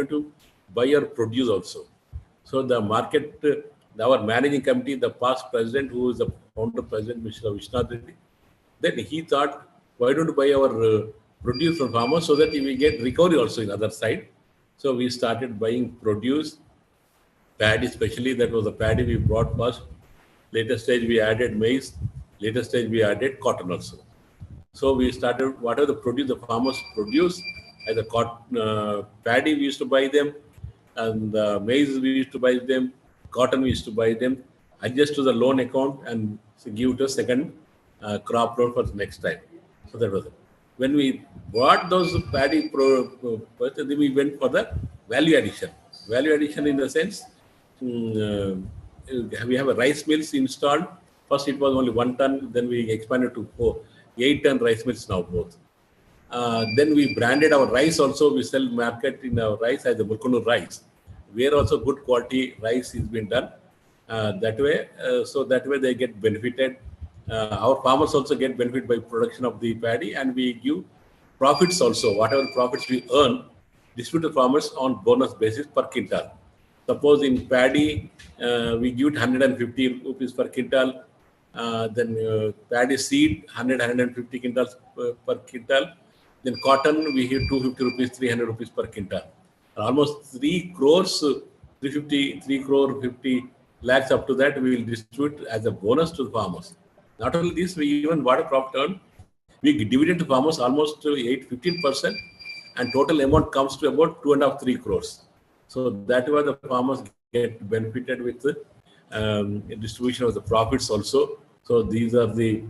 to buy our produce also. So the market, our managing committee, the past president, who is the founder president, Mr. Vishnath Reddy, then he thought, why don't we buy our produce from farmers so that we get recovery also in other side. So we started buying produce, paddy especially. That was the paddy we brought first. Later stage we added maize. Later stage we added cotton also. So we started whatever the produce the farmers produce, as a cotton, paddy we used to buy them, and maize we used to buy them, cotton we used to buy them, adjust to the loan account and give to a second crop loan for the next time. So that was it. When we bought those paddy then we went for the value addition. Value addition in the sense, we have a rice mills installed. First it was only 1 ton, then we expanded to 8-ton rice mills now both. Then we branded our rice also. We sell market in our rice as the Mulkunur rice, where also good quality rice is being done. That way, so that way they get benefited. Our farmers also get benefit by production of the paddy, and we give profits also. Whatever profits we earn, distribute to farmers on bonus basis per quintal. Suppose in paddy, we give 150 rupees per quintal. Then paddy seed 150 quintals per quintal. Then cotton we give 250 rupees, 300 rupees per quintal. Almost 3 crores, 3 crore 50 lakhs up to that we will distribute as a bonus to the farmers. Not only this, we even what a crop turn, we dividend to farmers almost 15%, and total amount comes to about 2.5 3 crores. So that way the farmers get benefited with the distribution of the profits also. So these are the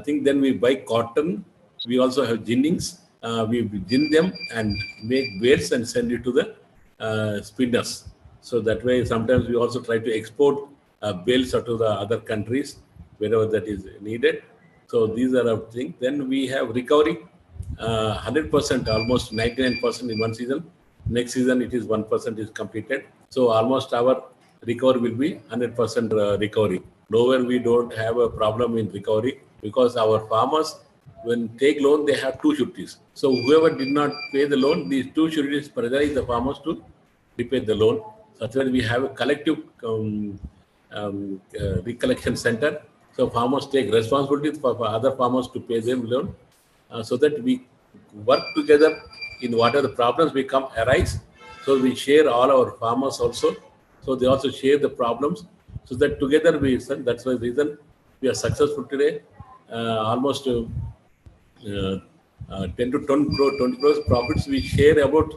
thing. Then we buy cotton. We also have ginnings. We gin them and make bales and send it to the spinners. So that way, sometimes we also try to export bales to the other countries wherever that is needed. So these are our things. Then we have recovery, 100%, almost 99% in one season. Next season, it is 1% is completed. So almost our recovery will be 100% recovery. Nowhere we don't have a problem in recovery, because our farmers, when take loan, they have 2 sureties. So whoever did not pay the loan, these 2 sureties pressurize the farmers to repay the loan. Such that we have a collective recollection center. So farmers take responsibility for other farmers to pay them loan, so that we work together in whatever the problems arise. So we share all our farmers also. So they also share the problems. So that together that's the reason we are successful today. Almost 10 to 20 crores profits we share about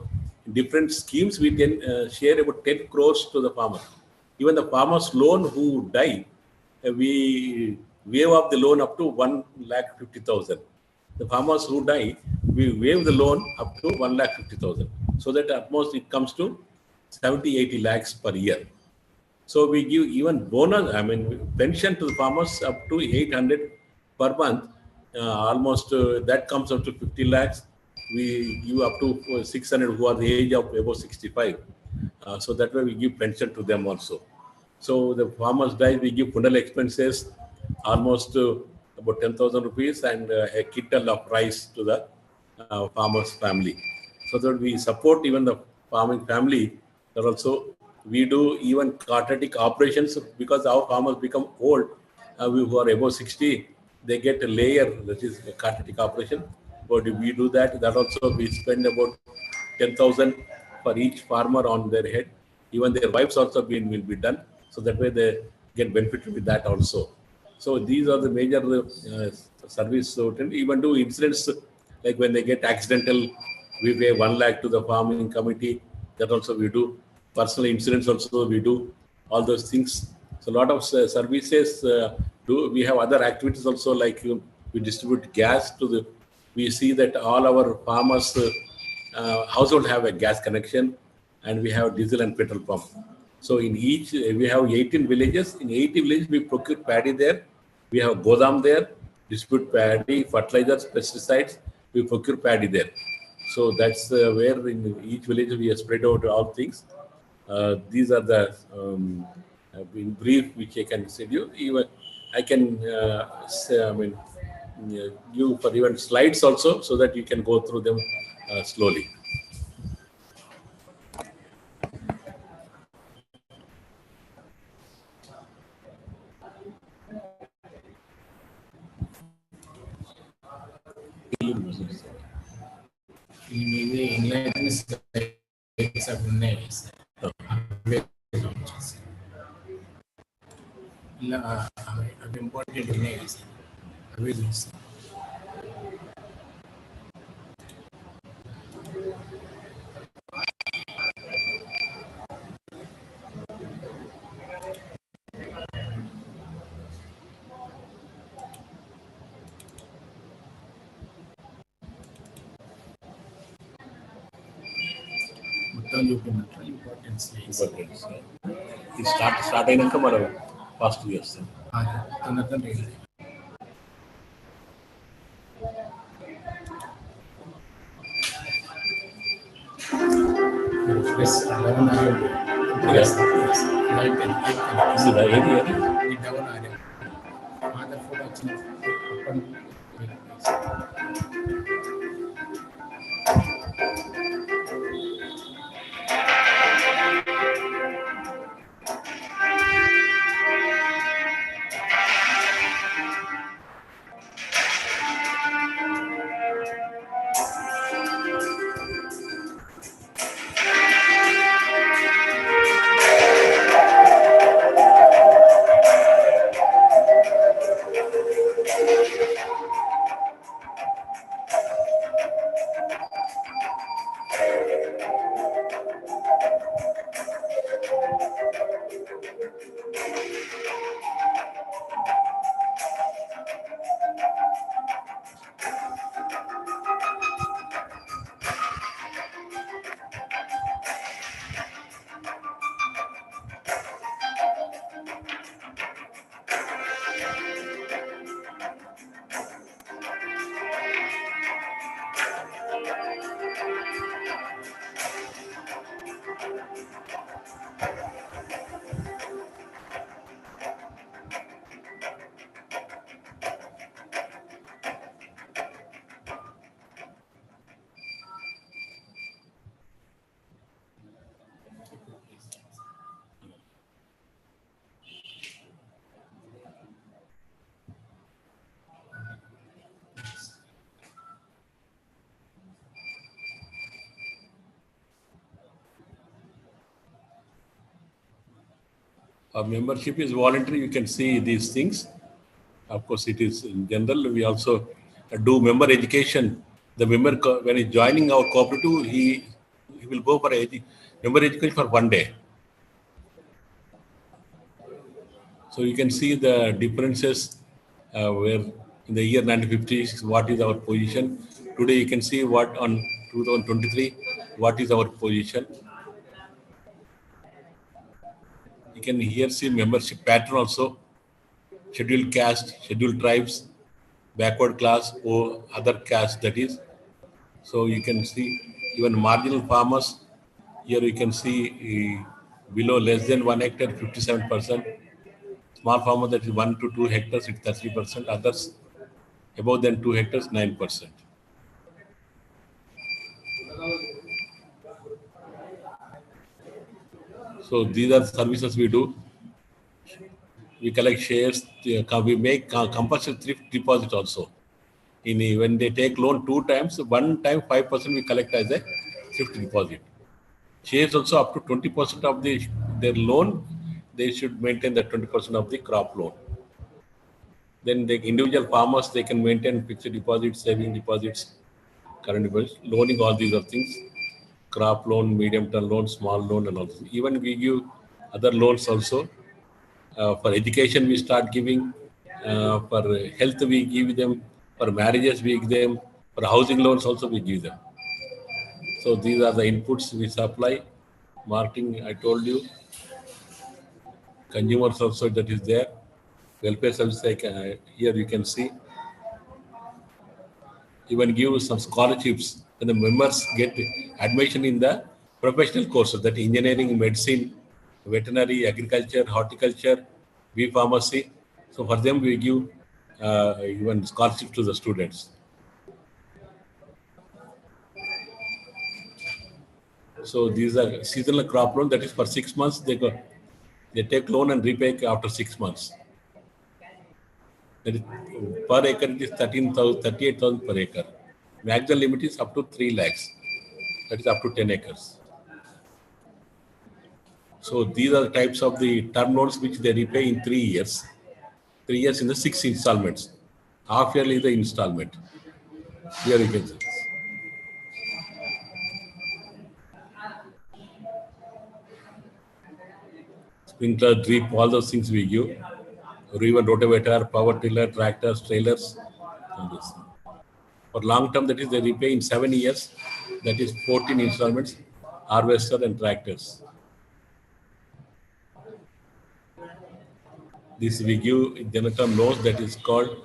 different schemes. We can share about 10 crores to the farmer. Even the farmer's loan who die, we waive off the loan up to 1,50,000. The farmers who die, we waive the loan up to 1,50,000. So that at most it comes to 70-80 lakhs per year. So we give even bonus, pension to the farmers up to 800 per month. Almost that comes up to 50 lakhs. We give up to 600 who are the age of above 65. So that way we give pension to them also. So the farmers die, we give funeral expenses, almost about 10,000 rupees, and a quintal of rice to the farmer's family. So that we support even the farming family. That also we do even cardiac operations, because our farmers become old. Who are above 60, they get a layer, that is a cardiac operation. But if we do that, that also we spend about 10,000 for each farmer on their head. Even their wives also will be done. So that way they get benefit with that also. So these are the major service. So even do incidents, like when they get accidental, we pay 1 lakh to the farming committee. That also we do. Personal insurance also we do. All those things. So a lot of services do. We have other activities also, like we distribute gas to the. We see that all our farmers household have a gas connection, and we have diesel and petrol pump. So in each, we have 18 villages. In 80 villages, we procure paddy there. We have godam there, distribute paddy, fertilizers, pesticides. We procure paddy there. So that's where in each village we have spread out all things. These are the, in brief, which I can send you. Even I can say, give for even slides also, so that you can go through them slowly. ఇది inline slides అవి ఉన్నాయి sir. ఇలా అవి important ఉన్నాయి sir, అవి చూస్తాం. మొత్తం చూపినట్లు importance ఇది స్టార్ట్ అయినాక మనం ఫాస్ట్ చేస్తాం. తొందరగా ప్లస్ 11 డౌన్ ఆడే ఆధార్ ఫోటో వచ్చిన Our membership is voluntary. You can see these things. Of course, it is in general. We also do member education. The member, when he's joining our cooperative, he will go for member education for 1 day. So you can see the differences where in the year 1950s, what is our position. Today you can see what on 2023, what is our position. You can here see membership pattern also, scheduled caste, scheduled tribes, backward class or other caste, that is. So you can see even marginal farmers. Here you can see below less than 1 hectare, 57%. Small farmer, that is 1 to 2 hectares, it's 30%. Others above than 2 hectares, 9%. So these are the services we do. We collect shares. We make compulsory thrift deposit also. When they take loan 2 times, 1 time 5% we collect as a thrift deposit. Shares also up to 20% of their loan, they should maintain the 20% of the crop loan. Then the individual farmers, they can maintain fixed deposits, saving deposits, current deposits, loaning, all these are things. Crop loan, medium-term loan, small loan, and all this. Even we give other loans also. For education, we start giving. For health, we give them. For marriages, we give them. For housing loans, also we give them. So these are the inputs we supply. Marketing, I told you. Consumers also, that is there. Welfare service, like here you can see. Even give some scholarships when the members get admission in the professional courses, that engineering, medicine, veterinary, agriculture, horticulture, bee pharmacy. So for them we give even scholarships to the students. So these are seasonal crop loan, that is for 6 months. They take loan and repay after 6 months. That is, per acre it is 38,000 per acre. Maximum limit is up to 3 lakhs. That is up to 10 acres. So these are the types of the term loans which they repay in 3 years. 3 years in the 6 installments. Half yearly the installment. Here you can see. Sprinkler, drip, all those things we give. Or even rotavator, power tiller, tractors, trailers. And this. For long term, that is they repay in 7 years. That is 14 installments. Harvester and tractors. This we give general term loans, that is called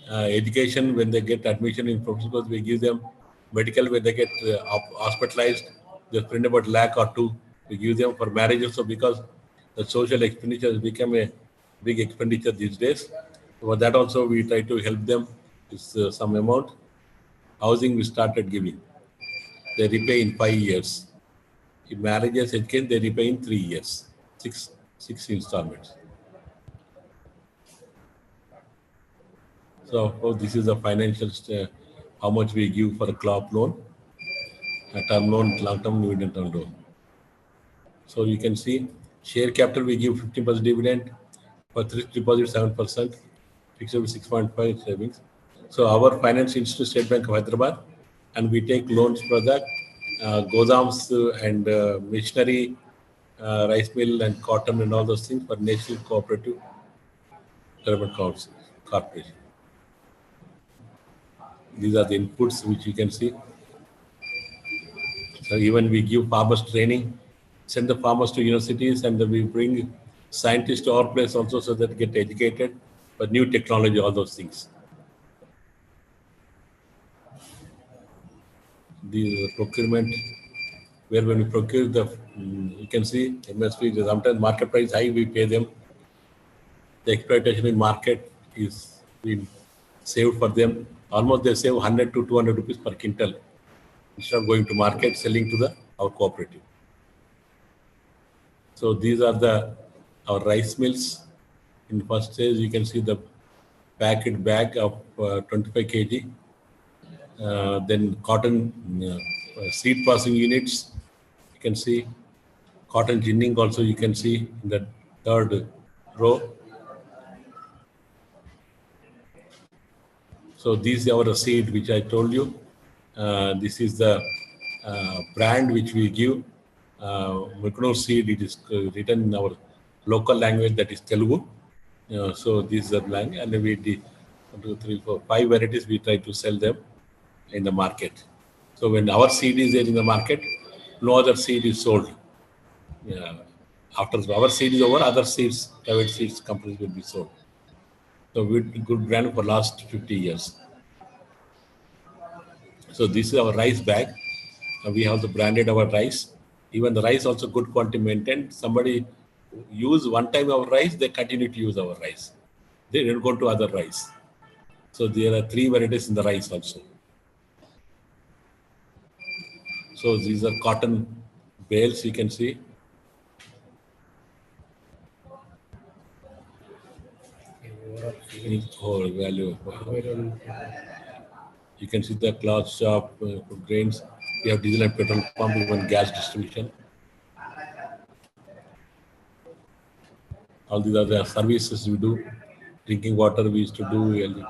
education. When they get admission in professional course, we give them medical. When they get hospitalized, they spend about lakh or two. We give them for marriage also, because the social expenditure has become a big expenditure these days. For that also we try to help them with some amount. Housing we started giving. They repay in 5 years. In marriages, education, they repay in 3 years. Six installments. So, of course, this is the financial, how much we give for a crop loan, a term loan, long-term dividend term loan. So you can see, share capital we give 15% dividend, for fixed deposit 7%, fixed 6.5 savings. So our finance institute, State Bank of Hyderabad, and we take loans for the godams and machinery, rice mill and cotton and all those things for National Cooperative Development Council Corporation. These are the inputs which you can see. So even we give farmers training, send the farmers to universities, and we bring scientists to our place also, so that they get educated for new technology, all those things. The procurement, where when we procure the, you can see MSP, sometimes market price high, we pay them. The exploitation in market is being saved for them. Almost they save 100 to 200 rupees per quintal instead of going to market, selling to our cooperative. So these are our rice mills. In the first stage, you can see the packet bag of 25 kg. Then cotton seed processing units. You can see cotton ginning also. You can see in the third row. So this is our seed which I told you. This is the brand which we give. Micro seed. It is written in our local language, that is Telugu. So this is the language, and we did 1, 2, 3, 4, 5 varieties. We try to sell them in the market. So when our seed is there in the market, no other seed is sold. After our seed is over, other seeds, private seeds companies will be sold. So we good brand for last 50 years. So this is our rice bag. We have branded our rice. Even the rice also good quality maintained. Somebody use one time our rice, they continue to use our rice. They don't go to other rice. So there are 3 varieties in the rice also. So these are cotton bales, you can see. Oh, value. You can see the cloth shop, grains. We have diesel and petrol pump, even gas distribution. All these are the services we do. Drinking water we used to do,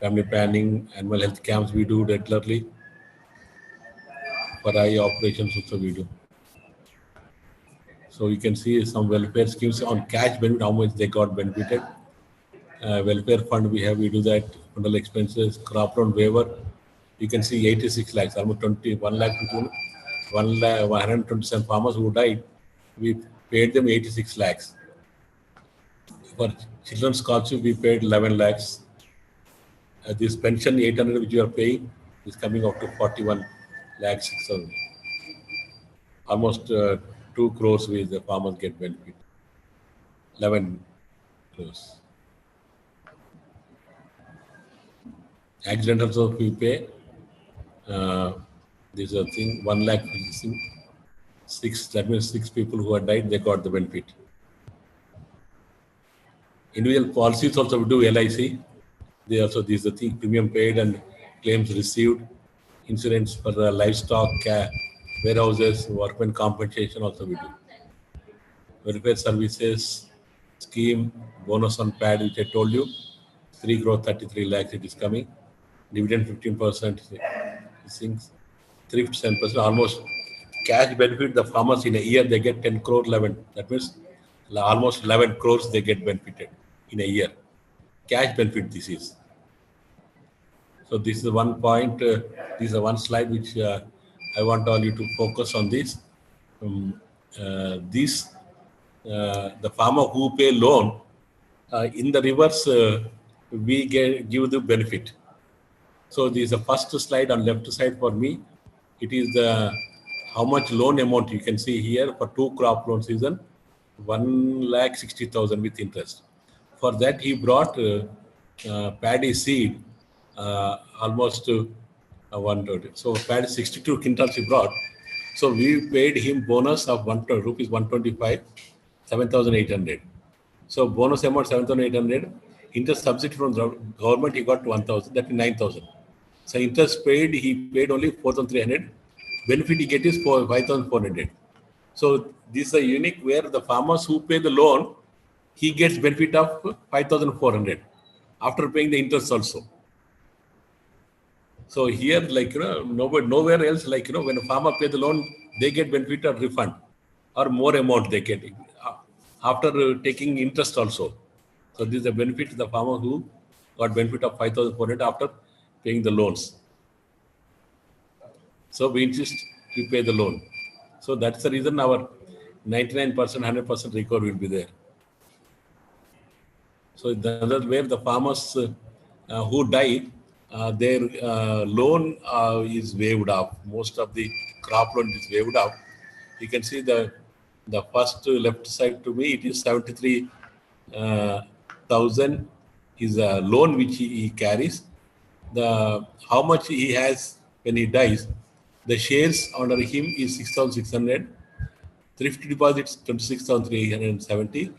family planning, animal health camps we do regularly. For eye operations also we do. So you can see some welfare schemes on cash benefit, how much they got benefited. Welfare fund we do that, fundal expenses, crop loan waiver. You can see 86 lakhs, almost 21 lakh people, 127 farmers who died. We paid them 86 lakhs. For children's scholarship, we paid 11 lakhs. This pension 800 which you are paying is coming up to 41 lakhs. So almost 2 crores with the farmers get benefit. 11 crores. Accident also we pay. This is a thing, 1 lakh 6. That means 6 people who have died, they got the benefit. Individual policies also we do LIC. They also, this is the thing, premium paid and claims received. insurance for the livestock, warehouses, workmen compensation also we do. Welfare services scheme, bonus on pad, which I told you, 3 crore 33 lakhs it is coming. Dividend 15%, things, thrift 10%, almost cash benefit the farmers in a year they get 10 crore 11. That means almost 11 crores they get benefited in a year. Cash benefit this is. So this is one point, this is one slide which I want all you to focus on this. The farmer who pay loan, in the reverse, we give the benefit. So this is the first slide on left side for me. It is the how much loan amount you can see here for 2 crop loan season, 1,60,000 with interest. For that he brought paddy seed, almost 130. So paddy 62 quintals he brought. So we paid him bonus of rupees 125, 7,800. So bonus amount 7,800. Interest subsidy from the government he got 1,000. That is 9,000. So interest paid, he paid only 4,300. Benefit he get is 5,400. So this is a unique where the farmers who pay the loan, he gets benefit of 5,400 after paying the interest also. So here, like, nowhere else, like, when a farmer pay the loan, they get benefit or refund or more amount they get after taking interest also. So this is a benefit to the farmer who got benefit of 5,400 after paying the loans. So we insist we pay the loan. So that's the reason our 99%, 100% recovery will be there. So the other where the farmers who die, their loan is waived off. Most of the crop loan is waived off. You can see the first left side to me, it is 73,000 is a loan which he carries. How much he has when he dies, the shares under him is 6,600. Thrift deposits 26,370.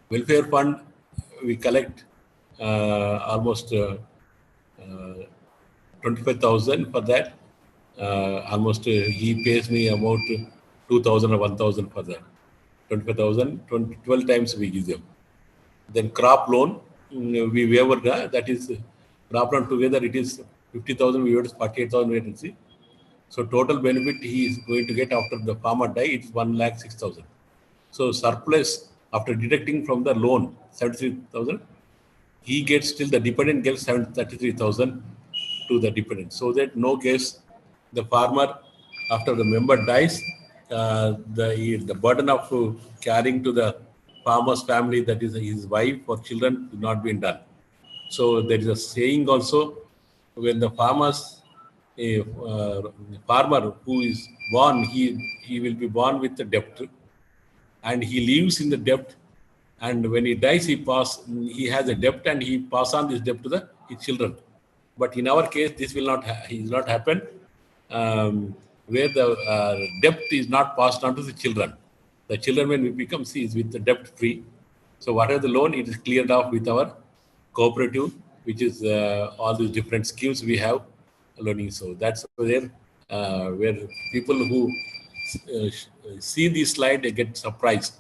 Welfare fund we collect almost 25,000 for that. Almost he pays me about 2,000 or 1,000 for that. 25,000, 12 times we give them. Then crop loan we waiver that is crop loan together it is 50,000 we waive 48,000 wait and see. So total benefit he is going to get after the farmer die, it's 1,06,000. So surplus after deducting from the loan 73,000, he gets still the dependent gets 33,000 to the dependent. So that no case the farmer after the member dies, the burden of carrying to the farmer's family, that is his wife or children, is not being done. So there is a saying also, when the farmer who is born, he will be born with the debt, and he lives in the debt, and when he dies, he has a debt, and he pass on this debt to his children. But in our case, this will not happen, where the debt is not passed on to the children. The children, when we become is with the debt free. So whatever the loan, it is cleared off with our cooperative, which is all these different schemes we have learning. So that's where people who see this slide, they get surprised.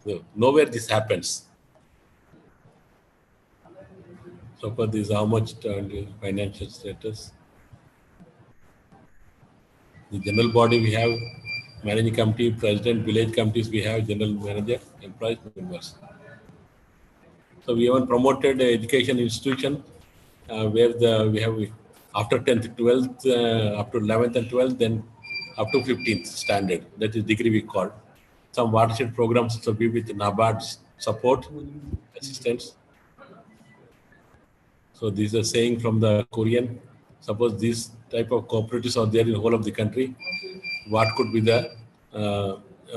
So nowhere this happens. So for this, how much financial status? The general body we have managing committee, president, village committees we have general manager, employees, members. So we have promoted education institution where we have after 10th, 12th, up to 11th and 12th, then up to 15th standard. That is degree we call. Some watershed programs to be with NABARD's support, assistance. So this is a saying from the Korean. Suppose this type of cooperatives are there in the whole of the country, what could be the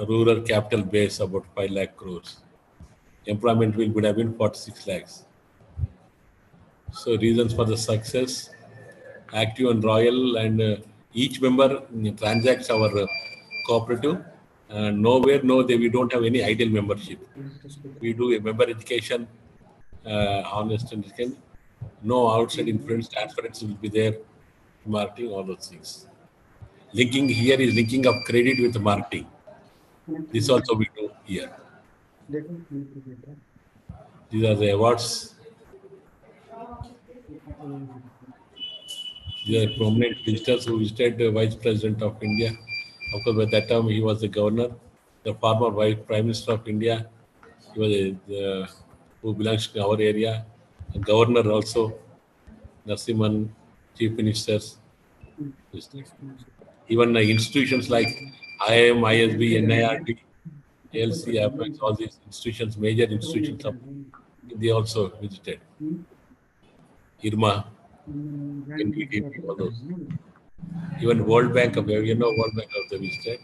rural capital base, about 5 lakh crores. Employment would have been 46 lakhs. So reasons for the success, active and royal, and each member transacts our cooperative. We don't have any ideal membership. We do a member education, honest and education. No outside influence, transparency will be there. marketing, all those things. Linking here is linking of credit with marketing. This also we do here. These are the awards. These are prominent visitors who visited the Vice President of India. Of course, by that time he was the governor, the former Vice Prime Minister of India. He was who belongs to our area. A governor also, Narasimhan, chief ministers. Even institutions like IIM, ISB, NIRD, ALC, Apex, all these institutions, major institutions of they also visited. IRMA, NDTV, all those. Even World Bank of World Bank of the visited.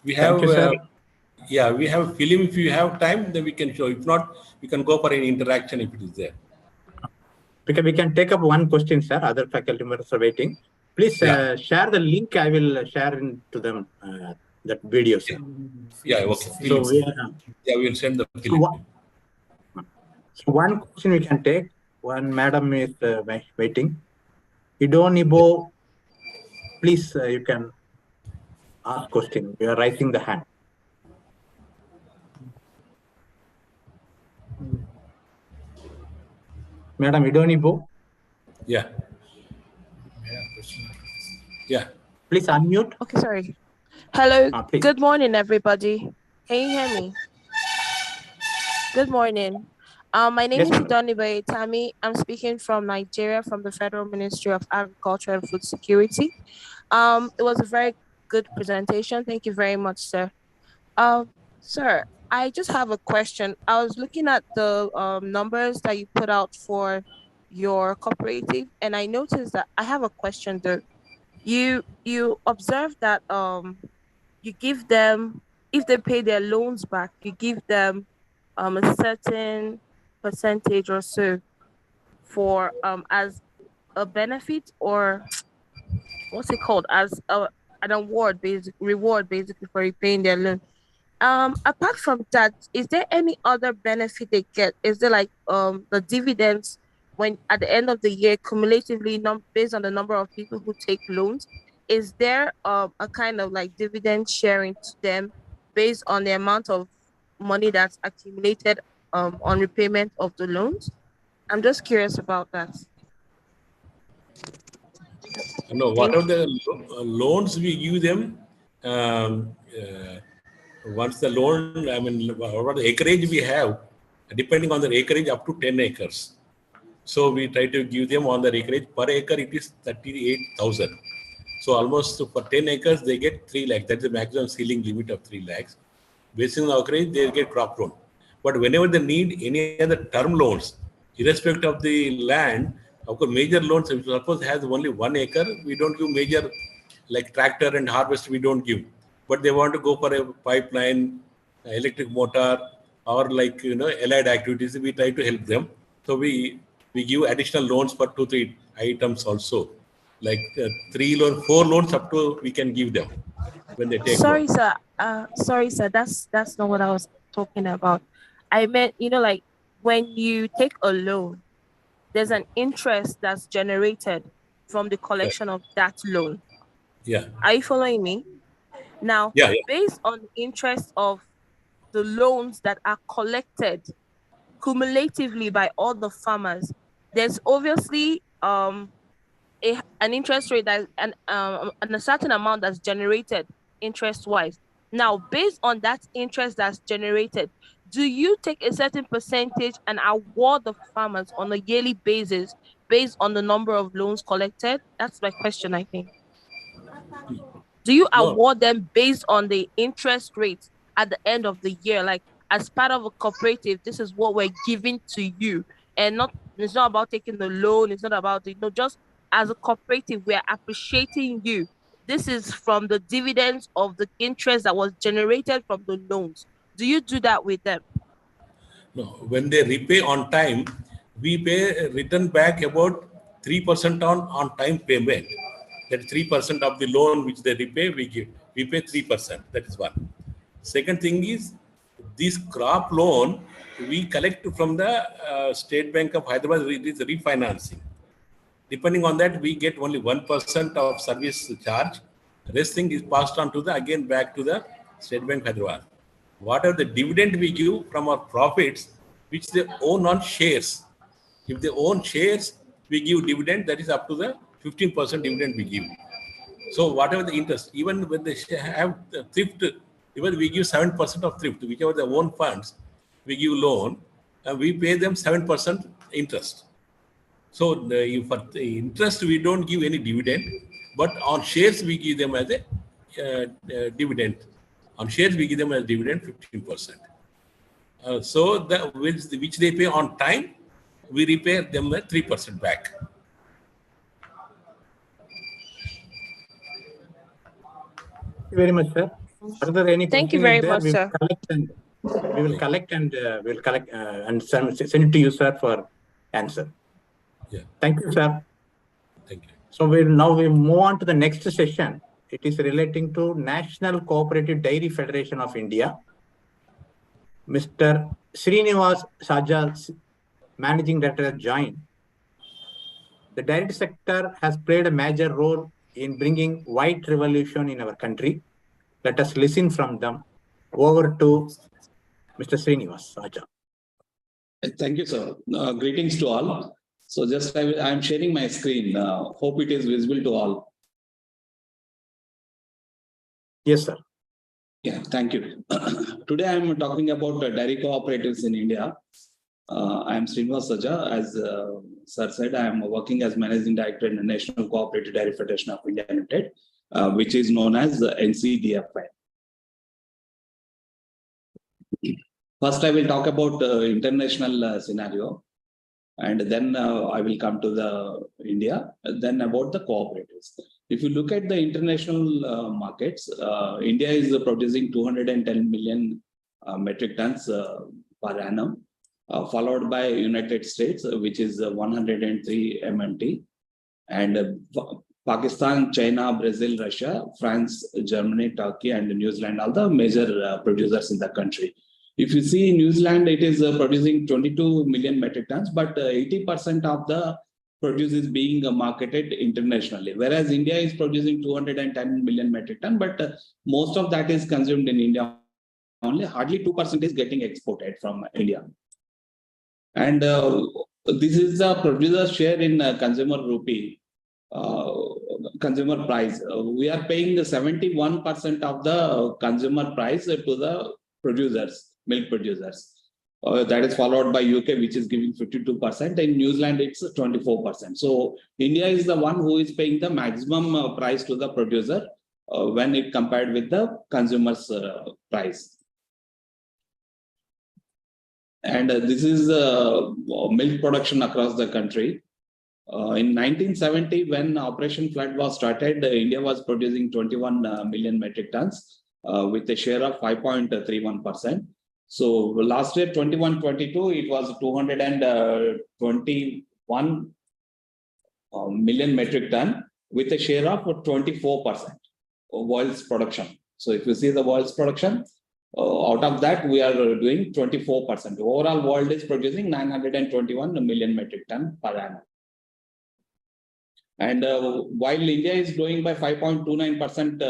We have, we have film. If you have time, then we can show. If not, we can go for an interaction if it is there. We can take up one question, sir. Other faculty members are waiting. Please share the link. I will share to them that video, sir. Yeah, okay. So we will send the film. So one question we can take. One madam is waiting. Idonibo, please, you can ask question. You are raising the hand. Madam Idonibo. Yeah. Yeah. Please unmute. Okay, sorry. Hello. Good morning, everybody. Can you hear me? Good morning. My name is Idonibo Tami. I'm speaking from Nigeria, from the Federal Ministry of Agriculture and Food Security. It was a very good presentation. Thank you very much, sir. Sir, I just have a question. I was looking at the numbers that you put out for your cooperative, and I noticed that I have a question though. You observe that you give them, if they pay their loans back, you give them a certain percentage or so for as a benefit, or what's it called, as an award, reward basically for repaying their loan. Apart from that, is there any other benefit they get? Is there like the dividends when at the end of the year, cumulatively based on the number of people who take loans? Is there a kind of like dividend sharing to them based on the amount of money that's accumulated on repayment of the loans? I'm just curious about that. No, what are the loans we give them? Once the loan, whatever the acreage we have, depending on the acreage, up to 10 acres. So we try to give them on the acreage. Per acre, it is 38,000. So almost for 10 acres, they get 3 lakhs. That's the maximum ceiling limit of 3 lakhs. Based on the acreage, they get crop loan. But whenever they need any other term loans, irrespective of the land, of course, major loans, if suppose has only 1 acre, we don't give major, like tractor and harvest, we don't give. But they want to go for a pipeline, electric motor, or like, allied activities, we try to help them. So we give additional loans for 2-3 items also. Like 3 loans, 4 loans up to we can give them when they take Sorry, loan. sir. Sorry, sir. That's not what I was talking about. I meant, like when you take a loan, there's an interest that's generated from the collection of that loan. Yeah. Are you following me? Now, based on the interest of the loans that are collected cumulatively by all the farmers, there's obviously an interest rate that and a certain amount that's generated interest-wise. Now, based on that interest that's generated, do you take a certain percentage and award the farmers on a yearly basis based on the number of loans collected? That's my question, I think. Do you award them based on the interest rate at the end of the year? Like, as part of a cooperative, this is what we're giving to you. and it's not about taking the loan. It's not about just as a cooperative, we are appreciating you. This is from the dividends of the interest that was generated from the loans. Do you do that with them? No, when they repay on time, we pay return back about 3% on time payment. That is 3% of the loan which they repay, we give. We pay 3%. That is one. Second thing is, this crop loan we collect from the State Bank of Hyderabad. It is refinancing. Depending on that, we get only 1% of service charge. Rest thing is passed on to the again back to the State Bank Hyderabad. Whatever the dividend we give from our profits, which they own on shares. If they own shares, we give dividend, that is up to the 15% dividend we give. So whatever the interest, even when they have the thrift, even we give 7% of thrift, whichever the own funds, we give loan, and we pay them 7% interest. So for the interest, we don't give any dividend, but on shares, we give them as a dividend. On shares, we give them as dividend 15%. So which they pay on time, we repay them at 3% back. Thank you very much, sir. Further, any Thank you question very is there, much, sir. we will collect and send it to you, sir, for answer. Yeah. Thank you, sir. Thank you. So we move on to the next session. It is relating to National Cooperative Dairy Federation of India. Mr. Srinivas Sajal, Managing Director, has joined. The dairy sector has played a major role in bringing white revolution in our country. Let us listen from them. Over to Mr. Srinivas Sajal. Thank you, sir. Greetings to all. So just I'm sharing my screen. Hope it is visible to all. Yes, sir. Yeah, thank you. Today I'm talking about dairy cooperatives in India. I am Srinivas Sajal. As sir said, I am working as Managing Director in the National Cooperative Dairy Federation of India Limited, which is known as NCDFI. First, I will talk about international scenario, and then I will come to the India, then about the cooperatives. If you look at the international markets, India is producing 210 million metric tons per annum, followed by United States, which is 103 MMT, and Pakistan, China, Brazil, Russia, France, Germany, Turkey, and New Zealand, all the major producers in the country. If you see New Zealand, it is producing 22 million metric tons, but 80% of the produce is being marketed internationally, whereas India is producing 210 million metric tons, but most of that is consumed in India only. Hardly 2% is getting exported from India. And this is the producer share in consumer rupee, consumer price. We are paying 71% of the consumer price to the producers, milk producers. That is followed by UK, which is giving 52%. In New Zealand, it's 24%. So India is the one who is paying the maximum price to the producer when it compared with the consumer's price. And this is milk production across the country. In 1970, when Operation Flood was started, India was producing 21 million metric tons with a share of 5.31%. So last year, 21-22, it was 221 million metric ton with a share of 24% of world's production. So if you see the world's production, out of that, we are doing 24%. The overall world is producing 921 million metric ton per annum. And while India is growing by 5.29%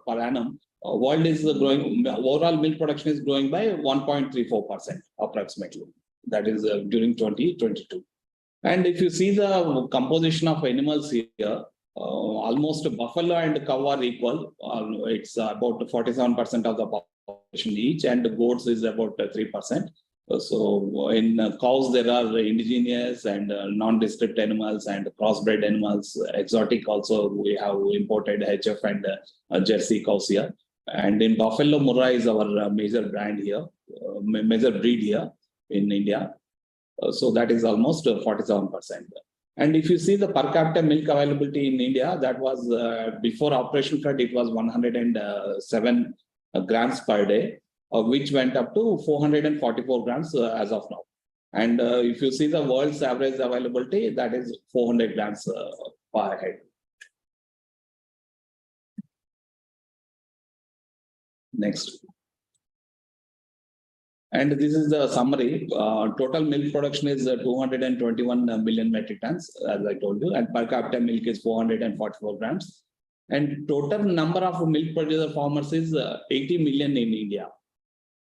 per annum, world is growing, overall milk production is growing by 1.34% approximately. That is during 2022. And if you see the composition of animals here, almost buffalo and cow are equal. It's about 47% of the population each, and goats is about 3%. So in cows, there are indigenous and non-descript animals and crossbred animals. Exotic also, we have imported HF and Jersey cows here. And in buffalo, Murrah is our major brand here, major breed here in India. So that is almost 47%. And if you see the per capita milk availability in India, that was before Operation Flood, it was 107 grams per day, which went up to 444 grams as of now. And if you see the world's average availability, that is 400 grams per head. Next. And this is the summary. Total milk production is 221 million metric tons, as I told you, and per capita milk is 444 grams. And total number of milk producer farmers is 80 million in India.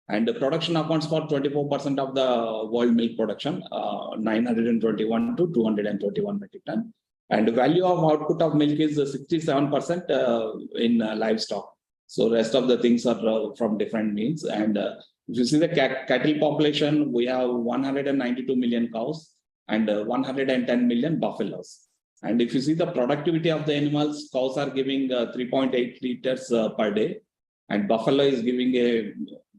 And the production accounts for 24% of the world milk production, 921 to 221 metric ton. And the value of output of milk is 67% in livestock. So rest of the things are from different means. And if you see the cattle population, we have 192 million cows and 110 million buffaloes. And if you see the productivity of the animals, cows are giving 3.8 liters per day, and buffalo is giving a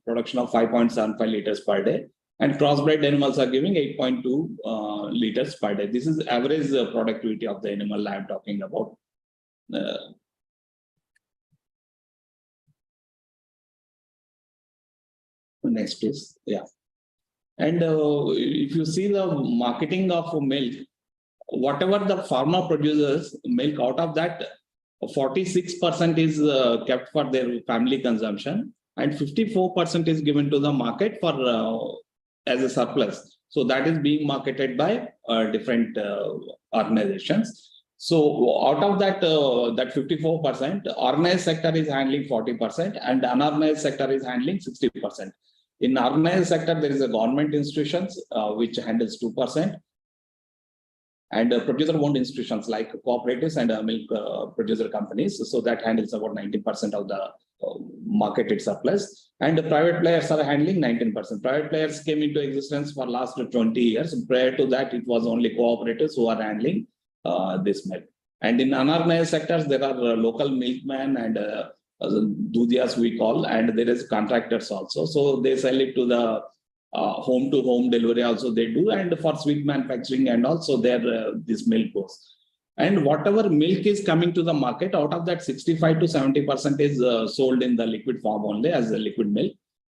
production of 5.75 liters per day, and crossbred animals are giving 8.2 liters per day. This is average productivity of the animal I am talking about. Next, please. Yeah. And if you see the marketing of milk, whatever the farmer produces milk, out of that, 46% is kept for their family consumption, and 54% is given to the market for as a surplus. So that is being marketed by different organizations. So out of that, that 54%, organized sector is handling 40%, and unorganized sector is handling 60%. In organized sector, there is a government institutions which handles 2%, and producer-owned institutions like cooperatives and milk producer companies. So that handles about 90% of the marketed surplus, and the private players are handling 19%. Private players came into existence for last 20 years. Prior to that, it was only cooperatives who are handling this milk. And in unorganized sectors, there are local milkmen and dudhias we call, and there is contractors also. So they sell it to the home-to-home delivery also they do, and for sweet manufacturing and also there this milk goes. And whatever milk is coming to the market, out of that 65 to 70% is sold in the liquid form only as a liquid milk.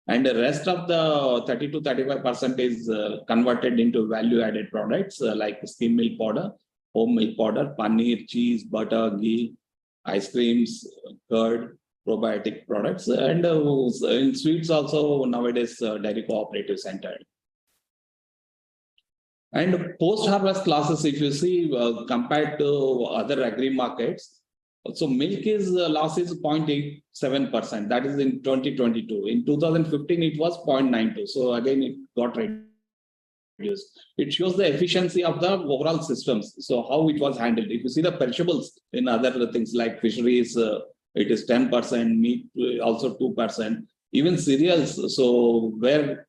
And the rest of the 30 to 35% is converted into value-added products like skim milk powder, home milk powder, paneer, cheese, butter, ghee, ice creams, curd, probiotic products, and in sweets also nowadays dairy cooperatives entered. And post-harvest losses, if you see compared to other agri markets, so milk is loss is 0.87%. That is in 2022. In 2015, it was 0.92. So again, it got reduced. It shows the efficiency of the overall systems. So how it was handled. If you see the perishables in other things like fisheries, it is 10%, meat also 2%, even cereals. So where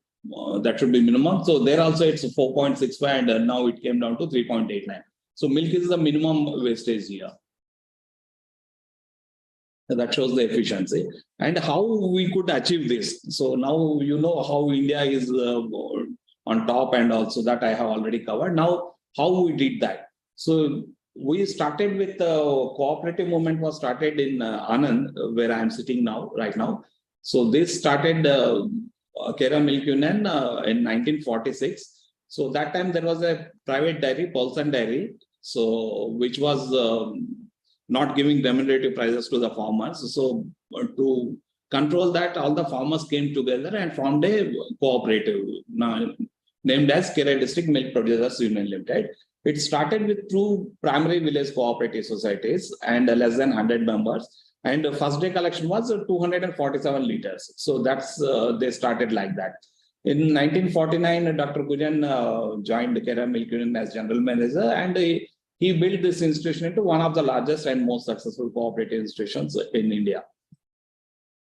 that should be minimum. So there also it's 4.65, and now it came down to 3.89. So milk is the minimum wastage here. That shows the efficiency and how we could achieve this. So now you know how India is on top, and also that I have already covered. Now how we did that. So we started with cooperative movement was started in Anand, where I am sitting now, right now. So this started Kera Milk Union in 1946. So that time there was a private dairy, Paulson Dairy, so which was not giving remunerative prices to the farmers. So to control that, all the farmers came together and formed a cooperative named as Kera District Milk Producers Union Limited. It started with 2 primary village cooperative societies and less than 100 members. And the first day collection was 247 liters. So that's they started like that. In 1949, Dr. Gujan joined Kera Milk Union as general manager, and he built this institution into one of the largest and most successful cooperative institutions in India.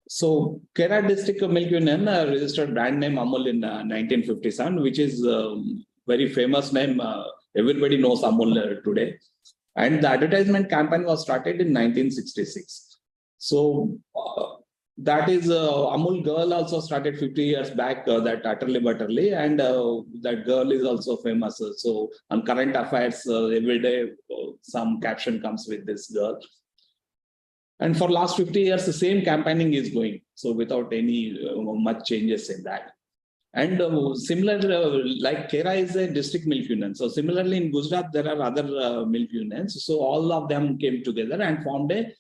So Kera District Milk Union registered brand name Amul in 1957, which is very famous name. Everybody knows Amul today. And the advertisement campaign was started in 1966. So that is Amul girl also started 50 years back, that Utterly Butterly, and that girl is also famous. So on current affairs, every day some caption comes with this girl. And for last 50 years, the same campaigning is going. So without any much changes in that. And similar, like Kera is a district milk union. So similarly in Gujarat, there are other milk unions. So all of them came together and formed a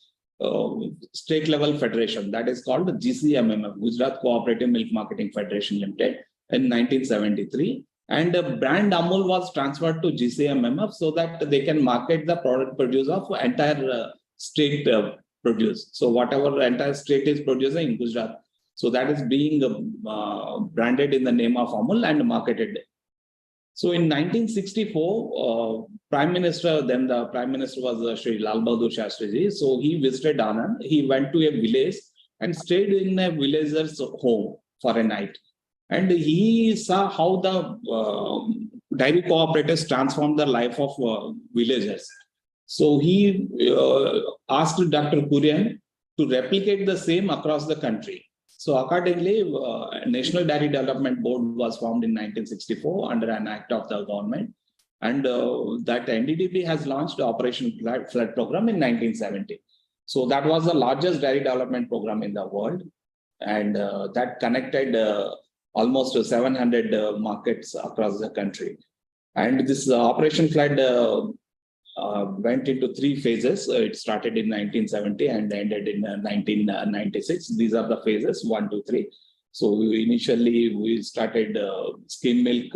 state level federation that is called GCMMF, Gujarat Cooperative Milk Marketing Federation Limited, in 1973. And the brand Amul was transferred to GCMMF so that they can market the product produce of entire state produce. So whatever entire state is producing in Gujarat, so that is being branded in the name of Amul and marketed. So in 1964, Prime Minister, then the Prime Minister was Shri Lal Bahadur Shastriji. So he visited Anand. He went to a village and stayed in a villager's home for a night. And he saw how the dairy cooperatives transformed the life of villagers. So he asked Dr. Kurian to replicate the same across the country. So accordingly, National Dairy Development Board was formed in 1964 under an act of the government. And that NDDB has launched the Operation Flood program in 1970. So that was the largest dairy development program in the world. And that connected almost 700 markets across the country. And this Operation Flood went into 3 phases. It started in 1970 and ended in 1996. These are the phases 1, 2, 3. So initially we started skim milk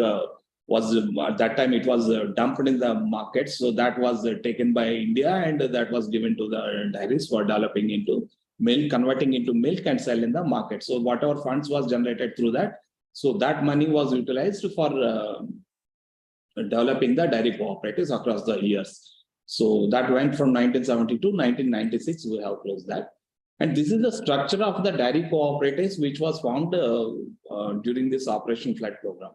was at that time it was dumped in the market. So that was taken by India and that was given to the dairies for developing into milk, converting into milk and sell in the market. So whatever funds was generated through that, so that money was utilized for developing the dairy cooperatives across the years. So that went from 1970 to 1996, we have closed that. And this is the structure of the dairy cooperatives which was formed during this Operation Flood program.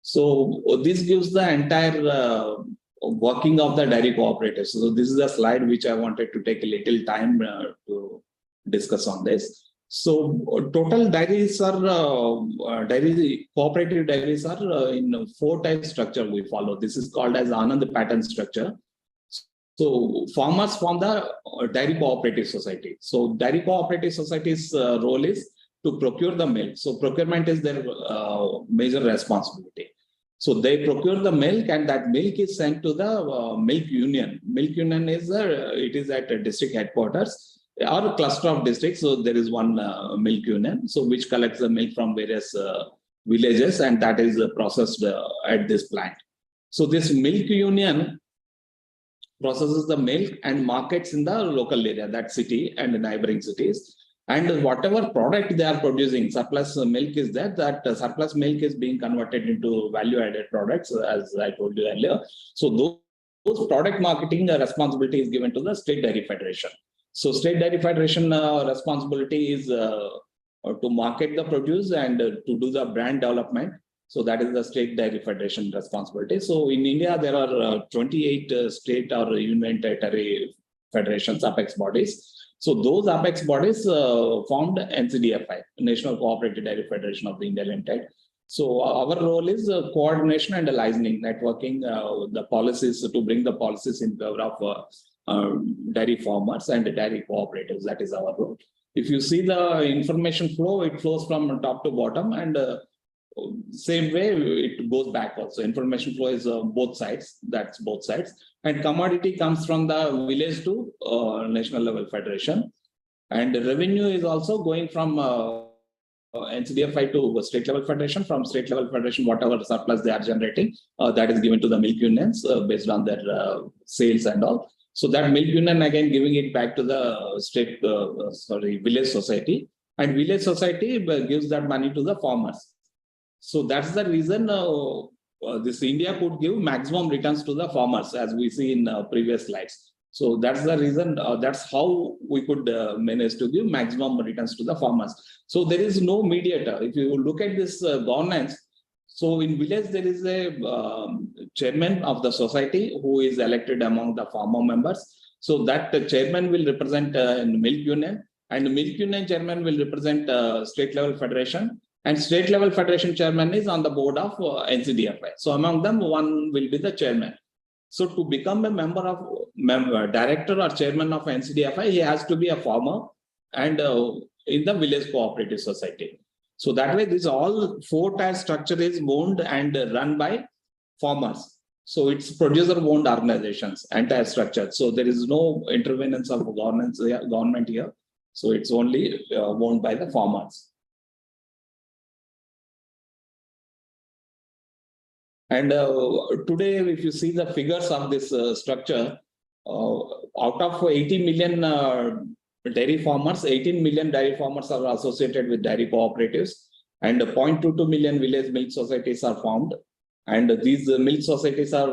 So this gives the entire working of the dairy cooperatives. So this is a slide which I wanted to take a little time to discuss on this. So total dairies are, cooperative dairies are in 4 type structure we follow. This is called as Anand pattern structure. So farmers form the dairy cooperative society. So dairy cooperative society's role is to procure the milk. So procurement is their major responsibility. So they procure the milk and that milk is sent to the milk union. Milk union is it is at a district headquarters or a cluster of districts. So there is one milk union, so which collects the milk from various villages and that is processed at this plant. So this milk union processes the milk and markets in the local area, that city and the neighboring cities. And whatever product they are producing, surplus milk is there, that surplus milk is being converted into value-added products, as I told you earlier. So those product marketing responsibility is given to the State Dairy Federation. So State Dairy Federation responsibility is to market the produce and to do the brand development. So that is the State Dairy Federation responsibility. So in India, there are 28 state or union territory federations, apex bodies. So those apex bodies formed NCDFI, National Cooperative Dairy Federation of the India Limited. So our role is coordination and licensing, networking the policies to bring the policies in favor of dairy farmers and dairy cooperatives. That is our role. If you see the information flow, it flows from top to bottom and same way it goes back also. Information flow is both sides, that's both sides. And commodity comes from the village to national level federation. And the revenue is also going from NCDFI to state level federation. From state level federation, whatever surplus they are generating, that is given to the milk unions based on their sales and all. So that milk union again giving it back to the state, village society. And village society gives that money to the farmers. So that's the reason this India could give maximum returns to the farmers, as we see in previous slides. So that's the reason, that's how we could manage to give maximum returns to the farmers. So there is no mediator. If you look at this governance, so in village, there is a chairman of the society who is elected among the farmer members. So that chairman will represent in milk union And Milk Union chairman will represent state level federation, and state level federation chairman is on the board of NCDFI. So among them, one will be the chairman. So to become a director or chairman of NCDFI, he has to be a farmer and in the village cooperative society. So that way, this all 4-tier structure is owned and run by farmers. So it's producer-owned organizations, entire structure. So there is no intervenence of government here. So it's only owned by the farmers. And today, if you see the figures of this structure, out of 80 million dairy farmers, 18 million dairy farmers are associated with dairy cooperatives, and 0.22 million village milk societies are formed. And these milk societies are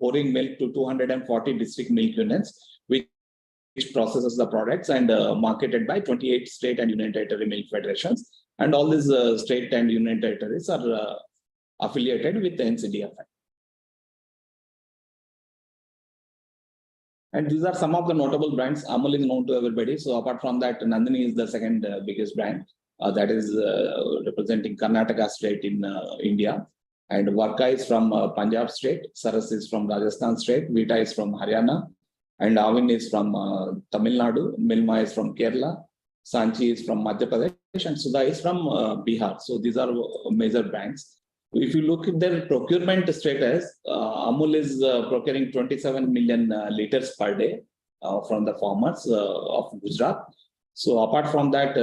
pouring milk to 240 district milk units, which processes the products and marketed by 28 state and union territory milk federations. And all these state and union territories are affiliated with the NCDFI. And these are some of the notable brands. Amul is known to everybody. So apart from that, Nandini is the second biggest brand that is representing Karnataka state in India. And Varka is from Punjab state, Saras is from Rajasthan state, Vita is from Haryana, and Avin is from Tamil Nadu, Milma is from Kerala, Sanchi is from Madhya Pradesh, and Sudha is from Bihar. So these are major brands. If you look at their procurement status, Amul is procuring 27 million liters per day from the farmers of Gujarat. So apart from that,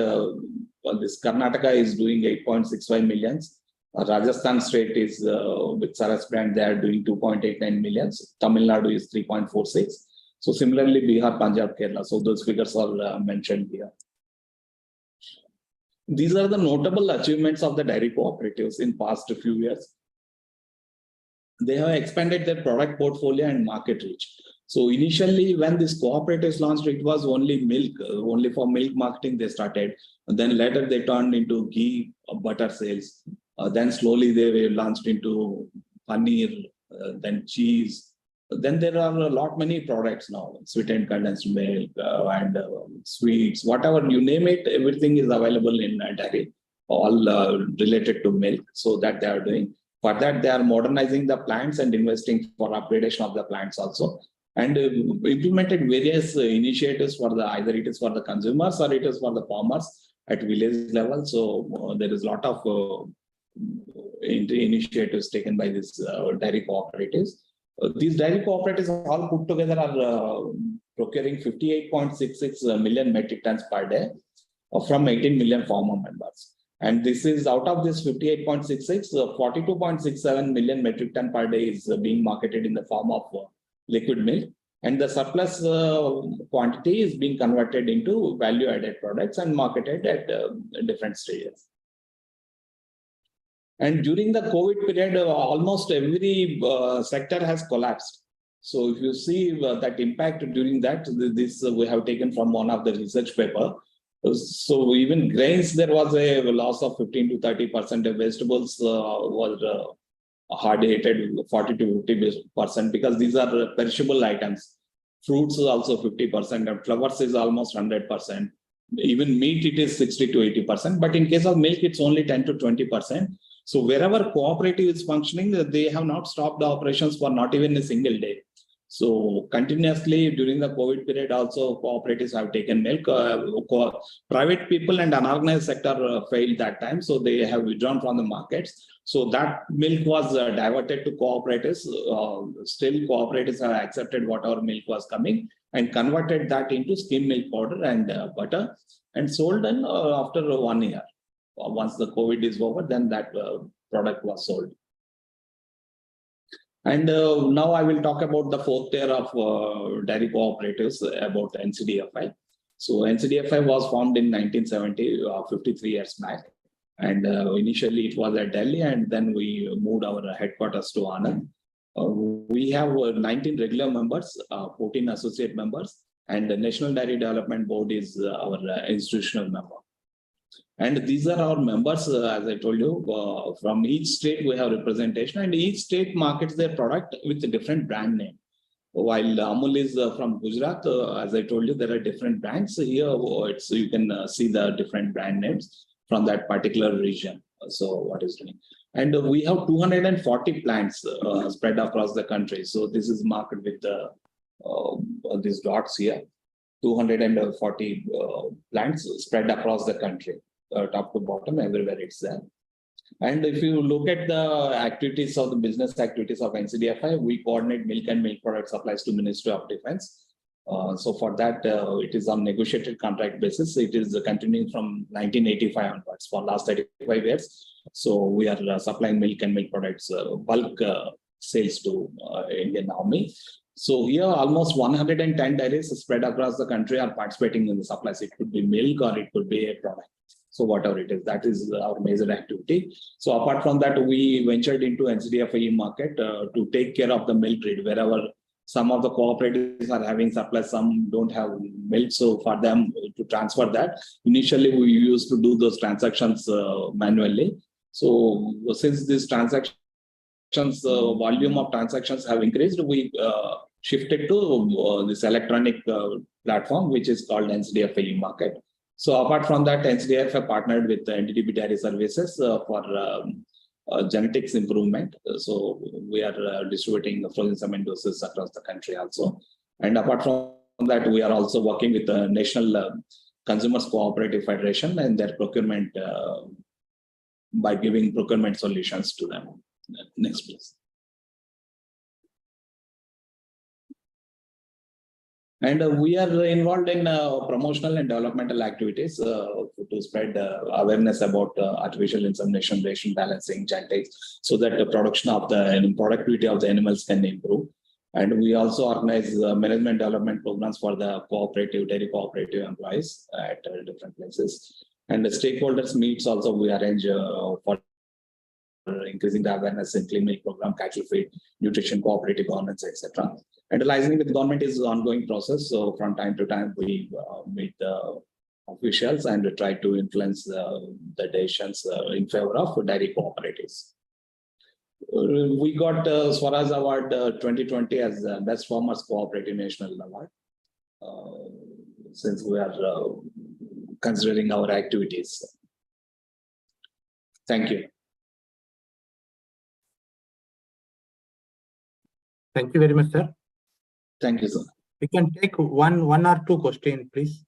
this Karnataka is doing 8.65 millions. Rajasthan state is with Saras brand, they are doing 2.89 millions. Tamil Nadu is 3.46. So similarly, Bihar, Punjab, Kerala. So those figures are mentioned here. These are the notable achievements of the dairy cooperatives in past few years. They have expanded their product portfolio and market reach. So initially, when this cooperatives launched, it was only milk, only for milk marketing they started. And then later they turned into ghee, butter sales. Then slowly they were launched into paneer, then cheese. Then there are many products now, sweetened condensed milk and sweets, whatever you name it, everything is available in dairy, all related to milk. So that they are doing. For that, they are modernizing the plants and investing for upgradation of the plants also. And implemented various initiatives for the, either it is for the consumers or it is for the farmers at village level. So there is a lot of initiatives taken by these dairy cooperatives. These dairy cooperatives all put together are procuring 58.66 million metric tons per day from 18 million farmer members. And this is out of this 58.66, 42.67 million metric ton per day is being marketed in the form of liquid milk. And the surplus quantity is being converted into value-added products and marketed at different stages. And during the COVID period, almost every sector has collapsed. So if you see that impact during that, this we have taken from one of the research paper. So even grains, there was a loss of 15 to 30%. Vegetables was hard hit 40 to 50% because these are perishable items. Fruits is also 50%, and flowers is almost 100%. Even meat, it is 60 to 80%. But in case of milk, it's only 10 to 20%. So wherever cooperative is functioning, they have not stopped the operations for not even a single day. So continuously during the COVID period, also cooperatives have taken milk. Private people and unorganized sector failed that time, so they have withdrawn from the markets. So that milk was diverted to cooperatives. Still, cooperatives have accepted whatever milk was coming and converted that into skim milk powder and butter and sold in, after 1 year. Once the COVID is over, then that product was sold. And now I will talk about the fourth tier of dairy cooperatives, about NCDFI. So NCDFI was formed in 1970, 53 years back. And initially it was at Delhi, and then we moved our headquarters to Anand. We have 19 regular members, 14 associate members, and the National Dairy Development Board is our institutional member. And these are our members, as I told you, from each state we have representation, and each state markets their product with a different brand name. while Amul is from Gujarat. As I told you, there are different brands here. You can see the different brand names from that particular region. So what is doing? And we have 240 plants spread across the country. So this is marked with these dots here. 240 plants spread across the country, top to bottom, everywhere it's there. And if you look at the activities of the business activities of NCDFI, we coordinate milk and milk product supplies to Ministry of Defense. So for that, it is on negotiated contract basis. It is continuing from 1985 onwards for last 35 years. So we are supplying milk and milk products, bulk sales to Indian Army. So here almost 110 dairies spread across the country are participating in the supplies. It could be milk or it could be a product. So whatever it is, that is our major activity. So apart from that, we ventured into NCDFI market to take care of the milk trade wherever some of the cooperatives are having supplies, some don't have milk. So for them to transfer that, initially we used to do those transactions manually. So since these transactions, volume of transactions have increased, we shifted to this electronic platform, which is called NCDFI market. So apart from that, NCDFI partnered with NDDB Dairy Services for genetics improvement. So we are distributing frozen semen doses across the country also. And apart from that, we are also working with the National Consumers Cooperative Federation and their procurement by giving procurement solutions to them. Next, please. And we are involved in promotional and developmental activities to spread awareness about artificial insemination, ration balancing, genetics, so that the production of the productivity of the animals can improve. And we also organize management development programs for the cooperative, dairy cooperative employees at different places. And the stakeholders meets also we arrange for increasing the awareness in clean milk program, cattle feed, nutrition, cooperative governance, etc. And the licensing with government is an ongoing process. So from time to time, we meet the officials and try to influence the decisions in favor of dairy cooperatives. We got Swaraj Award 2020 as the Best Farmers Cooperative National Award, since we are considering our activities. Thank you. Thank you very much, sir. Thank you, sir. We can take one or two questions, please.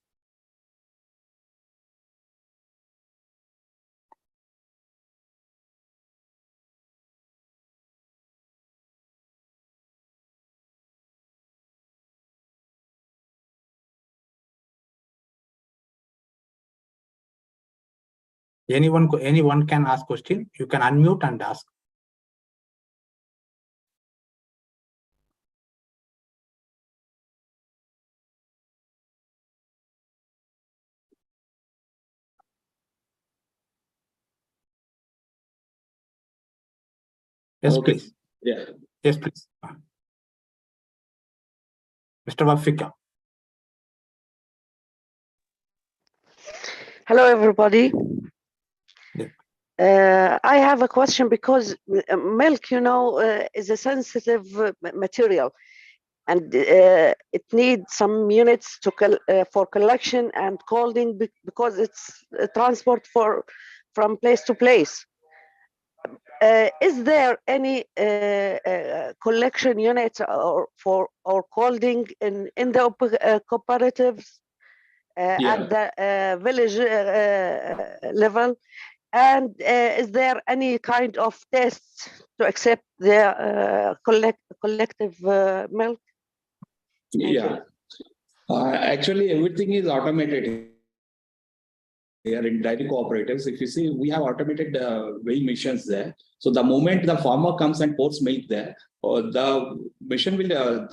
Anyone can ask question. You can unmute and ask. Yes, Okay. please. Yeah. Yes, please. Mr. Wafika. Hello, everybody. Yeah. I have a question because milk, is a sensitive material, and it needs some units for collection and colding because it's transport from place to place. Is there any collection units or colding in the cooperatives at the village level? And is there any kind of tests to accept the collective milk? Yeah. Actually, everything is automated here in dairy cooperatives. If you see, we have automated weighing machines there. So the moment the farmer comes and pours milk there, the machine will,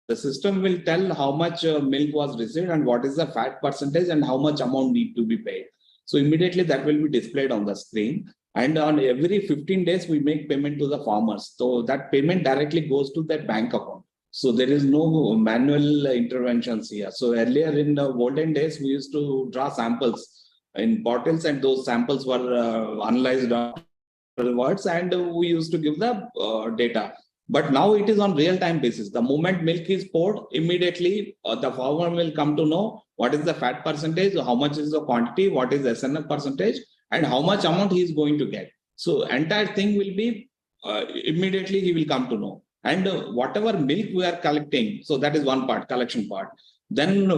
the system will tell how much milk was received and what is the fat percentage and how much amount need to be paid. So immediately that will be displayed on the screen. And on every 15 days, we make payment to the farmers. So that payment directly goes to their bank account. So there is no manual interventions here. So earlier in the olden days, we used to draw samples in bottles and those samples were analyzed afterwards and we used to give the data. But now it is on real-time basis. The moment milk is poured, immediately the farmer will come to know what is the fat percentage, how much is the quantity, what is the SNF percentage, and how much amount he is going to get. So entire thing will be immediately he will come to know. And whatever milk we are collecting, so that is one part, collection part. Then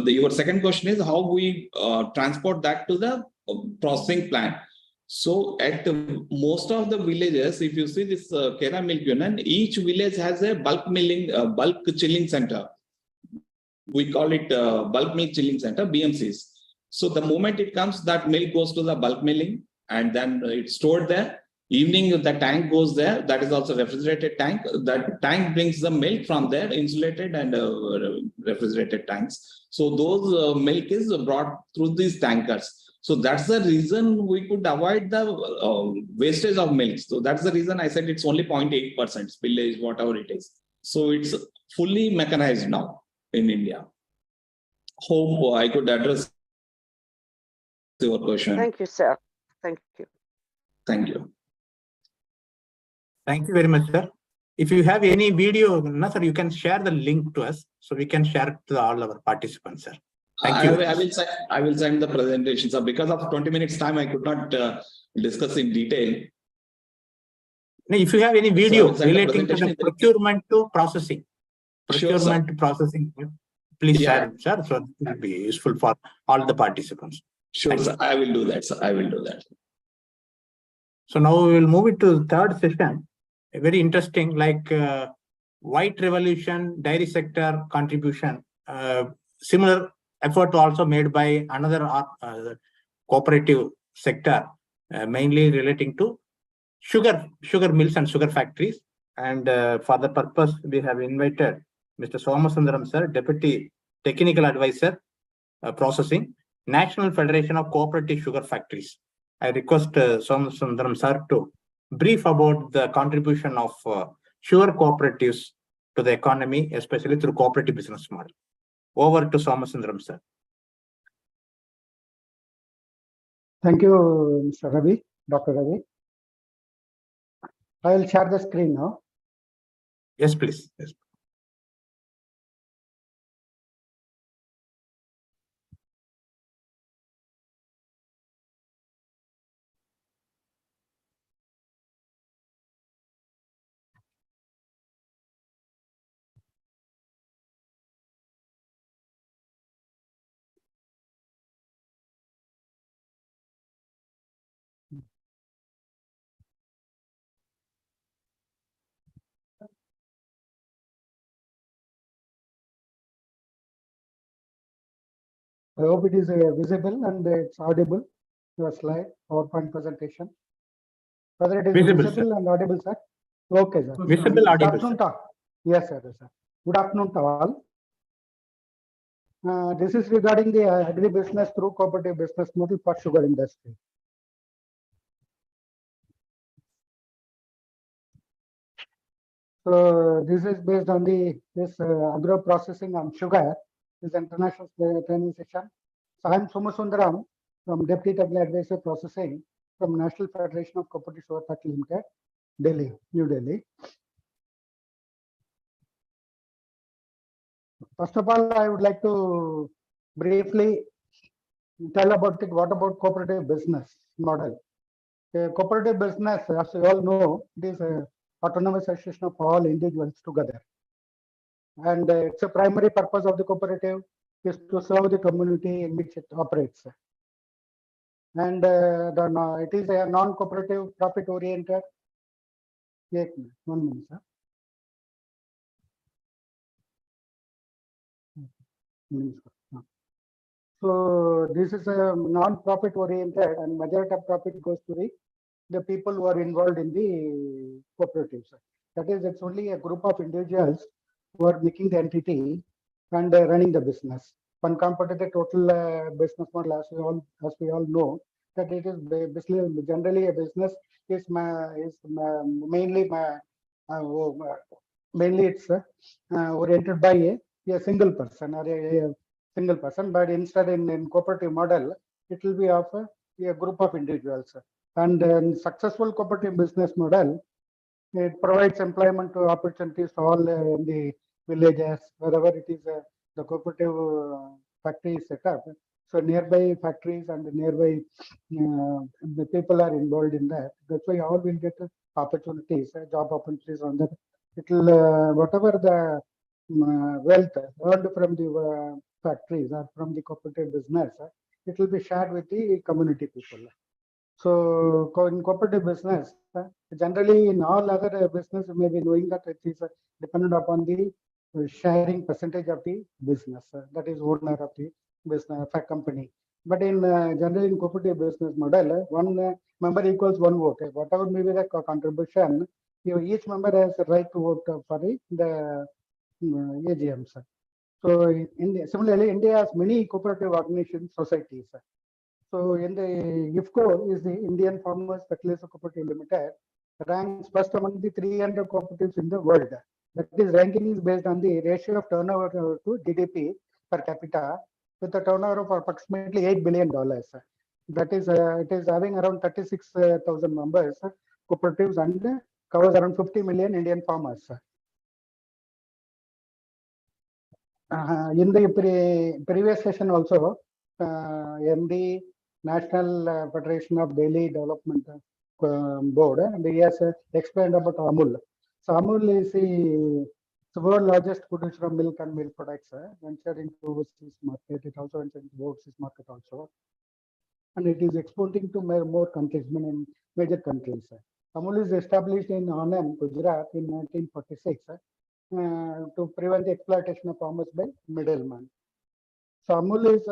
your second question is how we transport that to the processing plant. So at most of the villages, if you see this Kera Milk Union, each village has a bulk milling, bulk chilling center. We call it bulk milk chilling center, BMCs. So the moment it comes, that milk goes to the bulk milling and then it's stored there. Evening, the tank goes there. That is also refrigerated tank. That tank brings the milk from there, insulated and refrigerated tanks. So those milk is brought through these tankers. So that's the reason we could avoid the wastage of milk. So that's the reason I said it's only 0.8% spillage, whatever it is. So it's fully mechanized now in India. Hope I could address your question. Thank you, sir. Thank you. Thank you. Thank you very much, sir. If you have any video, no, sir, you can share the link to us so we can share it to all our participants, sir. Thank you. I will send the presentation. So because of 20 minutes time, I could not discuss in detail. No, if you have any video relating to the procurement to processing, to processing, please share it, sir. So it will be useful for all the participants. Sure, sir. I will do that, sir. I will do that. So now we will move it to the third session. A very interesting, like white revolution, dairy sector contribution. Similar effort also made by another cooperative sector, mainly relating to sugar mills and sugar factories. And for the purpose, we have invited Mr. Somasundaram, sir, Deputy Technical Advisor, Processing, National Federation of Cooperative Sugar Factories. I request Somasundaram, sir, to brief about the contribution of sugar cooperatives to the economy, especially through cooperative business model. Over to Somasundaram, sir. Thank you, Mr. Ravi, Dr. Ravi. I will share the screen now. Yes, please. Yes. I hope it is visible and it's audible. Your slide, PowerPoint presentation. Whether it is visible and audible, sir. Okay, sir. Visible, audible. Yes, sir. Good afternoon to all. This is regarding the agribusiness through cooperative business model for sugar industry. So this is based on this agro processing on sugar. This international training session. So I am Somasundaram from Deputy Technical Advisor Processing from National Federation of Cooperative Sugar Factory Limited, Delhi, New Delhi. First of all, I would like to briefly tell about it. What about cooperative business model? Cooperative business, as you all know, it is an autonomous association of all individuals together. And it's a primary purpose of the cooperative is to serve the community in which it operates. And it is a non-cooperative, profit-oriented. 1 minute, sir. So this is a non-profit oriented, and majority of profit goes to the people who are involved in the cooperatives. That is, it's only a group of individuals who are making the entity and running the business. When compared to the total business model, as we all know, that it is basically generally a business is mainly it's oriented by a single person or a single person, but instead in cooperative model, it will be of a group of individuals. And in successful cooperative business model, It provides employment opportunities to all in the villages, wherever it is the cooperative factory is set up. So nearby factories and nearby the people are involved in that. That's why all will get opportunities, job opportunities on that. It will whatever the wealth earned from the factories or from the cooperative business, it will be shared with the community people. So in cooperative business, generally in all other business, you may be knowing that it is dependent upon the sharing percentage of the business, that is owner of the business company. But in generally in cooperative business model, one member equals one vote. Whatever may be the contribution, each member has the right to vote for the AGMs. So similarly, India has many cooperative organizations, societies. So in the IFCO is the Indian Farmers Fertilizer Cooperative Limited, ranks first among the 300 cooperatives in the world. That is ranking is based on the ratio of turnover to GDP per capita, with a turnover of approximately $8 billion. That is, it is having around 36,000 members, cooperatives, and covers around 50 million Indian farmers. In the previous session also, MD National Federation of Daily Development Board, and he has explained about AMUL. So AMUL is the world largest producer of milk and milk products, ventured into overseas market. It also entered into overseas market also, and it is exporting to more countries, many major countries. AMUL is established in Anand, Gujarat in 1946 to prevent the exploitation of farmers by middlemen. So AMUL is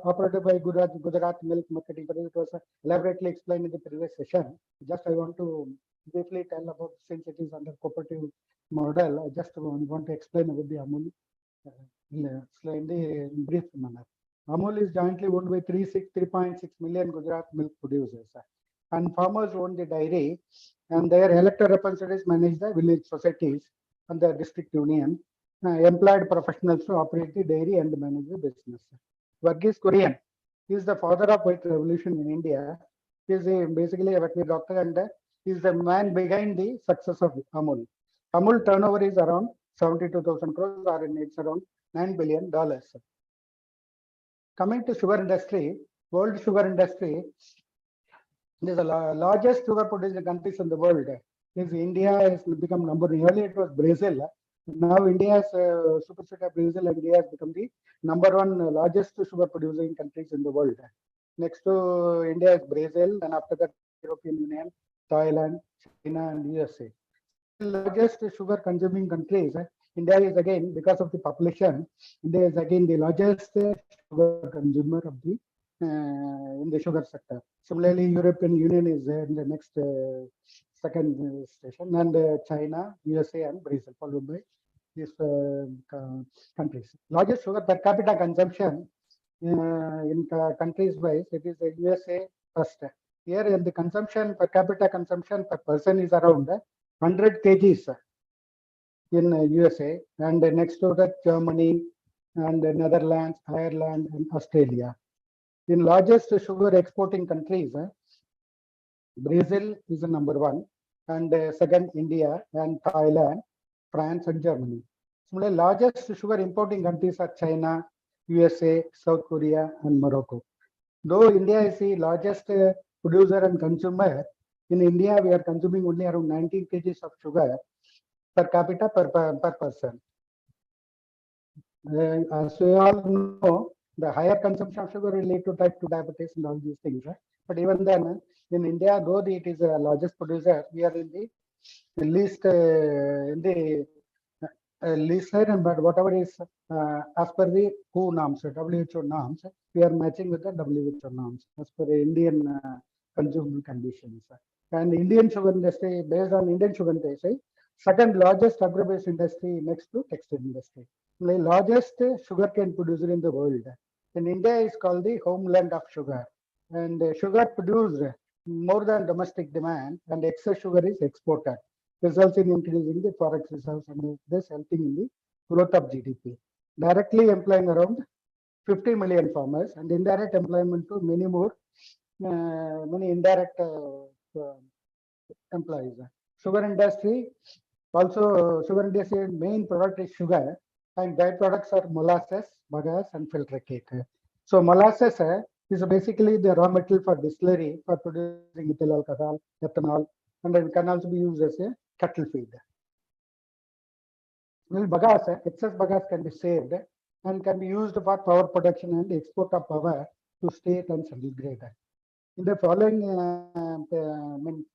operated by Gujarat Milk Marketing. It was elaborately explained in the previous session. Just I want to briefly tell about, since it is under cooperative model, I just want to explain about the AMUL in the brief manner. AMUL is jointly owned by 3.6 million Gujarat milk producers, and farmers own the dairy, and their elected representatives manage the village societies and the district union. Employed professionals to operate the dairy and manage the business. Verghese Kurian is the father of white revolution in India. He is basically a veterinary doctor, and he is the man behind the success of AMUL. AMUL turnover is around 72,000 crores, or it's around $9 billion. Coming to sugar industry, world sugar industry, it is the largest sugar producing countries in the world. Is India has become number one. Earlier it was Brazil. Now India's superset of Brazil, and India has become the number one largest sugar producing countries in the world. Next to India is Brazil, and after that European Union, Thailand, China, and USA. The largest sugar consuming countries, India is again, because of the population, India is again the largest sugar consumer of the in the sugar sector. Similarly, European Union is in the next second station, and China, USA, and Brazil, followed by these countries. Largest sugar per capita consumption in countries wise, it is the USA first. Here, in the consumption per capita consumption per person is around 100 kgs in USA, and next to that Germany and Netherlands, Ireland, and Australia. In largest sugar exporting countries, Brazil is the number one, and second India, and Thailand, France, and Germany. Similarly, largest sugar importing countries are China, USA, South Korea, and Morocco. Though India is the largest producer and consumer, in India we are consuming only around 19 kgs of sugar per capita per person. As we all know, the higher consumption of sugar will lead to type 2 diabetes and all these things. But even then, in India, though it is the largest producer, we are in the least least side, and but whatever is as per the WHO norms, WHO norms, we are matching with the WHO norms as per the Indian consumer conditions. And Indian sugar industry, based on Indian sugar industry, second largest agribusiness industry next to textile industry. The largest sugarcane producer in the world. In India is called the homeland of sugar. And sugar produced more than domestic demand, and excess sugar is exported, results in increasing the forex reserves, and this helping in the growth of GDP. Directly employing around 50 million farmers, and indirect employment to many more, many indirect employees. Sugar industry, also sugar industry main product is sugar, and byproducts are molasses, bagasse, and filter cake. So molasses is basically the raw material for distillery for producing ethyl alcohol, ethanol, and it can also be used as a cattle feed. Well, bagasse, excess bagasse can be saved and can be used for power production and export of power to state and central grid. In the following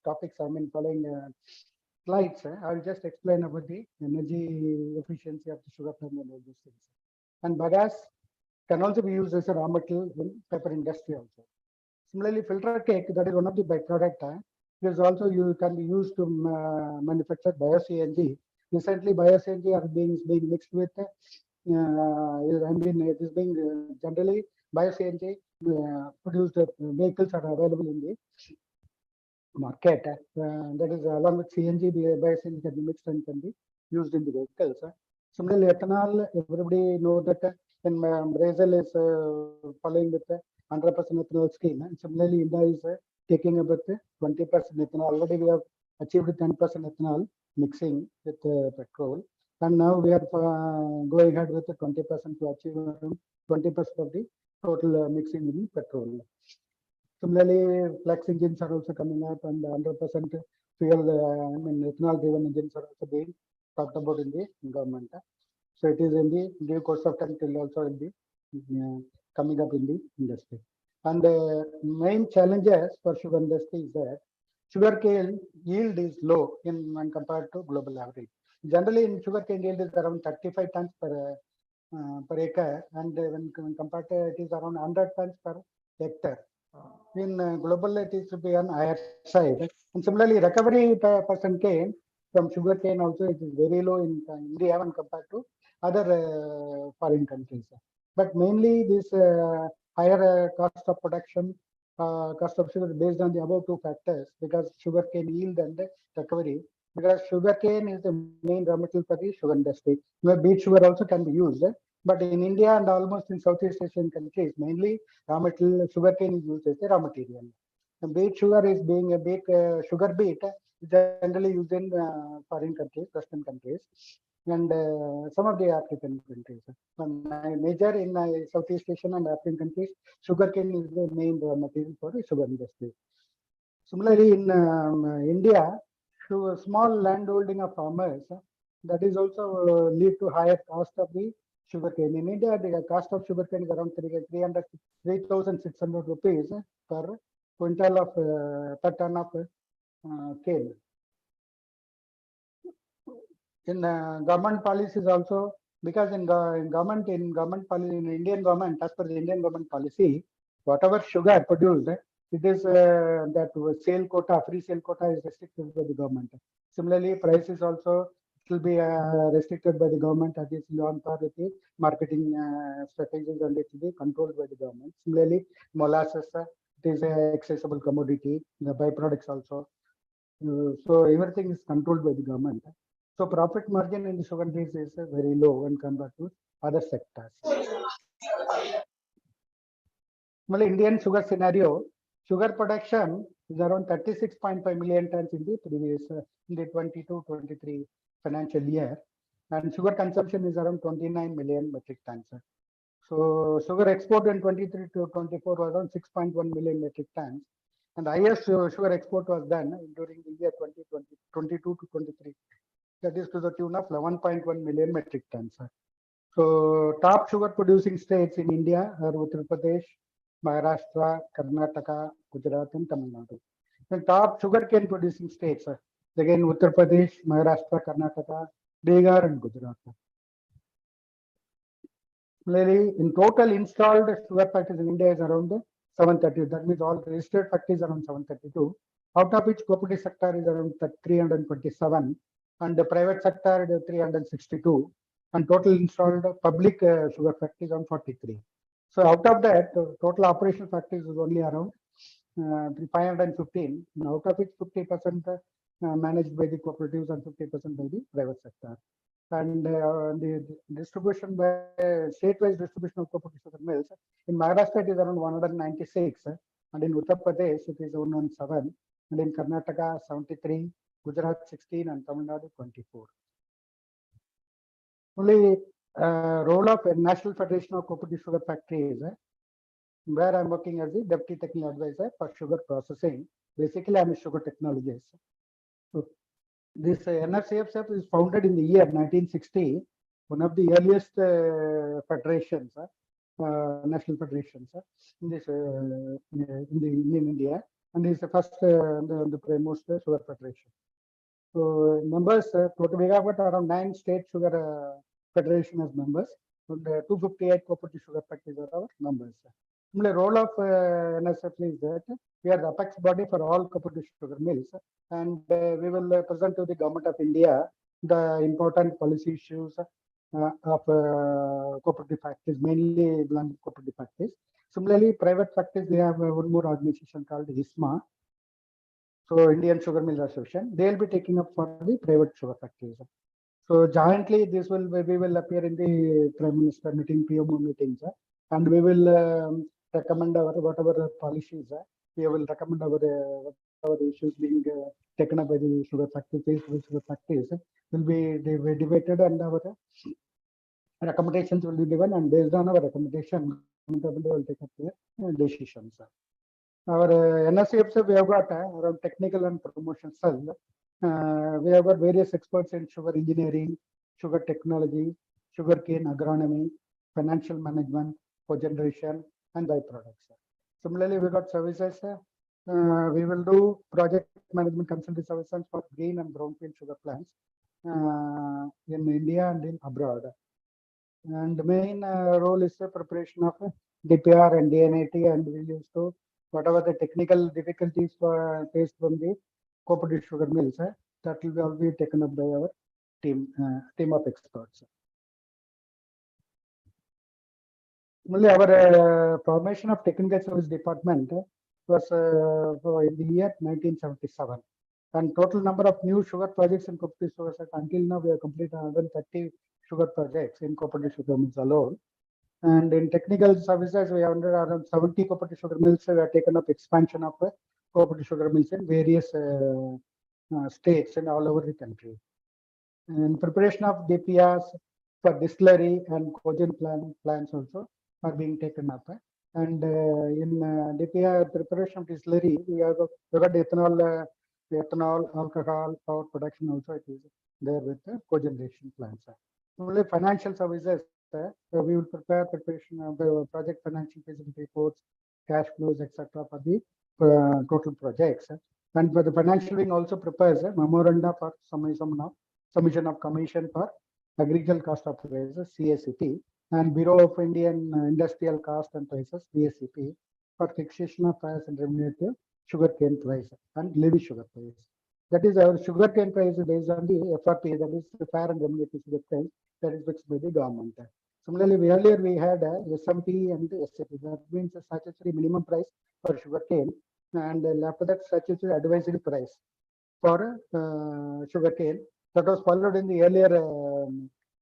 topics, following slides, I'll just explain about the energy efficiency of the sugar palm and all those things. And bagasse can also be used as a raw material in paper industry also. Similarly, filter cake, that is one of the byproduct. Is also you can be used to manufacture bio-CNG. Recently, bio-CNG are being mixed with. It is being generally bio-CNG produced vehicles are available in the market. That is along with CNG, bio-CNG can be mixed and can be used in the vehicles. Similarly, ethanol, everybody know that in Brazil is following with 100% ethanol scheme. And similarly, India is taking about 20% ethanol. Already we have achieved 10% ethanol mixing with petrol. And now we are going ahead with 20% to achieve around 20% of the total mixing in petrol. Similarly, flex engines are also coming up, and 100% fuel, ethanol driven engines are also being talked about in the government. So it is in the due course of time till also in the coming up in the industry. And the main challenges for sugar industry is that sugarcane yield is low when compared to global average. Generally, in sugarcane yield is around 35 tons per acre, and when compared to it is around 100 tons per hectare. In global, it is to be on higher side. And similarly, recovery percentage from sugarcane also it is very low in India when compared to other foreign countries. But mainly this higher cost of production, cost of sugar based on the above two factors, because sugarcane yield and recovery, because sugarcane is the main raw material for the sugar industry. Beet sugar also can be used, but in India and almost in Southeast Asian countries, mainly raw material sugarcane is used as the raw material. And beet sugar is being a sugar beet generally used in foreign countries, Western countries, and some of the African countries. Major in Southeast Asian and African countries, sugarcane is the main raw material for the sugar industry. Similarly, in India, small land holding of farmers, that is also lead to higher cost of the sugarcane. In India, the cost of sugarcane is around 3,600 rupees per quintal of per ton of cane. In government policies also, because in government policy, in Indian government, as per the Indian government policy, whatever sugar produced, it is that sale quota, free sale quota is restricted by the government. Similarly, prices also will be restricted by the government, that is on par with the marketing strategies, and it will be controlled by the government. Similarly, molasses, it is an accessible commodity, the byproducts also. So everything is controlled by the government. So profit margin in the sugar base is very low when compared to other sectors. Well, Indian sugar scenario, sugar production is around 36.5 million tons in the previous, in the 22-23 financial year, and sugar consumption is around 29 million metric tons. So sugar export in 23 to 24 was around 6.1 million metric tons, and the highest sugar export was done during the year 22 to 23. That is to the tune of 11.1 million metric tons. So top sugar producing states in India are Uttar Pradesh, Maharashtra, Karnataka, Gujarat, and Tamil Nadu. The top sugarcane producing states are again Uttar Pradesh, Maharashtra, Karnataka, Bihar, and Gujarat. Clearly, in total installed sugar factories in India is around 730. That means all registered factories around 732. Out of which cooperative sector is around 327, and the private sector is 362, and total installed public sugar factories around 43. So out of that, total operational factories is only around 515. And out of which 50% managed by the cooperatives and 50% by the private sector. And the distribution by state-wise distribution of cooperative sugar mills in Maharashtra it is around 196, and in Uttar Pradesh it is 117, and in Karnataka 73, Gujarat 16, and Tamil Nadu 24. Only role of National Federation of Cooperative Sugar Factories, where I'm working as the Deputy Technical Advisor for sugar processing. Basically, I'm a sugar technologist. So this NFCFF is founded in the year 1960, one of the earliest federations, national federations in this in India, and is the first the most sugar federation. So members, total we have got around 9 state sugar federation as members, and 258 cooperative sugar factories are our members. The role of NSF is that we are the apex body for all cooperative sugar mills, and we will present to the government of India the important policy issues of cooperative factories, mainly blended cooperative factories. Similarly, private factories, we have one more organization called ISMA. So Indian Sugar Mill Association, they will be taking up for the private sugar factories. So jointly, we will appear in the Prime Minister meeting, PMO meetings, and we will recommend our whatever policies. We will recommend our issues being taken up by the sugar factories, sugar factories will be debated, and our recommendations will be given, and based on our recommendation, government will take up their decisions. Our NSCFs, we have got around technical and promotion cell. We have got various experts in sugar engineering, sugar technology, sugarcane agronomy, financial management, cogeneration, and byproducts. Similarly, we got services. We will do project management consulting services for green and brownfield sugar plants in India and in abroad. And the main role is the preparation of DPR and DNAT, and we used to whatever the technical difficulties faced from the cooperative sugar mills, that will all be taken up by our team of experts. Only our formation of technical service department was in the year 1977, and total number of new sugar projects in cooperative sugar sector until now we have completed 130 sugar projects in cooperative sugar mills alone. And in technical services, we have around 70 cooperative sugar mills. We have taken up expansion of cooperative sugar mills in various states and all over the country. And preparation of DPRs for distillery and cogen plants also are being taken up. And in DPR preparation of distillery, we have got ethanol, alcohol, power production also it is there with the cogeneration plants. Only financial services. We will prepare preparation of the project financial feasibility reports, cash flows, etc. for the total projects. And for the financial wing also prepares a memoranda for submission of commission for agricultural cost of prices, CACP, and Bureau of Indian Industrial Cost and Prices, BSCP, for fixation of price and remunerative sugarcane price and levy sugar price. That is our sugarcane price is based on the FRP, that is the fair and remunerative sugar price that is fixed by the government. Similarly, earlier we had SMP and SAP. That means a statutory minimum price for sugarcane, and after that statutory advisory price for sugarcane. That was followed in the earlier.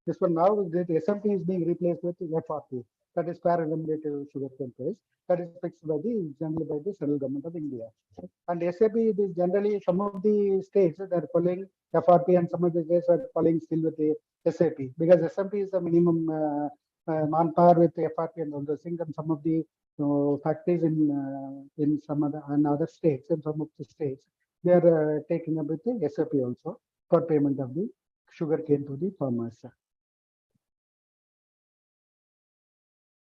This one now the SMP is being replaced with FRP. That is fair and remunerative sugarcane price. That is fixed by generally by the central government of India. And SAP is generally some of the states that are following FRP, and some of the states are following still with the SAP, because SMP is the minimum on par with the FRP and all those things. And some of the factories in some other states, and some of the states, they are taking up with the SAP also for payment of the sugarcane to the farmers.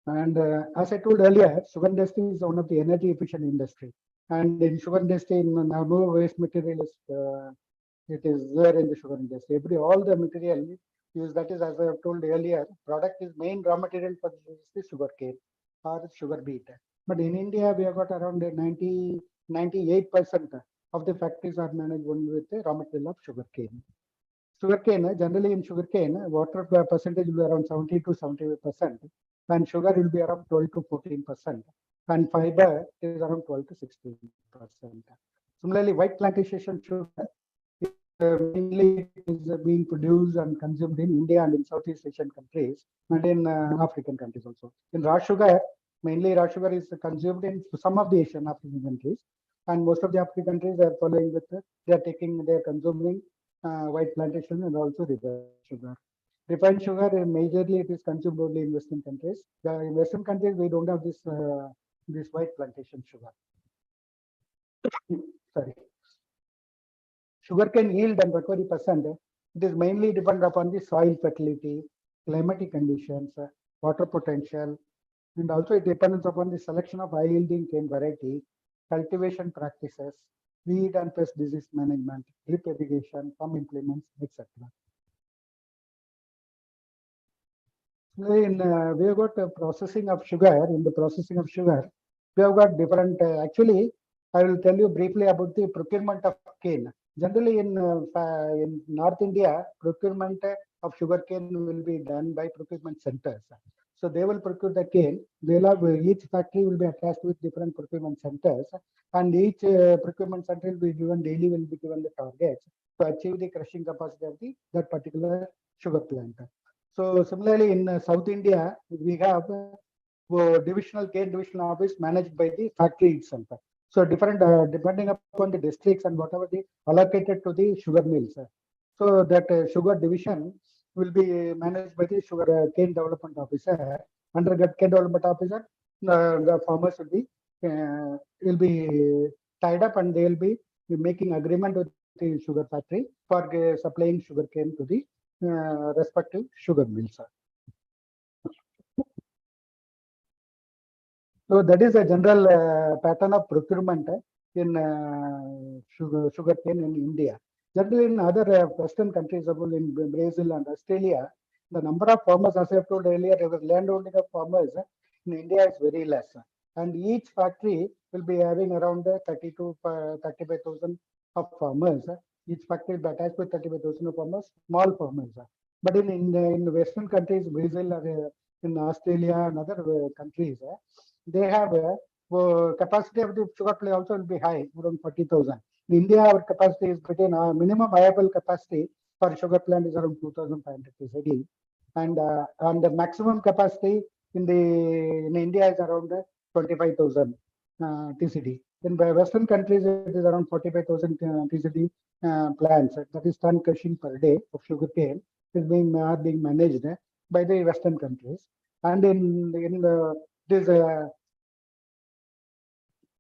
And as I told earlier, sugar industry is one of the energy efficient industry. And in sugar industry, now no waste material is it is there in the sugar industry. All the material used, that is, as I have told earlier, product is main raw material for the sugar cane or sugar beet. But in India, we have got around 98% of the factories are managed only with the raw material of sugar cane. Sugarcane, generally in sugarcane, water percentage will be around 70 to 75%, and sugar will be around 12 to 14%, and fiber is around 12 to 16%. Similarly, white plantation sugar mainly is being produced and consumed in India and in Southeast Asian countries, and in African countries also. In raw sugar, mainly raw sugar is consumed in some of the Asian African countries, and most of the African countries are following with, they are consuming white plantation and also refined sugar. Refined sugar, majorly it is consumed only in Western countries. In Western countries, we don't have this white plantation sugar. Sorry. Sugarcane yield and recovery percent, it is mainly dependent upon the soil fertility, climatic conditions, water potential, and also it depends upon the selection of high yielding cane variety, cultivation practices, weed and pest disease management, drip irrigation, farm implements, etc. We have got processing of sugar. In the processing of sugar, we have got different. Actually, I will tell you briefly about the procurement of cane. Generally, in North India, procurement of sugar cane will be done by procurement centers. So they will procure the cane. They'll have each factory will be attached with different procurement centers, and each procurement center will be given daily will be given the targets to achieve the crushing capacity of that particular sugar plant. So similarly, in South India, we have cane divisional office managed by the factory itself. So different depending upon the districts and whatever the allocated to the sugar mills. So that sugar division will be managed by the sugar cane development officer. Under that cane development officer, the farmers will be tied up and they will be making agreement with the sugar factory for supplying sugar cane to the respective sugar mills. So that is a general pattern of procurement in sugar cane in India. Generally, in other Western countries, in Brazil and Australia, the number of farmers, as I have told earlier, landholding of farmers in India is very less. And each factory will be having around 30 to 35,000 of farmers. Each factory will be attached with 35,000 of farmers, small farmers. But in Western countries, Brazil or in Australia and other countries, they have capacity of the sugar plant also will be high, around 40,000. In India, our capacity is between minimum viable capacity for sugar plant is around 2,500 TCD, and the maximum capacity in India is around 25,000 TCD. In Western countries, it is around 45,000 TCD plants. That is ton crushing per day of sugar cane is being managed by the Western countries, and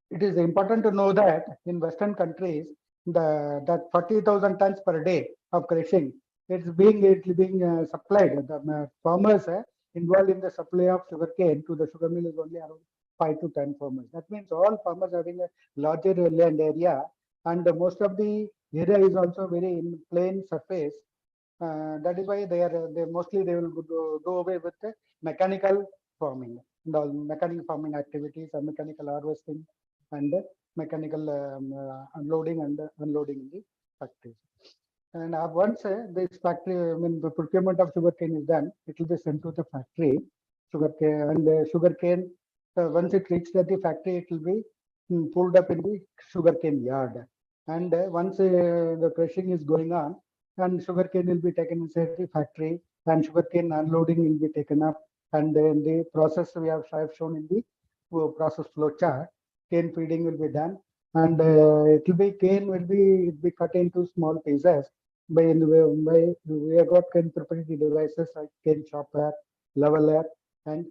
it is important to know that in Western countries, that 40,000 tons per day of crushing, it's being supplied. The farmers involved in the supply of sugarcane to the sugar mill is only around 5 to 10 farmers. That means all farmers having a larger land area, and most of the area is also very in plain surface. That is why they will go away with the mechanical farming and all mechanical farming activities and mechanical harvesting and mechanical unloading and unloading in the factories. And once this factory, the procurement of sugarcane is done, it will be sent to the factory. Sugarcane, once it reaches the factory, it will be pulled up in the sugarcane yard. And once the crushing is going on, and sugarcane will be taken inside the factory, and sugarcane unloading will be taken up, and then the process I have shown in the process flow chart. Cane feeding will be done, and cane will be cut into small pieces we have got cane preparatory devices like cane chopper, leveler, and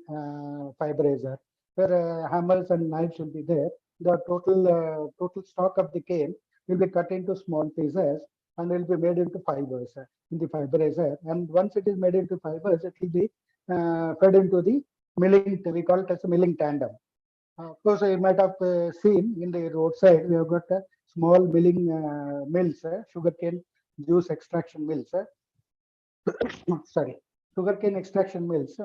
fiberizer, where hammers and knives will be there. The total stock of the cane will be cut into small pieces and will be made into fibers in the fiberizer. And once it is made into fibers, it will be fed into the milling. We call it as a milling tandem. Of course, you might have seen in the roadside, we have got small milling mills, sugarcane juice extraction mills. Sorry, sugarcane extraction mills,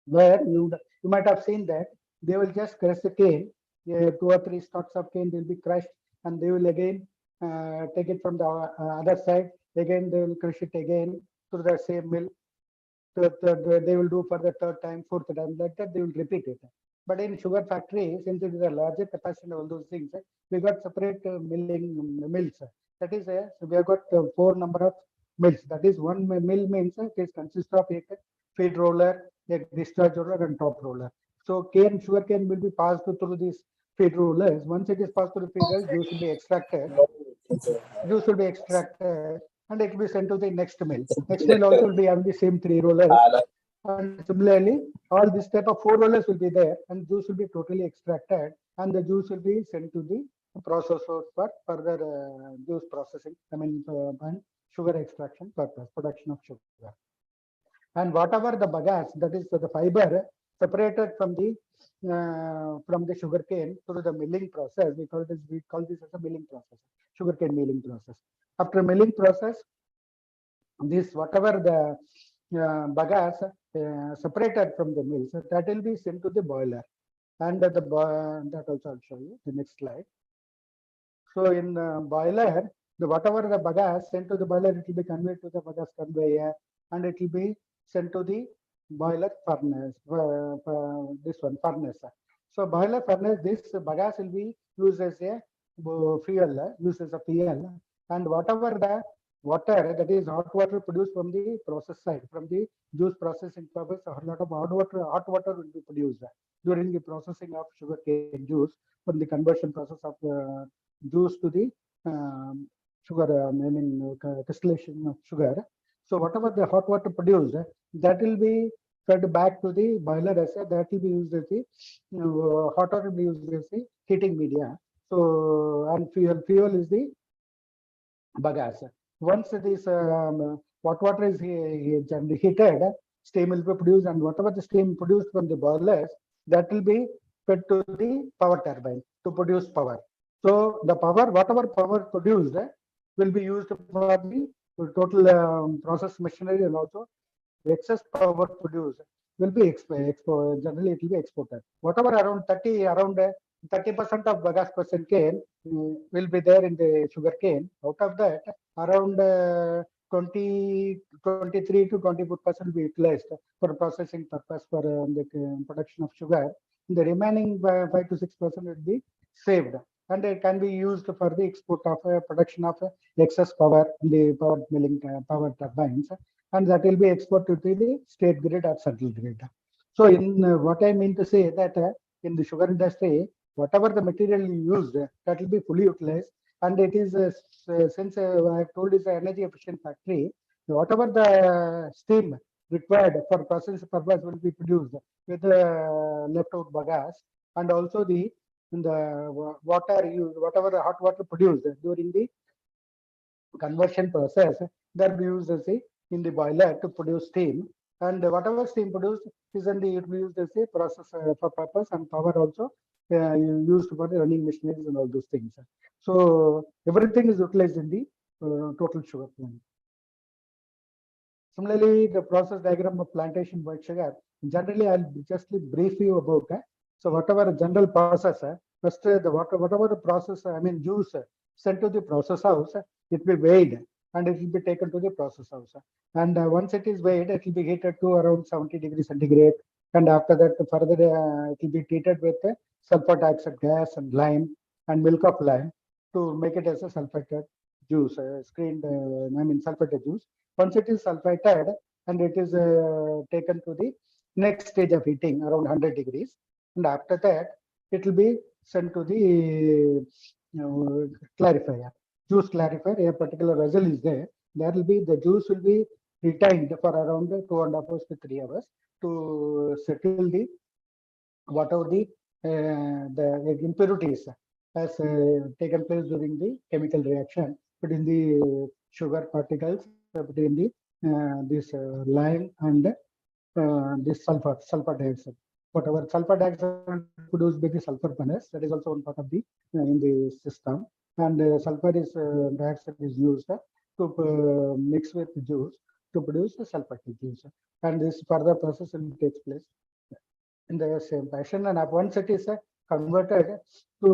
where you might have seen that they will just crush the cane. 2 or 3 stalks of cane will be crushed, and they will again take it from the other side. Again, they will crush it again to the same mill. They will do for the 3rd time, 4th time, like that they will repeat it. But in sugar factory, since it is a larger capacity, all those things, we got separate milling mills. That is, so we have got 4 number of mills. That is, one mill means it consists of a feed roller, a discharge roller, and top roller. So sugar cane will be passed through these feed rollers. Once it is passed through the feed rollers, juice will be extracted. Juice will be extracted and it will be sent to the next mill. Next mill also will be having the same 3 rollers. And similarly, all this type of 4 rollers will be there and juice will be totally extracted and the juice will be sent to the processor for further juice processing, and sugar extraction purpose, production of sugar. And whatever the bagasse, that is the fiber separated from the sugar cane through the milling process, we call this as a milling process, sugar cane milling process. After milling process, this whatever the bagasse separated from the mills, that will be sent to the boiler, and that also I'll show you the next slide. So in boiler, whatever the bagasse sent to the boiler, it will be conveyed to the bagasse conveyor, and it will be sent to the boiler furnace. This one furnace. So boiler furnace, this bagasse will be used as a fuel, and whatever the water, that is hot water produced from the process side, from the juice processing purpose, a lot of hot water will be produced during the processing of sugar cane juice, from the conversion process of juice to the sugar, distillation of sugar. So whatever the hot water produced, that will be fed back to the boiler as that will be used as the hot water will be used as the heating media. So and fuel is the bagasse. Once this hot water is heated, steam will be produced, and whatever the steam produced from the boilers, that will be fed to the power turbine to produce power. So the power, whatever power produced, will be used for the total process machinery, and also excess power produced will be generally it will be exported. Whatever around 30% of bagasse percent cane will be there in the sugar cane. Out of that, around 23 to 24% will be utilized for processing purpose for the production of sugar. The remaining 5 to 6% will be saved, and it can be used for the export of production of excess power in the power milling power turbines, and that will be exported to the state grid or central grid. So in what I mean to say that in the sugar industry, whatever the material you used, that will be fully utilized, and it is since I have told is an energy efficient factory, whatever the steam required for process purpose will be produced with the leftover bagasse, and also the water used, whatever the hot water produced during the conversion process, that we use as in the boiler to produce steam, and whatever steam produced is it will be used as a process for purpose, and power also used for the running machineries and all those things. So everything is utilized in the total sugar plant. Similarly, the process diagram of plantation white sugar, generally I'll just brief you about that. So whatever general process, first whatever the process, juice sent to the process house, it will be weighed and it will be taken to the process house. And once it is weighed, it will be heated to around 70 degrees centigrade. And after that, further it will be treated with sulfur dioxide gas and lime and milk of lime to make it as a sulfated juice, sulfated juice. Once it is sulfated and it is taken to the next stage of heating around 100 degrees, and after that it will be sent to the clarifier, juice clarifier. A particular vessel is there. There will be the juice will be retained for around 2.5 hours to 3 hours to settle the whatever the impurities has taken place during the chemical reaction between the sugar particles between the this lime and this sulfur dioxide. Whatever sulfur dioxide produced by the sulfur furnace, that is also one part of the in the system. And sulfur dioxide is used to mix with the juice to produce the sulfated juice. And this further process will takes place in the same fashion. And once it is converted to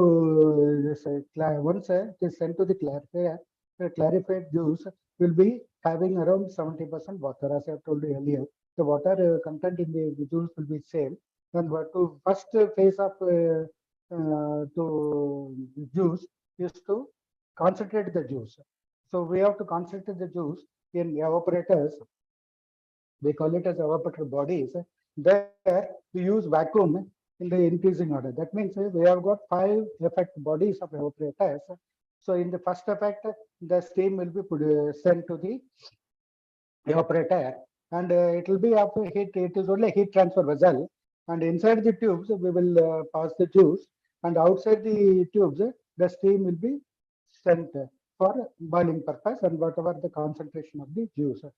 this, once it is sent to the clarifier, the clarified juice will be having around 70% water, as I have told you earlier. The water content in the juice will be same. And to first phase of to juice is to concentrate the juice. So we have to concentrate the juice in evaporators. We call it as evaporator bodies. There we use vacuum in the increasing order. That means we have got 5 effect bodies of evaporators. So in the first effect, the steam will be sent to the evaporator, and it will be of heat. It is only a heat transfer vessel, and inside the tubes we will pass the juice, and outside the tubes the steam will be sent for boiling purpose, and whatever the concentration of the juice, it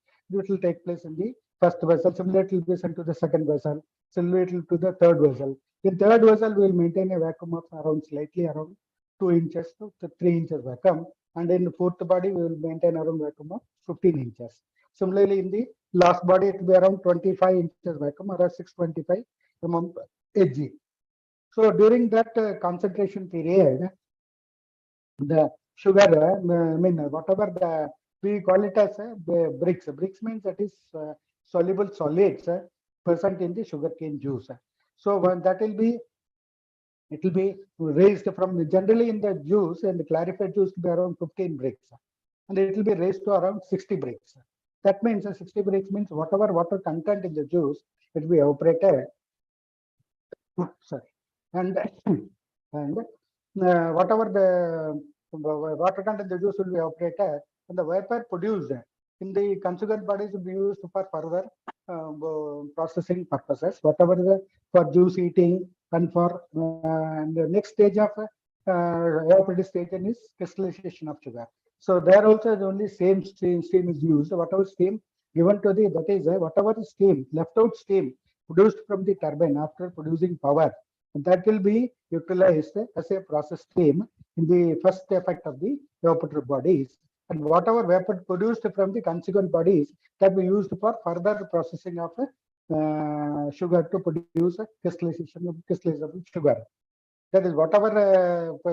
will take place in the first vessel. Similarly, it will be sent to the second vessel. Similarly, to the third vessel. In third vessel, we will maintain a vacuum of slightly around 2 inches to 3 inches vacuum, and in the fourth body we will maintain around vacuum of 15 inches. Similarly, in the last body, it will be around 25 inches vacuum, or 625 Hg. So during that concentration period, the sugar, whatever we call it as bricks. Bricks means that is soluble solids present in the sugarcane juice. So when that will be, it will be raised from generally in the juice, and the clarified juice to be around 15 bricks, and it will be raised to around 60 bricks. That means 60 bricks means whatever water content in the juice, it will be evaporated. Sorry, and whatever the water content in the juice will be evaporated, and the vapor produced in the conjugate bodies will be used for further processing purposes, whatever for juice eating, and for and the next stage of evaporative stage is crystallization of sugar. So there also is only same steam is used. Whatever steam given to the, that is whatever steam, left out steam produced from the turbine after producing power, that will be utilized as a process steam in the first effect of the evaporative bodies, and whatever vapor produced from the consequent bodies that we used for further processing of sugar to produce crystallization of sugar. That is whatever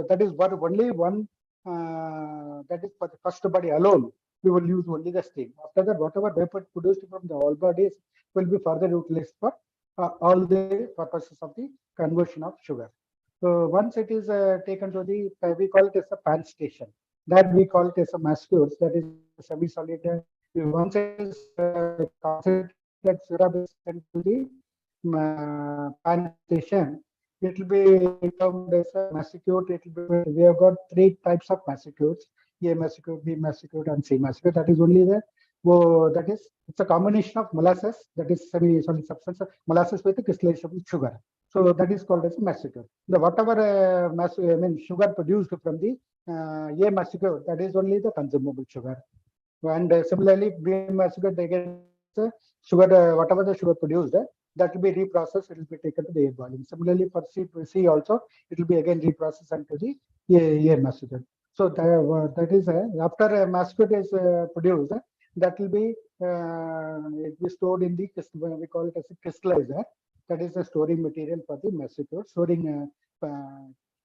that is what only one that is for the first body alone. We will use only the steam. After that, whatever vapor produced from the all bodies will be further utilized for all the purposes of the conversion of sugar. So once it is taken to the, we call it as a pan station. That we call it as a mass-cure, that is semi-solid. Once it is concentrated syrup is sent to the pan station, it will be termed as a massacute. We have got 3 types of massacutes: A massacute, B massacute, and C massacute. That is only the that is, it's a combination of molasses, that is semi-solid substance, molasses with crystallization of sugar. So that is called as a massacute. The whatever sugar produced from the A massacute, that is only the consumable sugar. And similarly, B massacute, again sugar, whatever the sugar produced, that will be reprocessed. It will be taken to the air boiling. Similarly, for C also, it will be again reprocessed into the air massacute. So that is after a massacute is produced, that will be it will be stored in the, we call it as a crystallizer. That is the storing material for the massacute, storing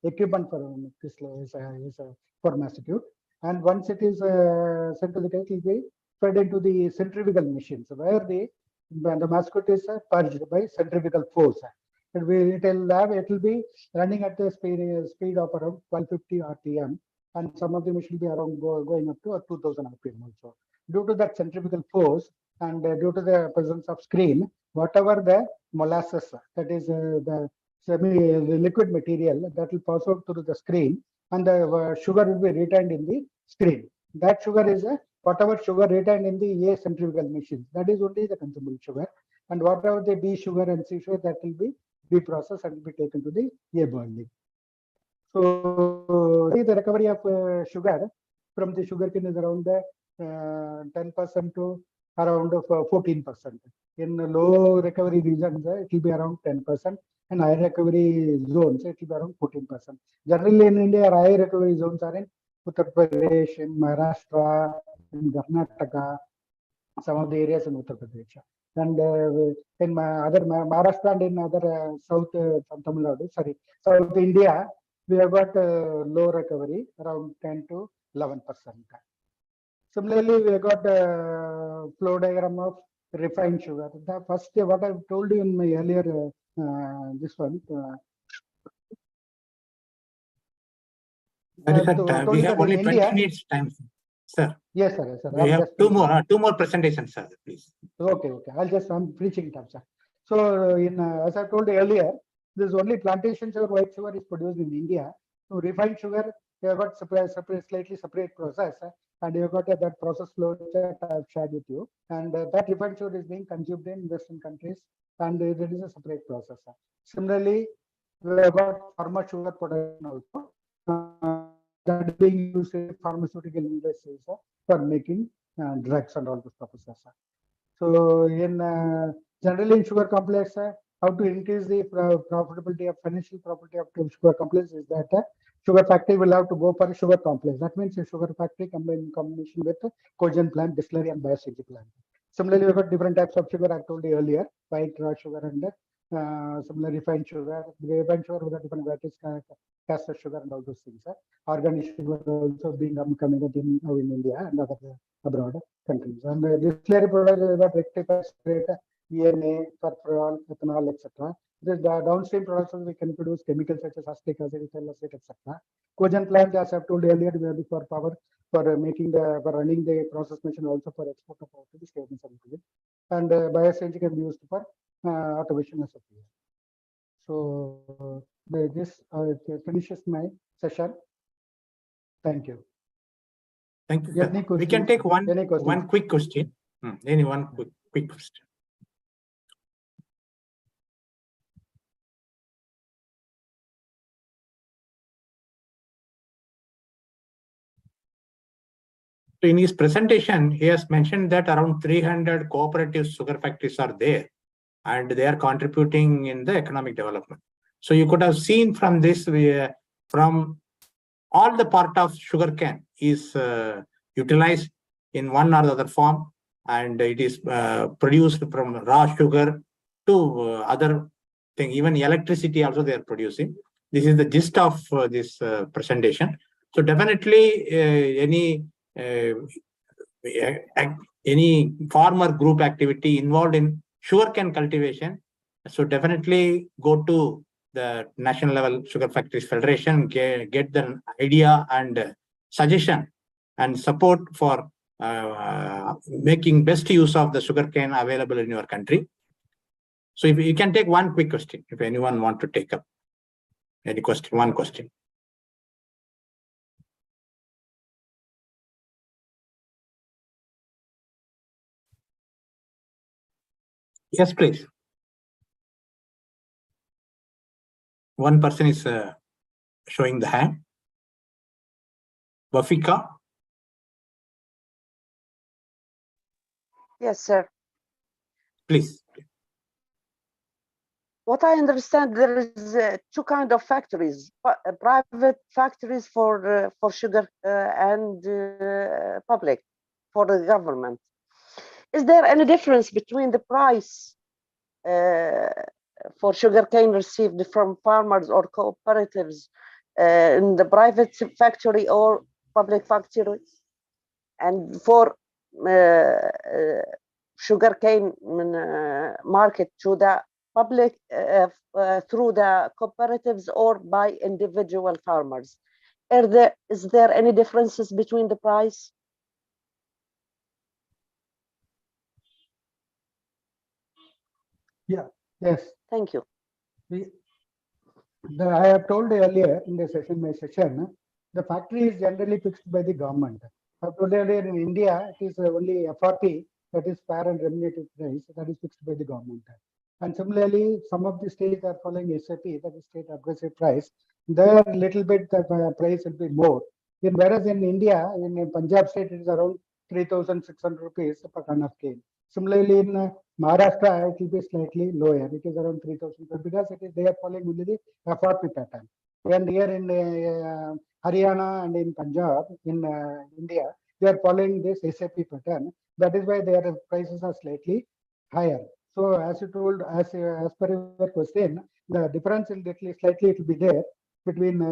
equipment for crystallizer for massacute. And once it is sent to the tank, it will be fed into the centrifugal machines, where the massacute is purged by centrifugal force. It will be running at the speed of around 1250 RPM, and some of the machines will be around going up to 2000 RPM also. Due to that centrifugal force and due to the presence of screen, whatever the molasses, that is the liquid material, that will pass out through the screen, and the sugar will be retained in the screen. That sugar is whatever sugar retained in the A centrifugal machine, that is only the consumable sugar, and whatever the B sugar and C sugar, that will be reprocessed and will be taken to the A boiling. So the recovery of sugar from the sugarcane is around 10% to around 14%. In low recovery regions, it will be around 10%, and high recovery zones, it will be around 14%. Generally, in India, high recovery zones are in Uttar Pradesh, in Maharashtra, in Karnataka, some of the areas in Uttar Pradesh, and in other Maharashtra and in other South Tamil Nadu, South India, we have got low recovery around 10 to 11%. Similarly, we have got flow diagram of refined sugar. The first, what I told you in my earlier this one. We have only 20 minutes time, sir. Yes, sir. Yes, sir. We have two more presentations, sir. Please. Okay. I'm preaching it up, sir. So, as I told you earlier, This only plantation sugar, white sugar is produced in India. So refined sugar, you have got slightly separate process, and you have got that process flow chart I have shared with you. And that refined sugar is being consumed in Western countries, and it is a separate process. Similarly, we have got farmer sugar production also. That is being used in pharmaceutical industries for making drugs and all those purposes. So in generally in sugar complex, how to increase the profitability of financial property of the sugar complex is that sugar factory will have to go for a sugar complex. That means a sugar factory in combination with cogen plant, distillery, and biocide plant. Similarly, we've got different types of sugar. I told you earlier, white raw sugar and similar refined sugar. Refined sugar with different varieties, castor sugar and all those things. Organic sugar also being coming up in India and other abroad countries. And distillery products are rectified separate ENA, furfural, ethanol, etc. The downstream products we can produce chemicals such as acetic acid, ethyl acid, etc. Cogen plant, as I've told earlier, we have for power for making for running the process machine, also for export of power to the state and biocide can be used for automation as well. So this finishes my session. Thank you. Thank you. We can take one quick question. Any one quick question. So in his presentation, he has mentioned that around 300 cooperative sugar factories are there, and they are contributing in the economic development. So you could have seen from this, from all the part of sugarcane is utilized in one or the other form, and it is produced from raw sugar to other thing. Even electricity also they are producing. This is the gist of this presentation. So definitely any farmer group activity involved in sugarcane cultivation, so definitely go to the national level sugar factories federation, get the idea and suggestion and support for making best use of the sugarcane available in your country. So if you can take one quick question, if anyone want to take up any question, one question. Yes, please. One person is showing the hand. Wafika? Yes, sir. Please. What I understand, there is two kinds of factories: private factories for sugar and public for the government. Is there any difference between the price for sugarcane received from farmers or cooperatives in the private factory or public factories? And for sugarcane market to the public through the cooperatives or by individual farmers, is there any differences between the price? Yeah. Yes. Thank you. I have told earlier in the session, the factory is generally fixed by the government. I have told earlier in India, it is only FRP, that is fair and remunerative price, that is fixed by the government. And similarly, some of the states are following SAP, that is state aggressive price. There a little bit the price will be more. Whereas in India, in Punjab state, it is around 3,600 rupees per ton of cane. Similarly, in Maharashtra, it will be slightly lower. It is around 3,000 because they are following only the FRP pattern. And here in Haryana and in Punjab, in India, they are following this SAP pattern. That is why their prices are slightly higher. So, as you told, as per your question, the difference will slightly it will be there between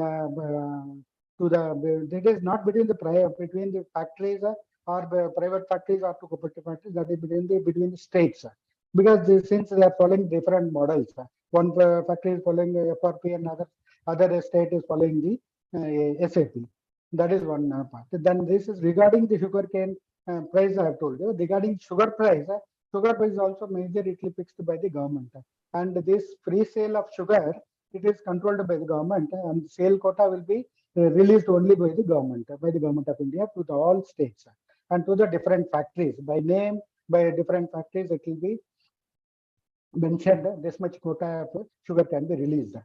it is not between the factories or the private factories or to cooperative factories, that is between the states, because since they are following different models, one factory is following FRP and other state is following the SAP. That is one part. Then this is regarding the sugarcane price. I have told you regarding sugar price. Sugar price is also majorly fixed by the government. And this free sale of sugar, it is controlled by the government, and sale quota will be released only by the government of India to the all states and to the different factories by name, by different factories. It will be mentioned this much quota of sugar can be released.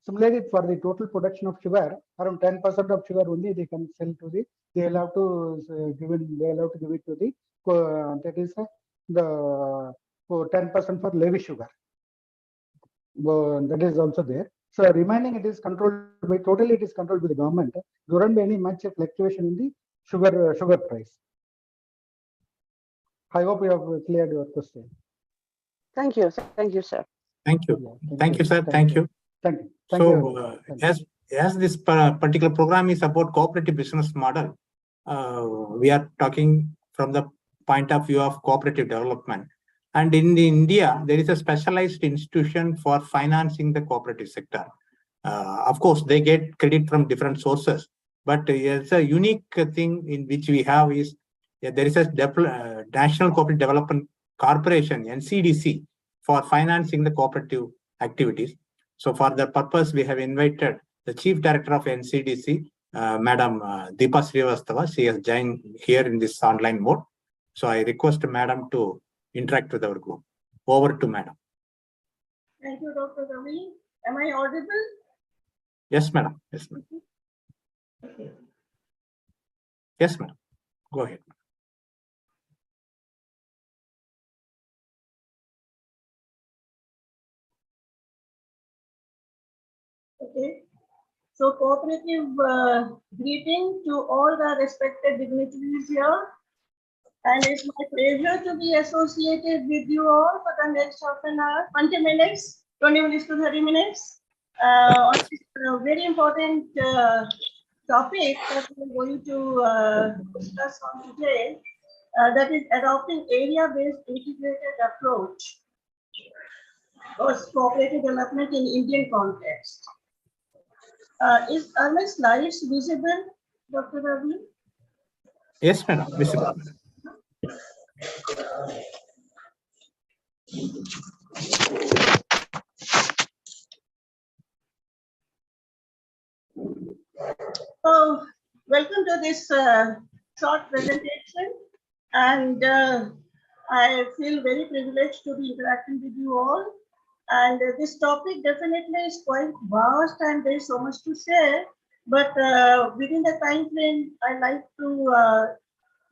Similarly, for the total production of sugar, around 10% of sugar only they can sell to the. They allow to give it. They allow to give it to the. That is the 10% for levy sugar. That is also there. So remaining it is controlled by totally. It is controlled by the government. There won't be any much fluctuation in the sugar price. I hope you have cleared your question. Thank you, sir. Thank you, sir. Thank you. Thank you. So, as this particular program is about cooperative business model, we are talking from the point of view of cooperative development. And in India, there is a specialized institution for financing the cooperative sector. Of course, they get credit from different sources, but it's a unique thing in which we have is there is a National Cooperative Development Corporation, NCDC, for financing the cooperative activities. So for that purpose, we have invited the Chief Director of NCDC, Madam Deepa Srivastava. She has joined here in this online mode. So I request Madam to interact with our group. Over to Madam. Thank you, Dr. Ravi. Am I audible? Yes, Madam. Yes, Madam. Okay. Yes, Madam. Go ahead. Okay. So cooperative greeting to all the respected dignitaries here. And it's my pleasure to be associated with you all for the next half an hour, 20 minutes to 30 minutes on this very important topic that we're going to discuss on today, that is adopting area-based integrated approach for cooperative development in Indian context. Are my slides visible, Dr. Ravi? Yes, Madam. Visible. So, welcome to this short presentation, and I feel very privileged to be interacting with you all. And this topic definitely is quite vast, and there is so much to share. But within the time frame, I like to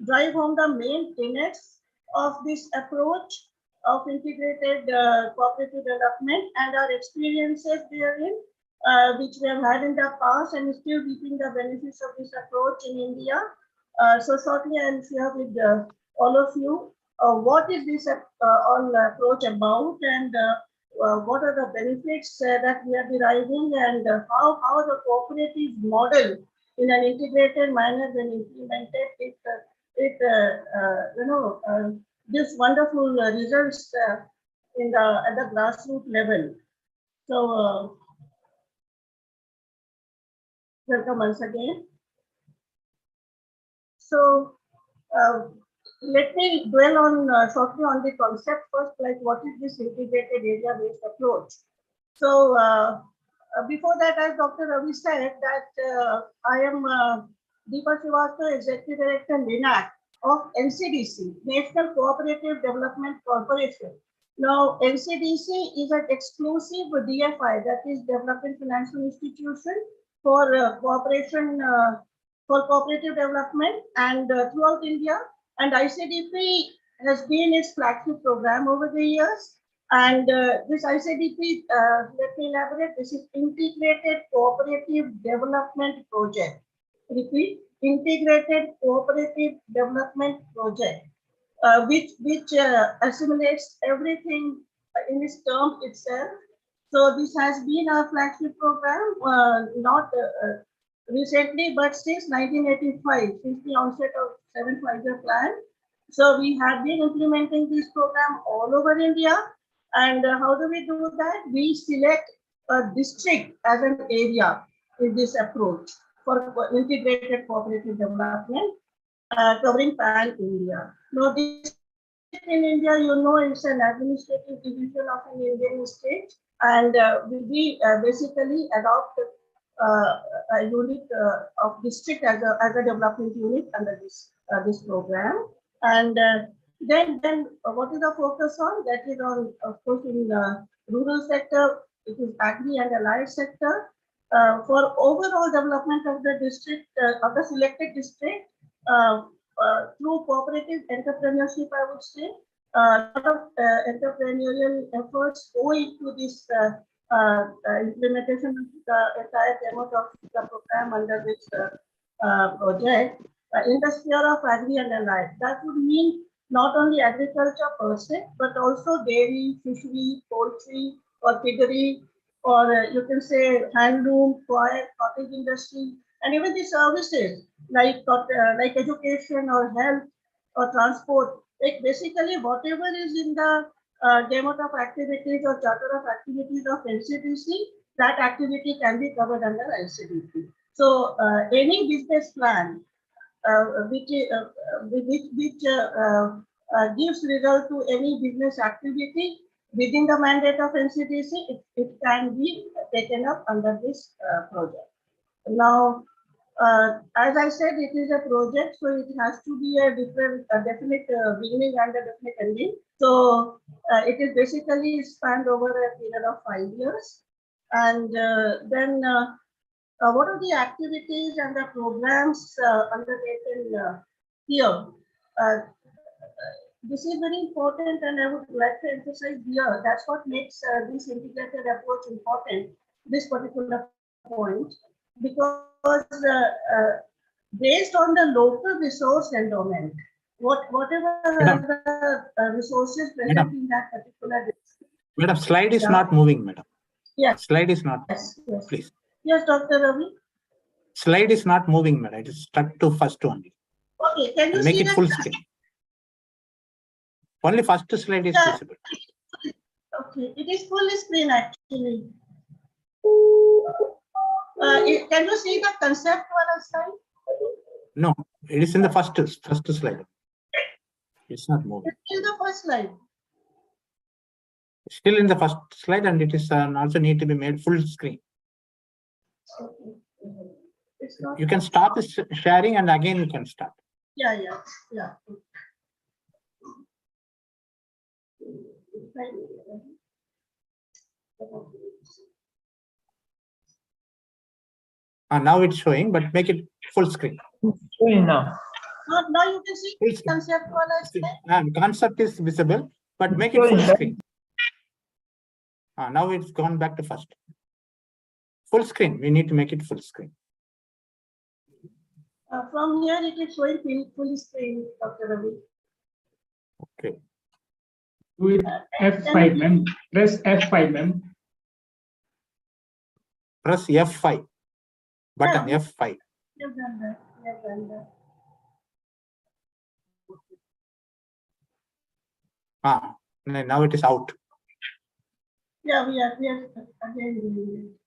drive home the main tenets of this approach of integrated cooperative development and our experiences therein, which we have had in the past and still reaping the benefits of this approach in India. So shortly, I will share with all of you what is this all approach about, and what are the benefits that we are deriving, and how the cooperative model in an integrated manner when implemented, gives wonderful results at the grassroots level. So welcome once again. So let me dwell on shortly on the concept first, like what is this integrated area-based approach. So before that, as Dr. Ravi said, that I am Deepa Srivastava, Executive Director NINAC of NCDC, National Cooperative Development Corporation. Now, NCDC is an exclusive DFI, that is Development Financial Institution for cooperation for cooperative development and throughout India. And ICDP has been its flagship program over the years. And this ICDP, let me elaborate, this is Integrated Cooperative Development Project. Repeat, Integrated Cooperative Development Project, which assimilates everything in its term itself. So this has been our flagship program, not recently, but since 1985, since the onset of 7th Five-Year Plan. So we have been implementing this program all over India. And how do we do that? We select a district as an area in this approach for integrated cooperative development, covering pan India. Now, this in India, you know, it's an administrative division of an Indian state, and we basically adopt a unit of district as a development unit under this program. And then what is the focus on? That is on, of course, in the rural sector, it is agri and allied sector. For overall development of the district, of the selected district, through cooperative entrepreneurship, I would say, a lot of entrepreneurial efforts go into this implementation of the entire gamut of the program under this project in the sphere of agri and allied. That would mean not only agriculture per se, but also dairy, fishery, poultry, or piggery, or you can say handloom, quiet, cottage industry, and even the services like education or health or transport. Like basically whatever is in the gamut of activities or charter of activities of NCDC, that activity can be covered under NCDC. So any business plan which gives result to any business activity within the mandate of NCDC, it can be taken up under this project. Now, as I said, it is a project, so it has to be a definite beginning and a definite ending. So it is basically spanned over a period of 5 years. And then what are the activities and the programs undertaken here? This is very important, and I would like to emphasize here. That's what makes this integrated approach important, this particular point, because based on the local resource endowment, whatever the resources present in that particular district. Madam, slide is not moving, madam. Yes. Slide is not. Yes. Please. Yes, Dr. Ravi. Slide is not moving, madam. It is stuck to first only. Okay, can you make see it that? full screen? Only first slide is visible. Okay, it is full screen actually. Can you see the concept slide? No, it is in the first slide. It's not moving. It's in the first slide. Still in the first slide, and it is also need to be made full screen. Okay. You can stop sharing and again you can start. Yeah. Now it's showing, but make it full screen. Showing now. Now you can see concept. Concept is visible, but make it full screen. Now it's gone back to first. Full screen. We need to make it full screen. From here, it is showing full screen, Dr. Ravi. Okay. Do it F5, ma'am. Press F5, ma'am. Press F5. Button F5. You've done that. Now it is out. Yeah, we are again doing it.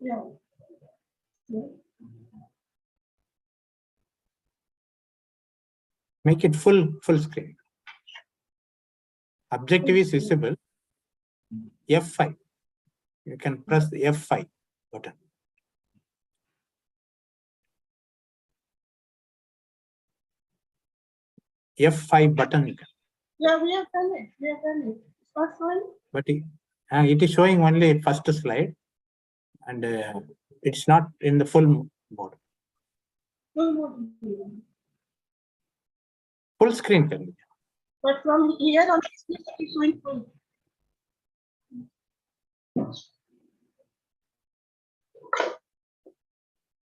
Yeah. Make it full screen. Objective is visible. F5. You can press the F5 button. F5 button. Yeah, we have done it. First one. But it is showing only first slide, and It's not in the full mode. Full mode. Full screen can be. But from here on, it's showing full.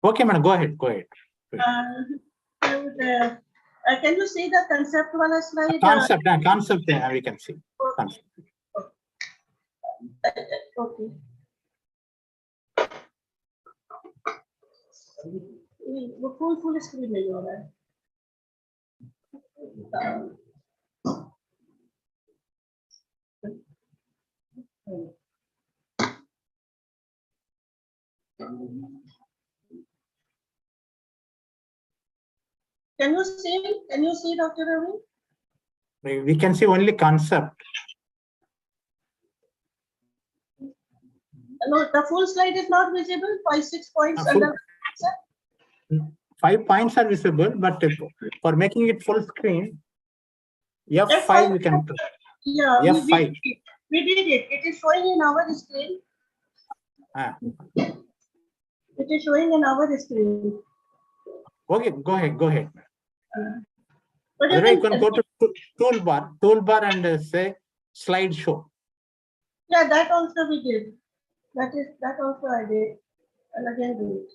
Okay, madam, go ahead. Can you see the concept one slide? Concept we can see. Concept. Okay. Full screen नहीं हो रहा है. Can you see, Dr. Ravi? We can see only concept. No, the full slide is not visible. 5-6 points under concept. 5 points are visible, but for making it full screen, F5 we can. Yeah, F5. We did it. It is showing in our screen. It is showing in our screen. Okay, go ahead. But you can go to toolbar and say slide show. Yeah, that also we did. That also I did. And again do it.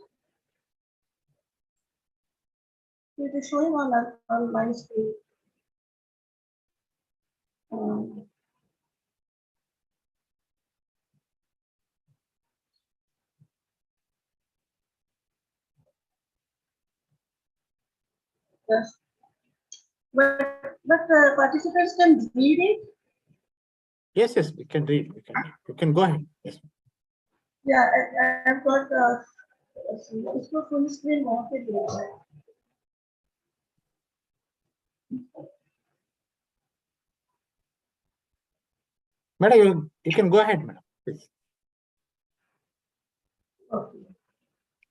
It is showing on my screen. Yes. But participants can read it? Yes, we can read. You can go ahead. Yes. Yeah, I've got full screen mounted here. Madam, you can go ahead, madam. Please.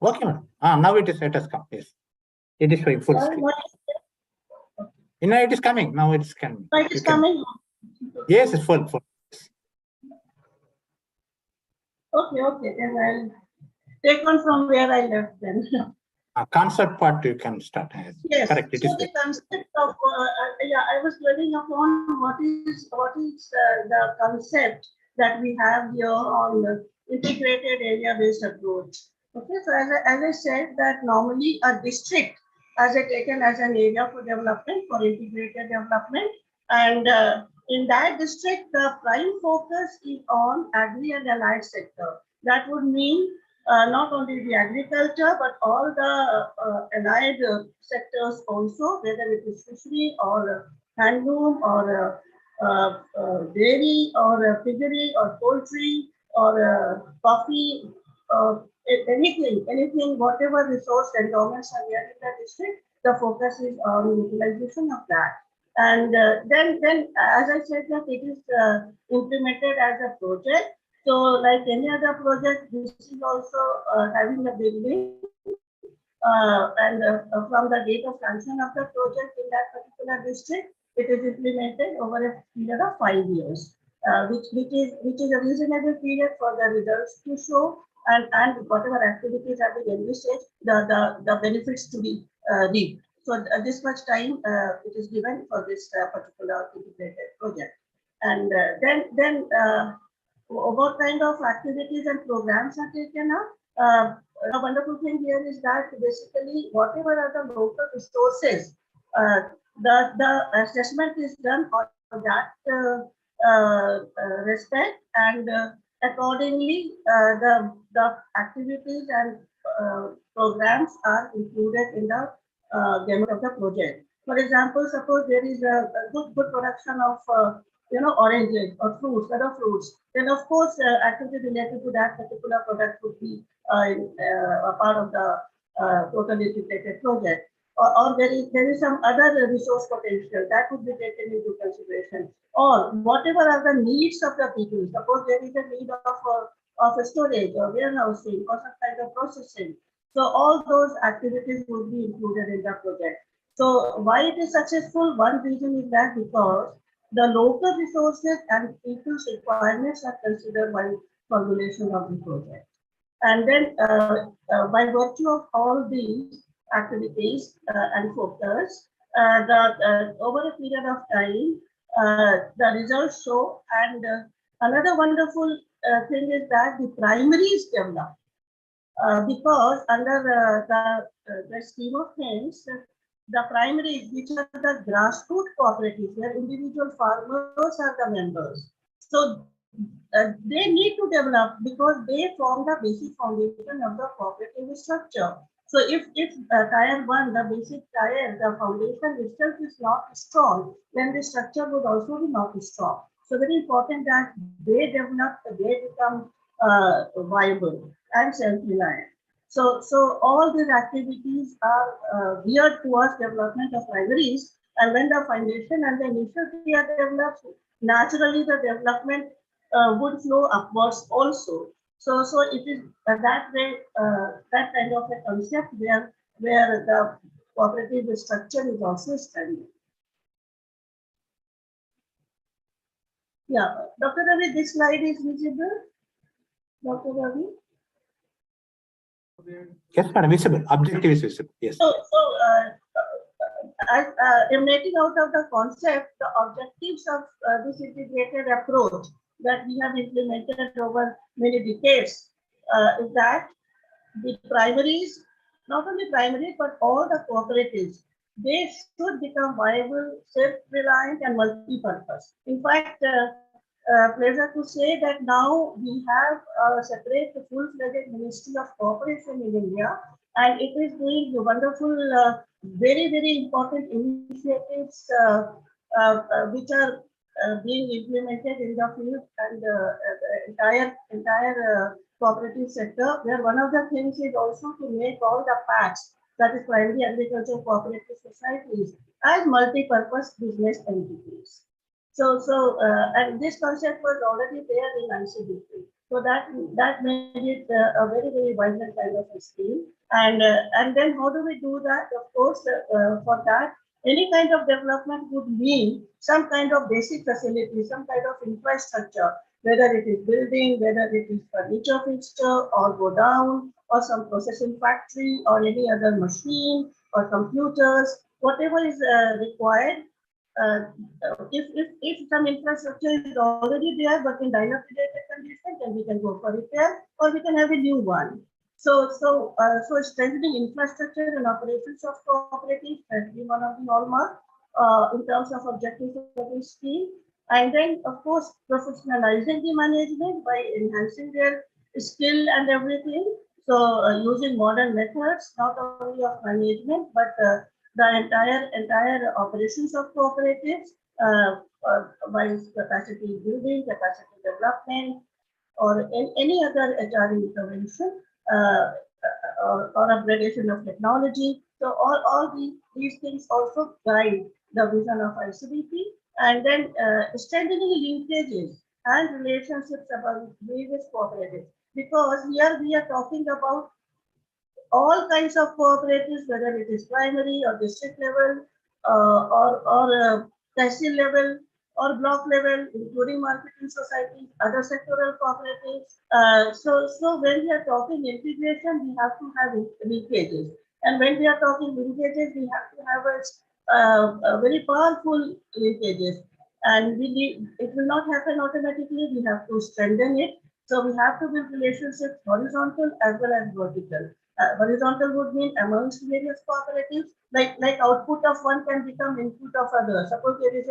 Okay, madam. Now it has come. Yes. It is showing full screen. Now it is coming. Now it is coming. It is coming. Yes, it's full. Okay. Then I'll take on from where I left then. Concept part you can start. Yes. Correct. So the concept of I was dwelling upon what is the concept that we have here on the integrated area-based approach. Okay, so as I said that normally a district as taken as an area for development, for integrated development, and in that district the prime focus is on agri and allied sector. That would mean not only the agriculture but all the allied sectors also, whether it is fishery or handloom or dairy or piggery or poultry or coffee. Anything, whatever resource endowments are there in the district, the focus is on utilization of that. And then, as I said, that it is implemented as a project. So, like any other project, this is also having a beginning. And from the date of sanction of the project in that particular district, it is implemented over a period of 5 years, which is a reasonable period for the results to show. And whatever activities are being envisaged, the benefits to be reaped. So this much time it is given for this particular integrated project. And then what kind of activities and programs are taken up? A wonderful thing here is that basically whatever are the local resources, the assessment is done on that respect, and accordingly, the activities and programs are included in the gamut of the project. For example, suppose there is a good production of oranges or fruits, other fruits, then of course activity related to that particular product would be a part of the total integrated project. Or there is some other resource potential that would be taken into consideration. Or whatever are the needs of the people. Suppose there is a need of a storage or warehousing or some kind of processing. So all those activities would be included in the project. So why it is successful? One reason is that because the local resources and people's requirements are considered while formulation of the project. And then by virtue of all these activities and focus, over a period of time, the results show. And another wonderful thing is that the primaries develop because under the scheme of things, the primaries, which are the grassroots cooperatives, where individual farmers are the members. So they need to develop because they form the basic foundation of the cooperative structure. So if tier 1, the basic tier, the foundation itself is not strong, then the structure would also be not strong. So very important that they develop, they become viable and self-reliant. So all these activities are geared towards development of primaries, and when the foundation and the initial tier develops, naturally the development would flow upwards also. So it is that way, that kind of a concept where the cooperative structure is also studied. Yeah, Dr. Ravi, this slide is visible. Dr. Ravi. Yes, madam, visible. Objective is visible. Yes. So emanating out of the concept, the objectives of this integrated approach that we have implemented over many decades is that the primaries, not only primaries, but all the cooperatives, they should become viable, self-reliant, and multi-purpose. In fact, pleasure to say that now we have a separate full-fledged Ministry of Cooperation in India, and it is doing wonderful, very, very important initiatives which are being implemented in the field and the entire cooperative sector, where one of the things is also to make all the PACs, that is primary agricultural cooperative societies, as multi-purpose business entities. And this concept was already there in ICBP. So that made it a very, very vibrant kind of a scheme. And then how do we do that? Of course, for that, any kind of development would mean some kind of basic facility, some kind of infrastructure, whether it is building, whether it is furniture fixture or go down, or some processing factory or any other machine or computers, whatever is required. If some infrastructure is already there but in dilapidated condition, then we can go for repair or we can have a new one. So strengthening infrastructure and operations of cooperatives has been one of the hallmark in terms of objectives of this scheme. And then, of course, professionalizing the management by enhancing their skill and everything. So using modern methods, not only of management, but the entire operations of cooperatives by capacity building, capacity development, or any other HR intervention or upgradation of technology. So all these things also guide the vision of ICBP, and then strengthening linkages and relationships about various cooperatives, because here we are talking about all kinds of cooperatives, whether it is primary or district level or tehsil level or block level, including marketing societies, other sectoral cooperatives. So when we are talking integration, we have to have linkages. And when we are talking linkages, we have to have a very powerful linkages. And it will not happen automatically. We have to strengthen it. So we have to build relationships horizontal as well as vertical. Horizontal would mean amongst various cooperatives, like output of one can become input of others. Suppose there is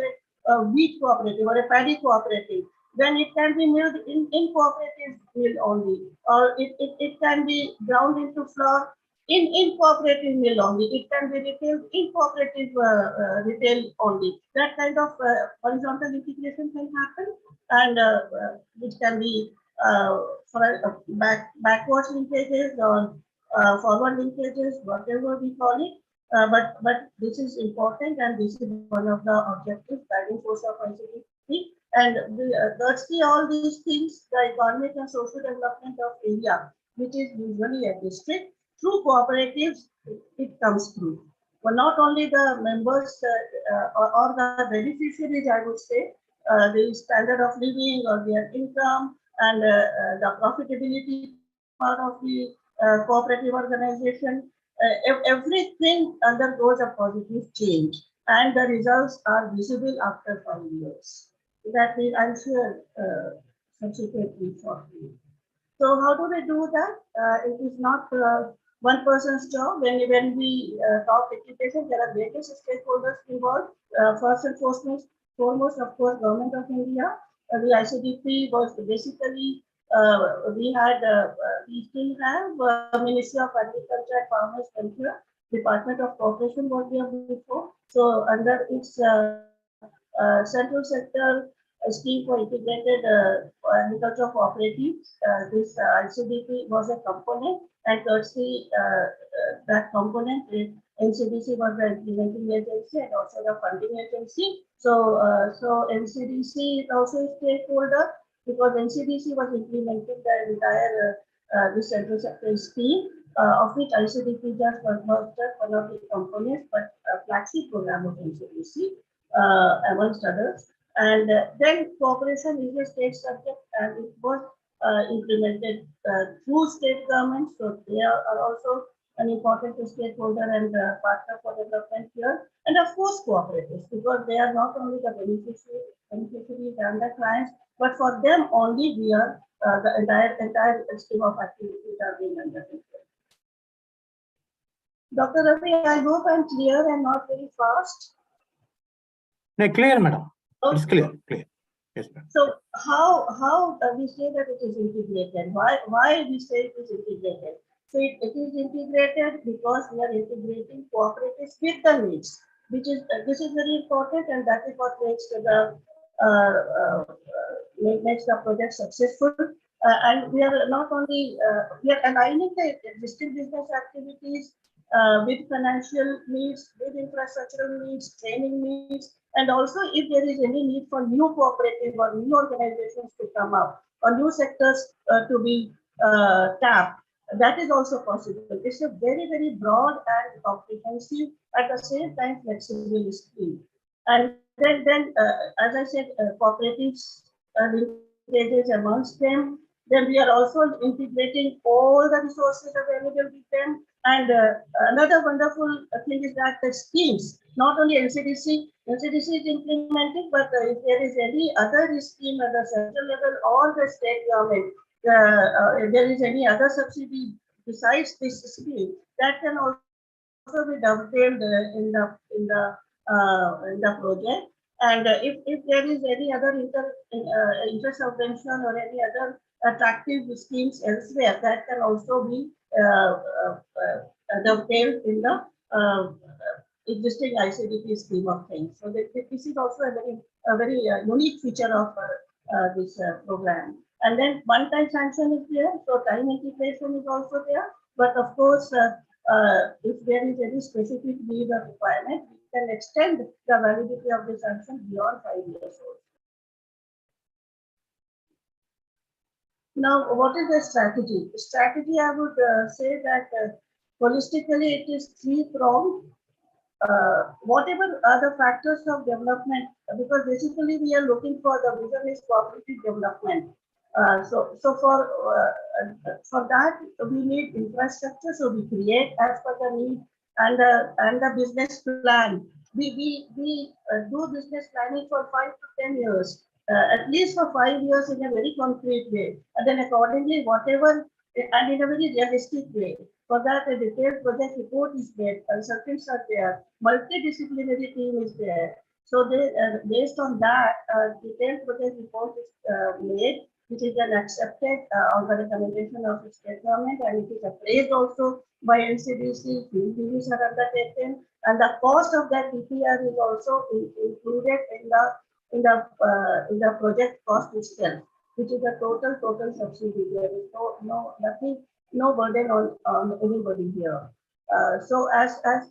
a wheat cooperative or a paddy cooperative, then it can be milled in cooperative mill only, or it can be ground into flour in cooperative mill only. It can be retailed in cooperative retail only. That kind of horizontal integration can happen, and which can be for backwards linkages or forward linkages, whatever we call it. But this is important, and this is one of the objectives, guiding force of ICBP. And thirdly, all these things, the economic and social development of area, which is usually a district, through cooperatives, it comes through. Well, not only the members or the beneficiaries, I would say, the standard of living or their income and the profitability part of the cooperative organization, everything undergoes a positive change, and the results are visible after 5 years. That will, I'm sure, subsequently shortly. So how do we do that? It is not one person's job. When we talk education, there are various stakeholders involved. First and foremost, of course, Government of India. The ICDP was basically, we still have Ministry of Agriculture and Farmers Welfare, Department of Cooperation was there before. So under its central sector scheme for integrated agriculture cooperatives, this ICDP was a component, and courtesy that component, NCDC was the implementing agency and also the funding agency. So, so NCDC is also a stakeholder because NCDC was implementing the entire the central sector scheme, of which ICDP just was not just one of the components, but a flagship program of NCDC, amongst others. And then cooperation is a state subject, and it was implemented through state governments. So they are also an important stakeholder and partner for development here. And of course, cooperatives, because they are not only the beneficiaries and the clients, but for them only we are the entire scheme of activities are being undertaken. Dr. Ravi, I hope I'm clear and not very fast. No, clear, madam. Okay. It's clear. Yes, ma'am. So how we say that it is integrated? Why we say it is integrated? So it is integrated because we are integrating cooperatives with the needs, which is this is very important, and that is what makes the project successful. And we are not only we are aligning the existing business activities with financial needs, with infrastructural needs, training needs, and also if there is any need for new cooperative or new organizations to come up or new sectors to be tapped, that is also possible. It's a very, very broad and comprehensive, at the same time flexible scheme. And then as I said, cooperatives linkages amongst them. Then we are also integrating all the resources available with them. And another wonderful thing is that the schemes, not only NCDC is implementing, but if there is any other scheme at the central level or the state government, if there is any other subsidy besides this scheme, that can also be dovetailed in the project. And if there is any other inter-subvention or any other attractive schemes elsewhere, that can also be dovetailed in the existing ICDP scheme of things. So this is also a very unique feature of this program. And then one-time sanction is there, so time integration is also there. But of course, if there is any specific need or requirement, we can extend the validity of the sanction beyond 5 years old. Now, what is the strategy? The strategy, I would say that holistically it is three-pronged. Whatever are the factors of development, because basically we are looking for the vision is cooperative development. So for that we need infrastructure. So we create as per the need and the business plan. We do business planning for 5 to 10 years, at least for 5 years in a very concrete way, and then accordingly whatever and in a very realistic way. For that, a detailed project report is there, consultants are there, multidisciplinary team is there. So they, based on that, detailed project report is made, which is then accepted on the recommendation of the state government, and it is appraised also by NCDC, field reviews are undertaken, and the cost of that PPR is also included in the project cost itself, which is a total subsidy. There is no burden on anybody here. So as per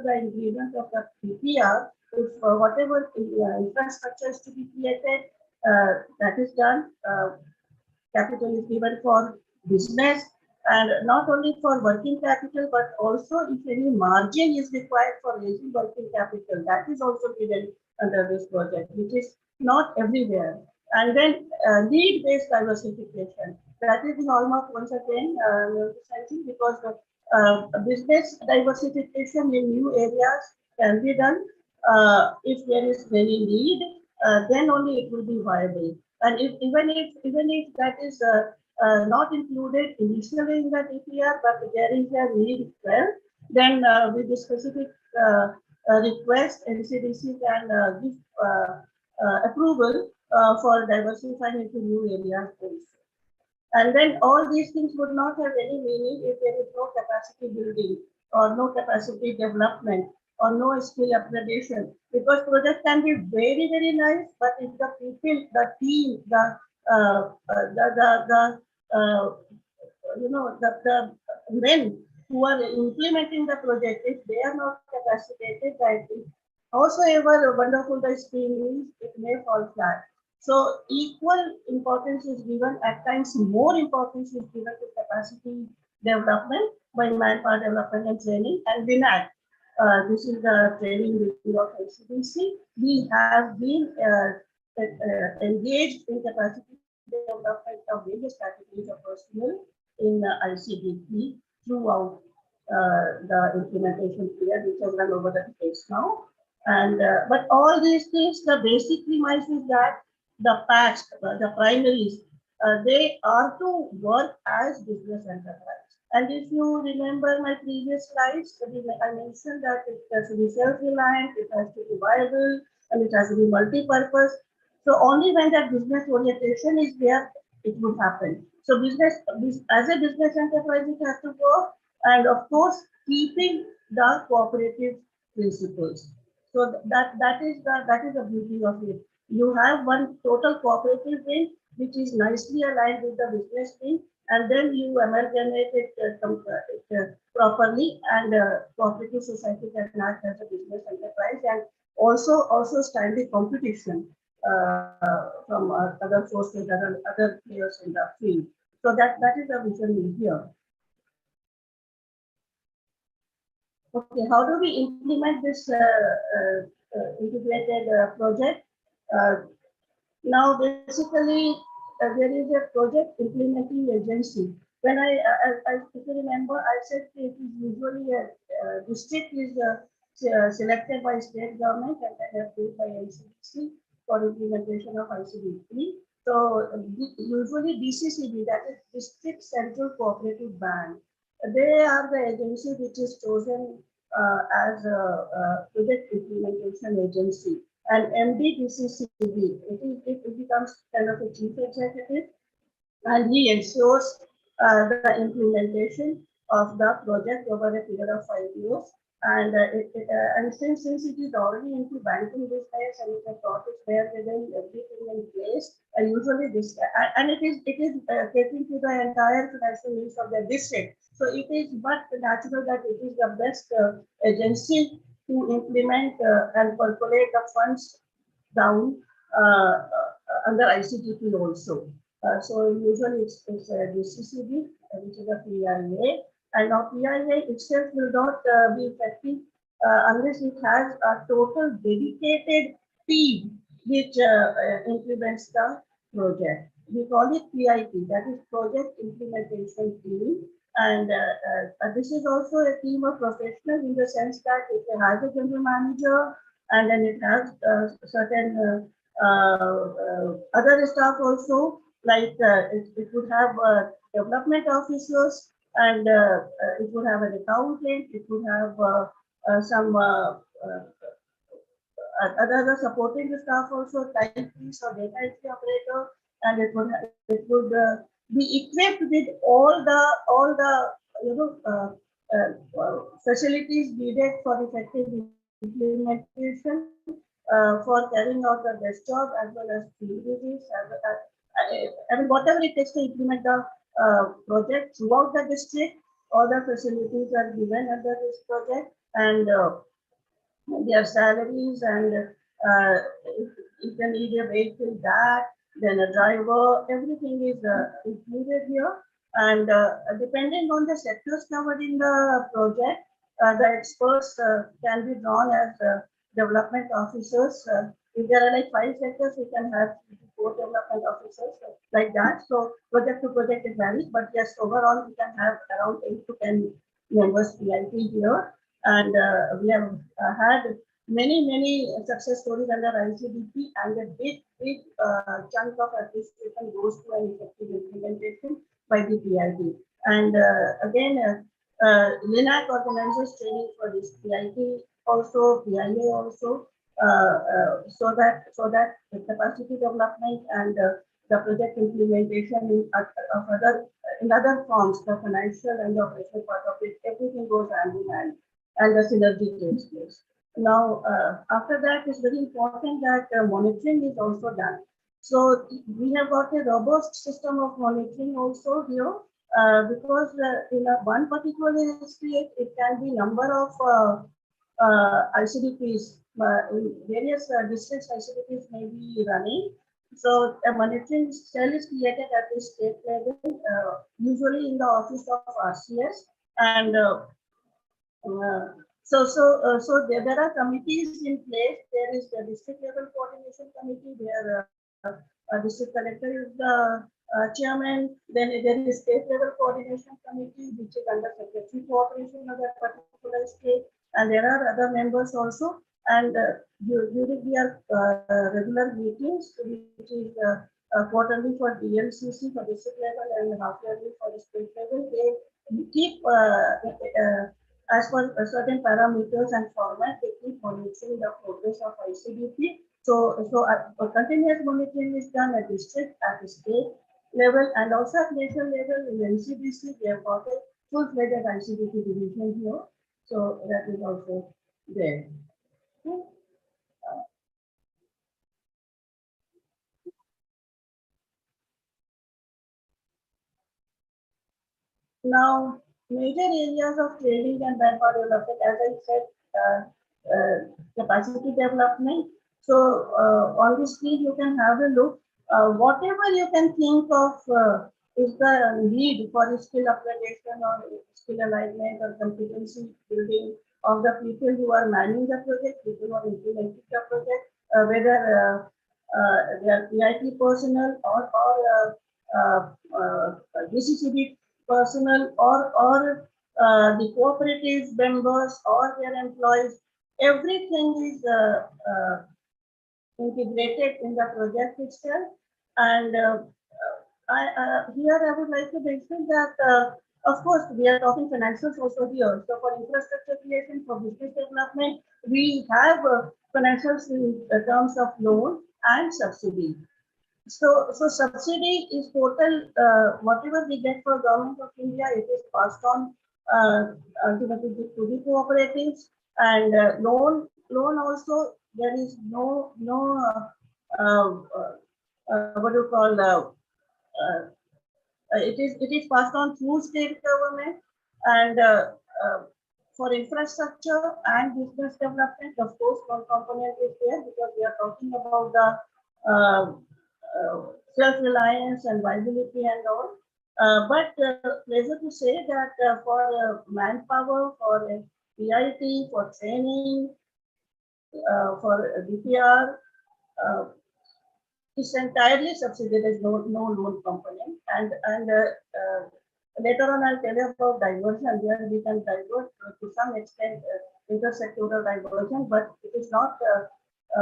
the ingredient of the PPR, if whatever infrastructure is to be created, that is done. Capital is given for business, and not only for working capital, but also if any margin is required for raising working capital, that is also given under this project, which is not everywhere. And then need-based diversification. That is the hallmark once again, emphasizing, because business diversification in new areas can be done if there is very need, then only it will be viable. And even if that is not included initially in the DPR, but there is a need well, then with the specific request, NCDC can give approval for diversifying into new areas also. And then all these things would not have any meaning if there is no capacity building or no capacity development or no skill upgradation. Because project can be very, very nice, but if the people, the team, the men who are implementing the project, if they are not capacitated, then howsoever wonderful the scheme is, it may fall flat. So equal importance is given, at times more importance is given to capacity development by manpower development and training. And WINAC, this is the training wing of NCDC. We have been engaged in capacity development of various categories of personnel in ICDP throughout the implementation period, which has run over the decades now. And but all these things, the basic premise is that the patch, the primaries, they are to work as business enterprise. And if you remember my previous slides, I mentioned that it has to be self-reliant, it has to be viable, and it has to be multi-purpose. So only when that business orientation is there, it will happen. So as a business enterprise, it has to work, and of course, keeping the cooperative principles. So that is the beauty of it. You have one total cooperative wing, which is nicely aligned with the business wing, and then you amalgamate it properly, and cooperative society can act as a business enterprise and also stand the competition from other sources, other players in the field. So that is the vision here. Okay, how do we implement this integrated project? Now, basically, there is a project implementing agency. When if you remember, I said it is usually a district is selected by state government and then approved by NCDC for implementation of ICDP. So usually DCCB, that is District Central Cooperative Bank, they are the agency which is chosen as a project implementation agency. And MD DCCB, it becomes kind of a chief executive, and he ensures the implementation of the project over a period of 5 years. And since it is already into banking business and the process where within everything in place, usually this and it is catering to the entire financial needs of the district. So it is but natural that it is the best agency to implement and percolate the funds down under ICTP also. So usually it's DCCB, which is a PIA. And now PIA itself will not be effective unless it has a total dedicated team which implements the project. We call it PIP, that is Project Implementation Team. And this is also a team of professionals in the sense that it has a general manager, and then it has certain other staff also, like it would have development officers, and it would have an accountant, it would have some other supporting staff also, typist or data entry operator, and it would be equipped with all the facilities needed for effective implementation for carrying out the best job, as well as field visits, I mean, whatever it takes to implement the project throughout the district. All the facilities are given under this project, and their salaries, and if they need a vehicle, that, then a driver, everything is included here. And depending on the sectors covered in the project, the experts can be drawn as development officers. If there are like 5 sectors, we can have 4 co-development officers like that. So project to project it varies, but yes, overall we can have around 8 to 10 members PIP here, and we have had many success stories under ICDP, and a big chunk of appreciation goes to an effective implementation by the PIP. And again, LINAC organizes training for this PIP also, PIA also, so that the capacity development and the project implementation in other forms, the financial and the operational part of it, everything goes hand in hand, and the synergy takes place. Now, after that, it's very important that monitoring is also done. So we have got a robust system of monitoring also here, because in one particular state, it can be number of ICDPs, in various districts ICDPs may be running. So a monitoring cell is created at the state level, usually in the office of RCS, and so there are committees in place. There is the district level coordination committee where district collector is the chairman. Then there is state level coordination committee, which is under secretary cooperation of that particular state, and there are other members also. And during their regular meetings, which is quarterly for DLCC for district level and half yearly for the state level, they keep as per certain parameters and format, they keep monitoring the progress of ICDP. So continuous monitoring is done at district, at the state level, and also at national level. In NCDC, they have got a full-fledged ICDP division here. So that is also there. Now, major areas of training and manpower development, as I said, capacity development. So on the screen, you can have a look. Whatever you can think of is the need for skill upgradation or skill alignment or competency building of the people who are managing the project, people who are implementing the project, whether they are PIT personnel or DCCB personnel or the cooperative members or their employees. Everything is integrated in the project itself. And here I would like to mention that, of course, we are talking financials also here. So for infrastructure creation, for business development, we have financials in terms of loan and subsidy. So subsidy is total, whatever we get for Government of India, it is passed on ultimately to the cooperatives, and loan also, there is no what do you call, it is passed on through state government. And for infrastructure and business development, of course, one component is there, because we are talking about the self-reliance and viability and all. But pleasure to say that for manpower, for PIT, for training, for DPR, it's entirely subsidy. There is no loan component. And later on, I'll tell you about diversion, where we can divert to some extent intersectoral diversion, but it is not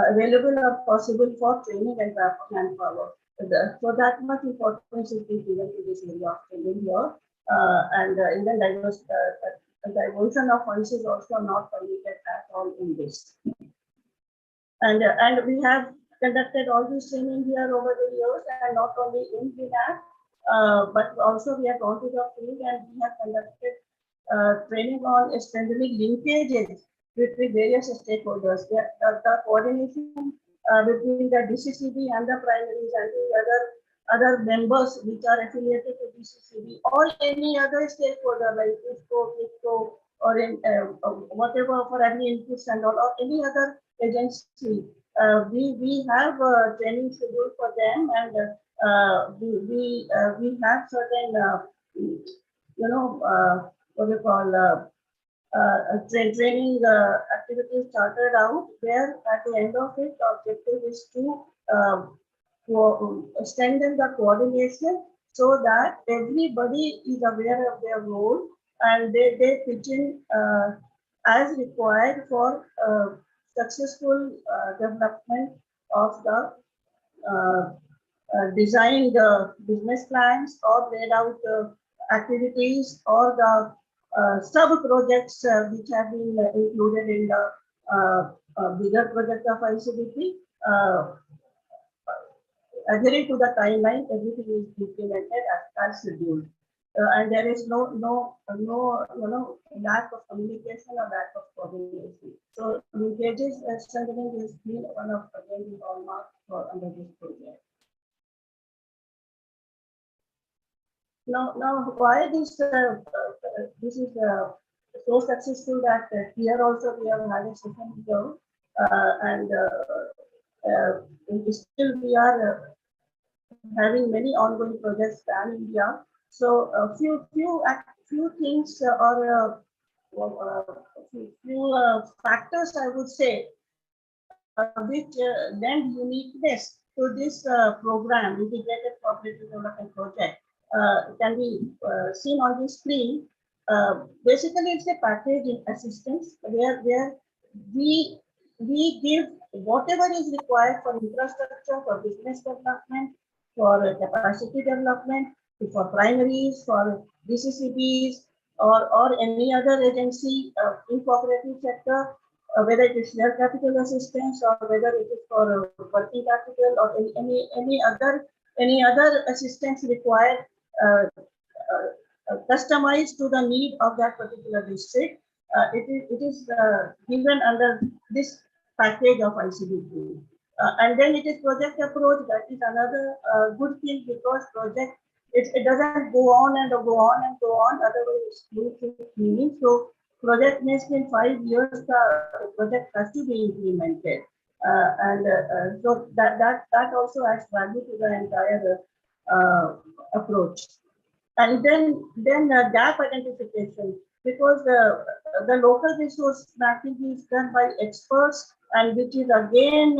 available or possible for training and manpower. So that much importance is being given to this area of training here. And even diversion of funds is also not permitted at all in this. And we have conducted all this training here over the years, and not only in VNAC, but also we have gone to the field and we have conducted training on strengthening linkages between various stakeholders. The coordination between the DCCB and the primaries and the other members which are affiliated to DCCB, or any other stakeholder like IFCO, or in whatever for any inputs and all, or any other agency. We have training schedule for them, and we have certain what do you call training activities started out, where at the end of it, the objective is to strengthen the coordination so that everybody is aware of their role and they pitch in as required for successful development of the designed business plans or laid out activities or the sub-projects which have been included in the bigger project of ICBP. Adhering to the timeline, everything is implemented as scheduled. And there is no lack of communication or lack of coordination. So linkages strengthening is been one of the hallmarks for under this project. Now why this this is so successful that here also we have had a session ago, and still we are having many ongoing projects pan India. So a few things or few factors I would say which lend uniqueness to this program, integrated cooperative development project, can be seen on the screen. Basically, it's a package in assistance where we give whatever is required for infrastructure, for business development, for capacity development, for primaries, for DCCBs, or any other agency in cooperative sector, whether it is share capital assistance or whether it is for working capital or any other assistance required, customized to the need of that particular district. It is given under this package of ICBP. And then it is project approach. That is another good thing because project it doesn't go on and go on and go on. Otherwise, it loses meaning. So project next in 5 years, the project has to be implemented, so that also adds value to the entire approach. And then gap identification, because the local resource mapping is done by experts and which is again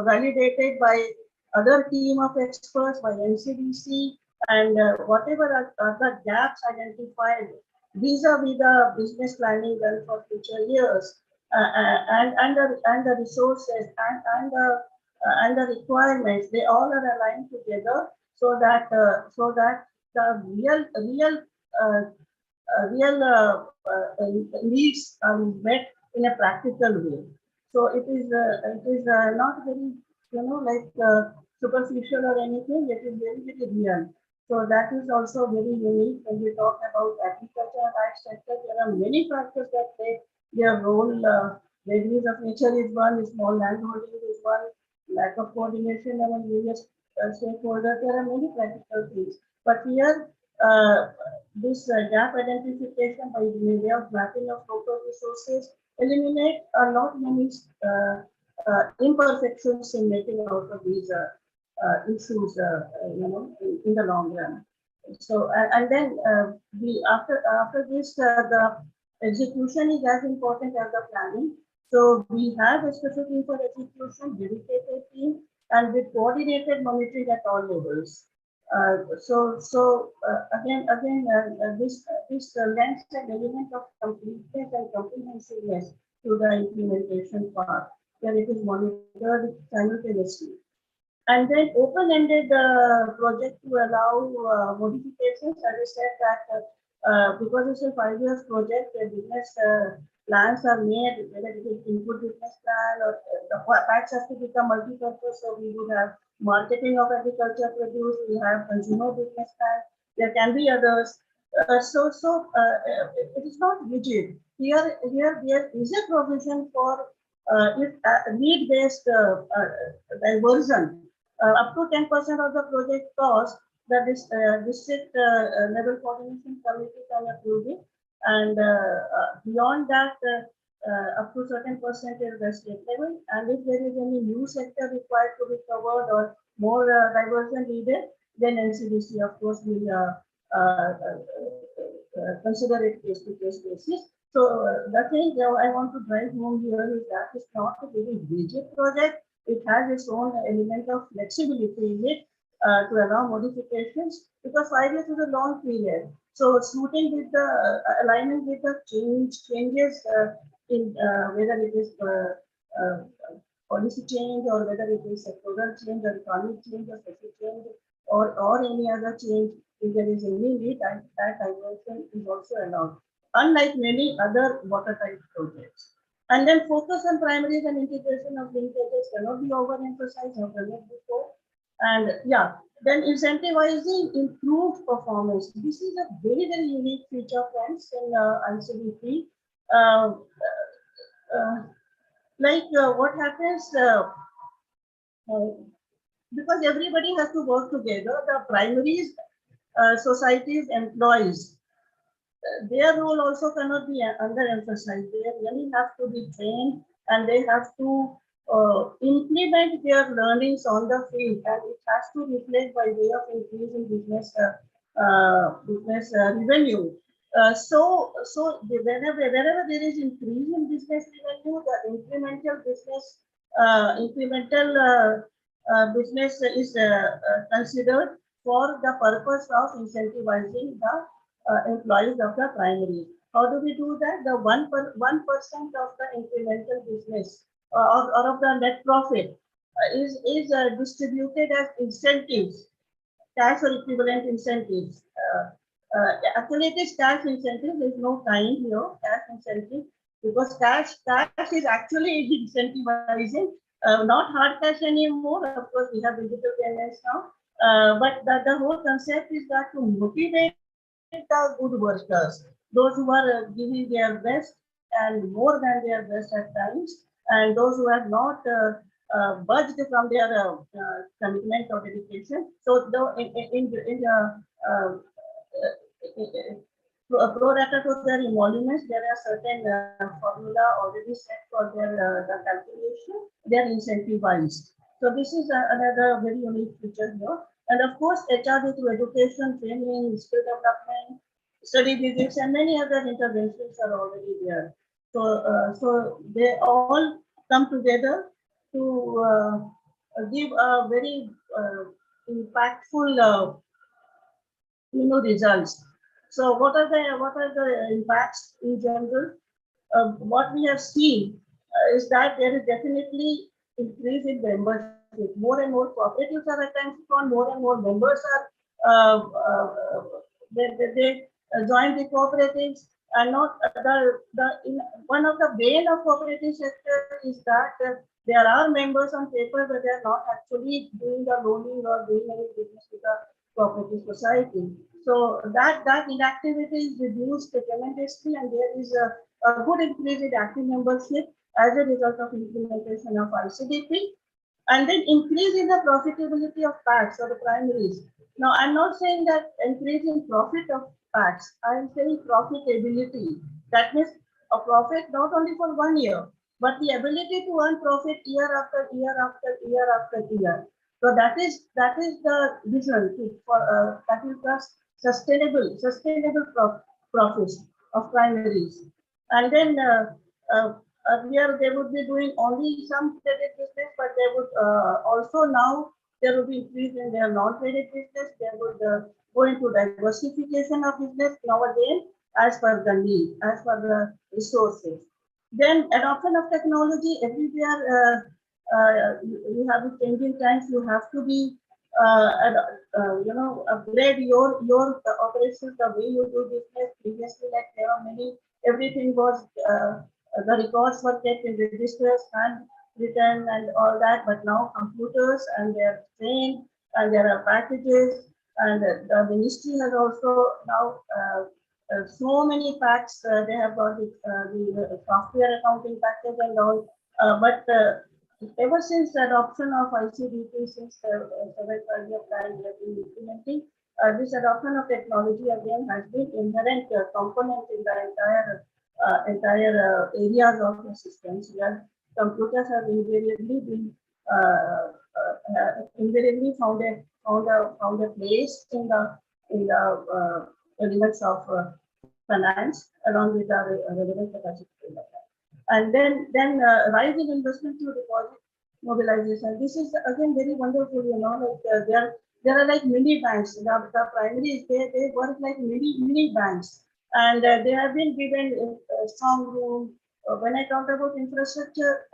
validated by other team of experts, by NCDC, and whatever are the gaps identified vis-a-vis the business planning done for future years, and the resources and the requirements, they all are aligned together so that the real needs are met in a practical way. So it is not very superficial or anything. It is very real. So that is also very unique when we talk about agriculture and ag sector. There are many factors that play their role. Vagaries of nature is one, small landholding is one, lack of coordination among various stakeholders. There are many practical things. But here, this gap identification by way of mapping of local resources eliminate a lot many imperfections in making out of these issues, in the long run. So, and then after this, the execution is as important as the planning. So we have a special team for execution, dedicated team, and with coordinated monitoring at all levels. Again, this lends an element of completeness and comprehensiveness to the implementation part, where it is monitored simultaneously. And then open-ended project to allow modifications. As I said that because it's a 5 years project, the business plans are made, whether it is input business plan or the packs have to become multi-purpose. So we would have marketing of agriculture produce, we have consumer business plan, there can be others. It is not rigid. Here there is a provision for need-based diversion. Up to 10% of the project cost, the district level coordination committee can approve it, and beyond that, up to certain percentage the state level. And if there is any new sector required to be covered or more diversion needed, then NCDC, of course, will consider it case-to-case basis. So the thing I want to drive home here is that it's not a very rigid project. it has its own element of flexibility in it to allow modifications, because 5 years is a long period. So suiting with the alignment with the changes in whether it is policy change or whether it is sectoral change or economic change or social change or any other change, if there is any need, that diversion is also allowed, unlike many other water type projects. And then focus on primaries and integration of linkages cannot be overemphasized, I've done it before. And yeah, then incentivizing improved performance. This is a very, very unique feature, friends, in ICDP. What happens, because everybody has to work together, the primaries, societies, employees, their role also cannot be underemphasized. They really have to be trained and they have to implement their learnings on the field, and it has to reflect by way of increasing business revenue. Wherever there is increase in business revenue, the incremental business is considered for the purpose of incentivizing the employees of the primary. How do we do that? The 1% of the incremental business or of the net profit is distributed as incentives, cash or equivalent incentives. Actually, it is cash incentive. There is no kind here, cash incentive, because cash is actually incentivizing, not hard cash anymore. Of course, we have digital payments now, but the whole concept is that to motivate the good workers, those who are giving their best and more than their best at times, and those who have not budged from their commitment or dedication. So, pro rata to their emoluments, there are certain formula already set for their the calculation. They are incentivized. So this is another very unique feature here. And of course, HRD through education, training, skill development, study visits, and many other interventions are already there. So they all come together to give a very impactful, results. So what are the impacts in general? What we have seen is that there is definitely increase in membership. More and more cooperatives are attentive on, more and more members are they join the cooperatives, and not one of the bane of cooperative sector is that there are members on paper, but they are not actually doing the loaning or doing any business with the cooperative society. So that inactivity is reduced tremendously, and there is a good increase in active membership as a result of implementation of ICDP, and then increase in the profitability of packs or the primaries. Now, I'm not saying that increase in profit of packs, I'm saying profitability. That means a profit not only for 1 year, but the ability to earn profit year after year after year after year. So that is the vision for that is the sustainable profits of primaries. And then earlier they would be doing only some credit business, but they would also now there will be increase in their non-credit business. They would go into diversification of business nowadays as per the need, as per the resources. Then adoption of technology everywhere. You have the changing times. You have to be upgrade your operations, the way you do business. Previously, like there are many, everything was the records were kept in registers and written and all that, but now computers, and they are trained, and there are packages, and the ministry has also now so many packs. They have got the software accounting package and all, but ever since the adoption of ICDP, since the 7th five-year plan we have been implementing, this adoption of technology again has been inherent component in the entire areas of the systems, where computers have invariably been found a place in the elements of finance, along with the relevant capacity. And then rise in investment through deposit. mobilization. This is again very wonderful, like there are like mini banks. The primaries, they work like mini banks, and they have been given a strong room. When I talk about infrastructure,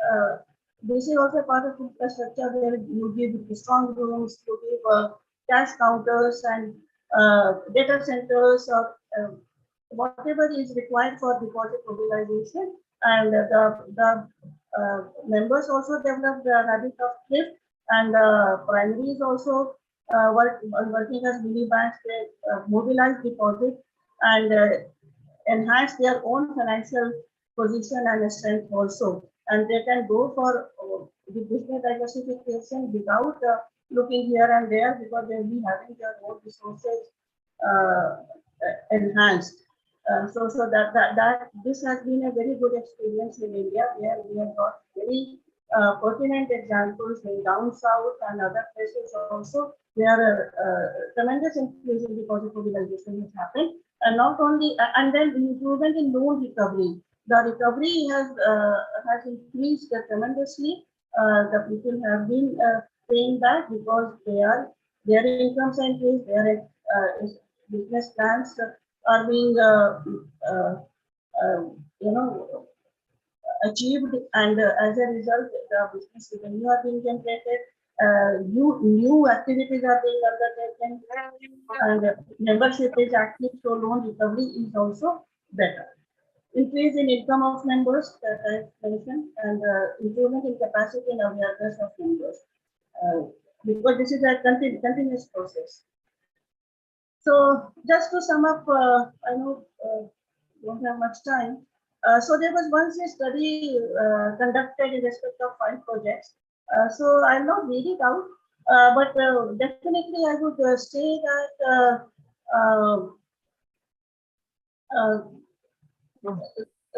this is also part of infrastructure where you give strong rooms, you give cash counters and data centers or whatever is required for deposit mobilization. And the members also develop the habit of thrift, and primaries also working as mini banks. They mobilize deposit and enhance their own financial position and strength also. And they can go for the business diversification without looking here and there, because they will be having their own resources enhanced. So that this has been a very good experience in India, where we have got very pertinent examples in down south and other places also, where tremendous increase in deposit mobilization has happened, and not only and then improvement in loan recovery. The recovery has increased tremendously. The people have been paying back because their incomes are increased, their business plans are being achieved, and as a result, the business revenue are being generated. New activities are being undertaken, and membership is active, so loan recovery is also better. Increase in income of members that I mentioned, and improvement in capacity and awareness of members, because this is a continuous process. So just to sum up, I know don't have much time. So there was once a study conducted in respect of 5 projects. So I'll not read it out, but definitely I would say that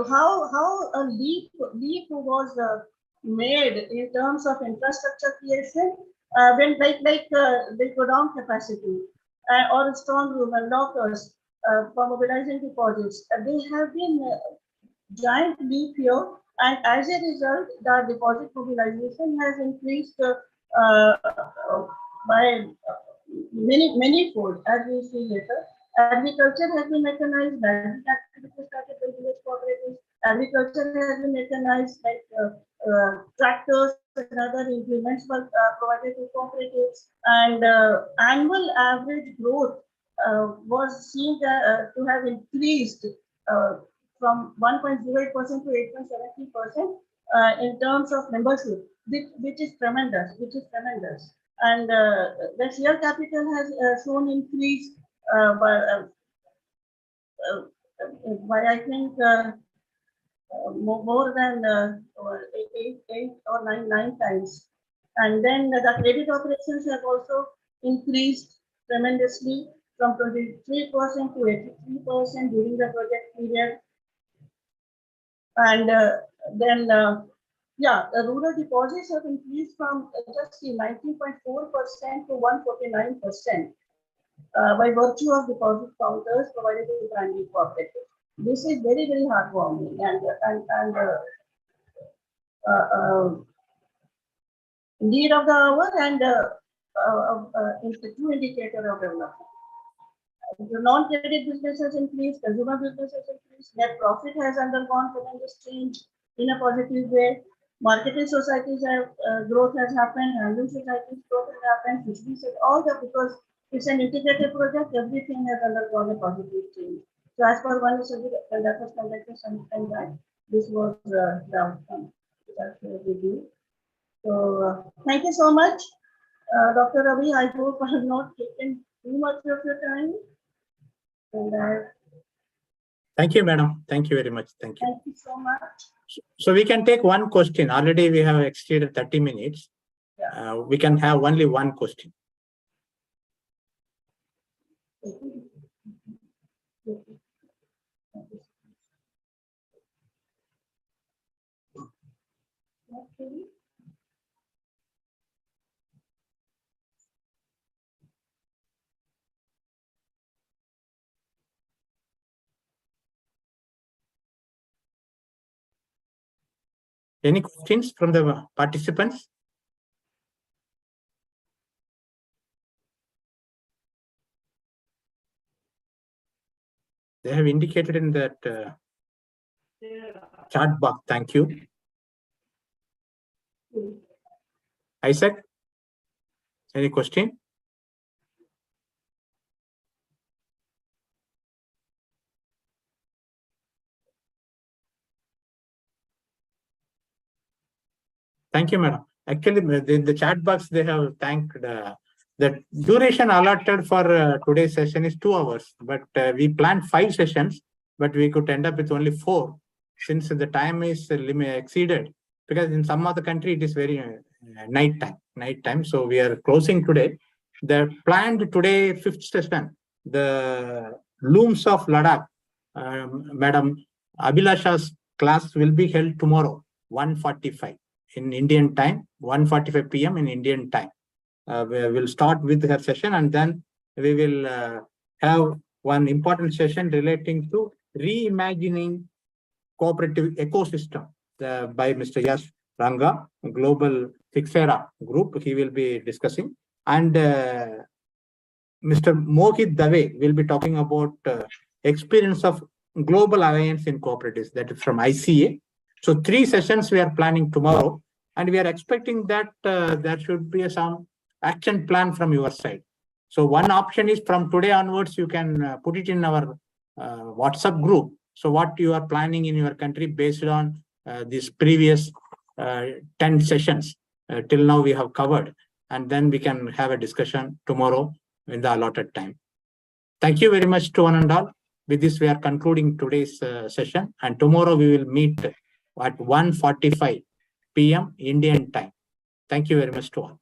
how a leap was made in terms of infrastructure creation when like go down capacity or strong room and lockers for mobilizing deposits. They have been giant leap here, and as a result, the deposit mobilization has increased by many fold, as we see later. Agriculture has been mechanized, basic activities started by village cooperatives. Agriculture has been mechanized, like tractors and other implements were provided to cooperatives, and annual average growth was seen to have increased from 1.08% to 8.70% in terms of membership, which is tremendous, and the share capital has shown increase by I think more than 8 or 9 times, and then the credit operations have also increased tremendously from 23% to 83% during the project period. And then the rural deposits have increased from just 19.4% to 149% by virtue of deposit counters provided to primary cooperatives. This is very heartwarming and need of the hour, and true indicator of development. The non-credit business has increased, consumer business has increased, net profit has undergone tremendous change in a positive way. Marketing societies have growth has happened, handling societies growth has happened, which we said all that because it's an integrated project, everything has undergone a positive change. So as per one study that was conducted some time back, this was the outcome that we do. So thank you so much, Dr. Ravi. I hope I have not taken too much of your time. And thank you, madam. Thank you very much. Thank you. Thank you so much. So we can take one question. Already we have exceeded 30 minutes. Yeah. We can have only one question. Any questions from the participants? They have indicated in that chat box. Thank you. Isaac, any question? Thank you, madam. Actually, in the chat box, they have thanked the duration allotted for today's session is 2 hours, but we planned 5 sessions, but we could end up with only 4 since the time is exceeded, because in some of the country it is very night time. So we are closing today. The planned today 5th session, the looms of Ladakh, Madam Abhilasha's class will be held tomorrow, 1:45 in Indian time, 1:45 p.m. in Indian time. We will start with her session, and then we will have one important session relating to reimagining cooperative ecosystem by Mr. Yash Ranga, Global Fixera Group. He will be discussing, and Mr. Mohit Dave will be talking about experience of global alliance in cooperatives, that is from ICA. So 3 sessions we are planning tomorrow, and we are expecting that there should be some action plan from your side. So one option is from today onwards, you can put it in our WhatsApp group. So what you are planning in your country based on this previous 10 sessions till now we have covered, and then we can have a discussion tomorrow in the allotted time. Thank you very much to one and all. With this, we are concluding today's session, and tomorrow we will meet at 1:45 p.m. Indian time. Thank you very much to all.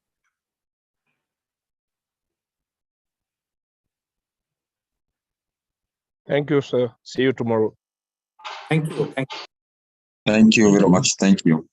Thank you, sir. See you tomorrow. Thank you. Thank you very much. Thank you.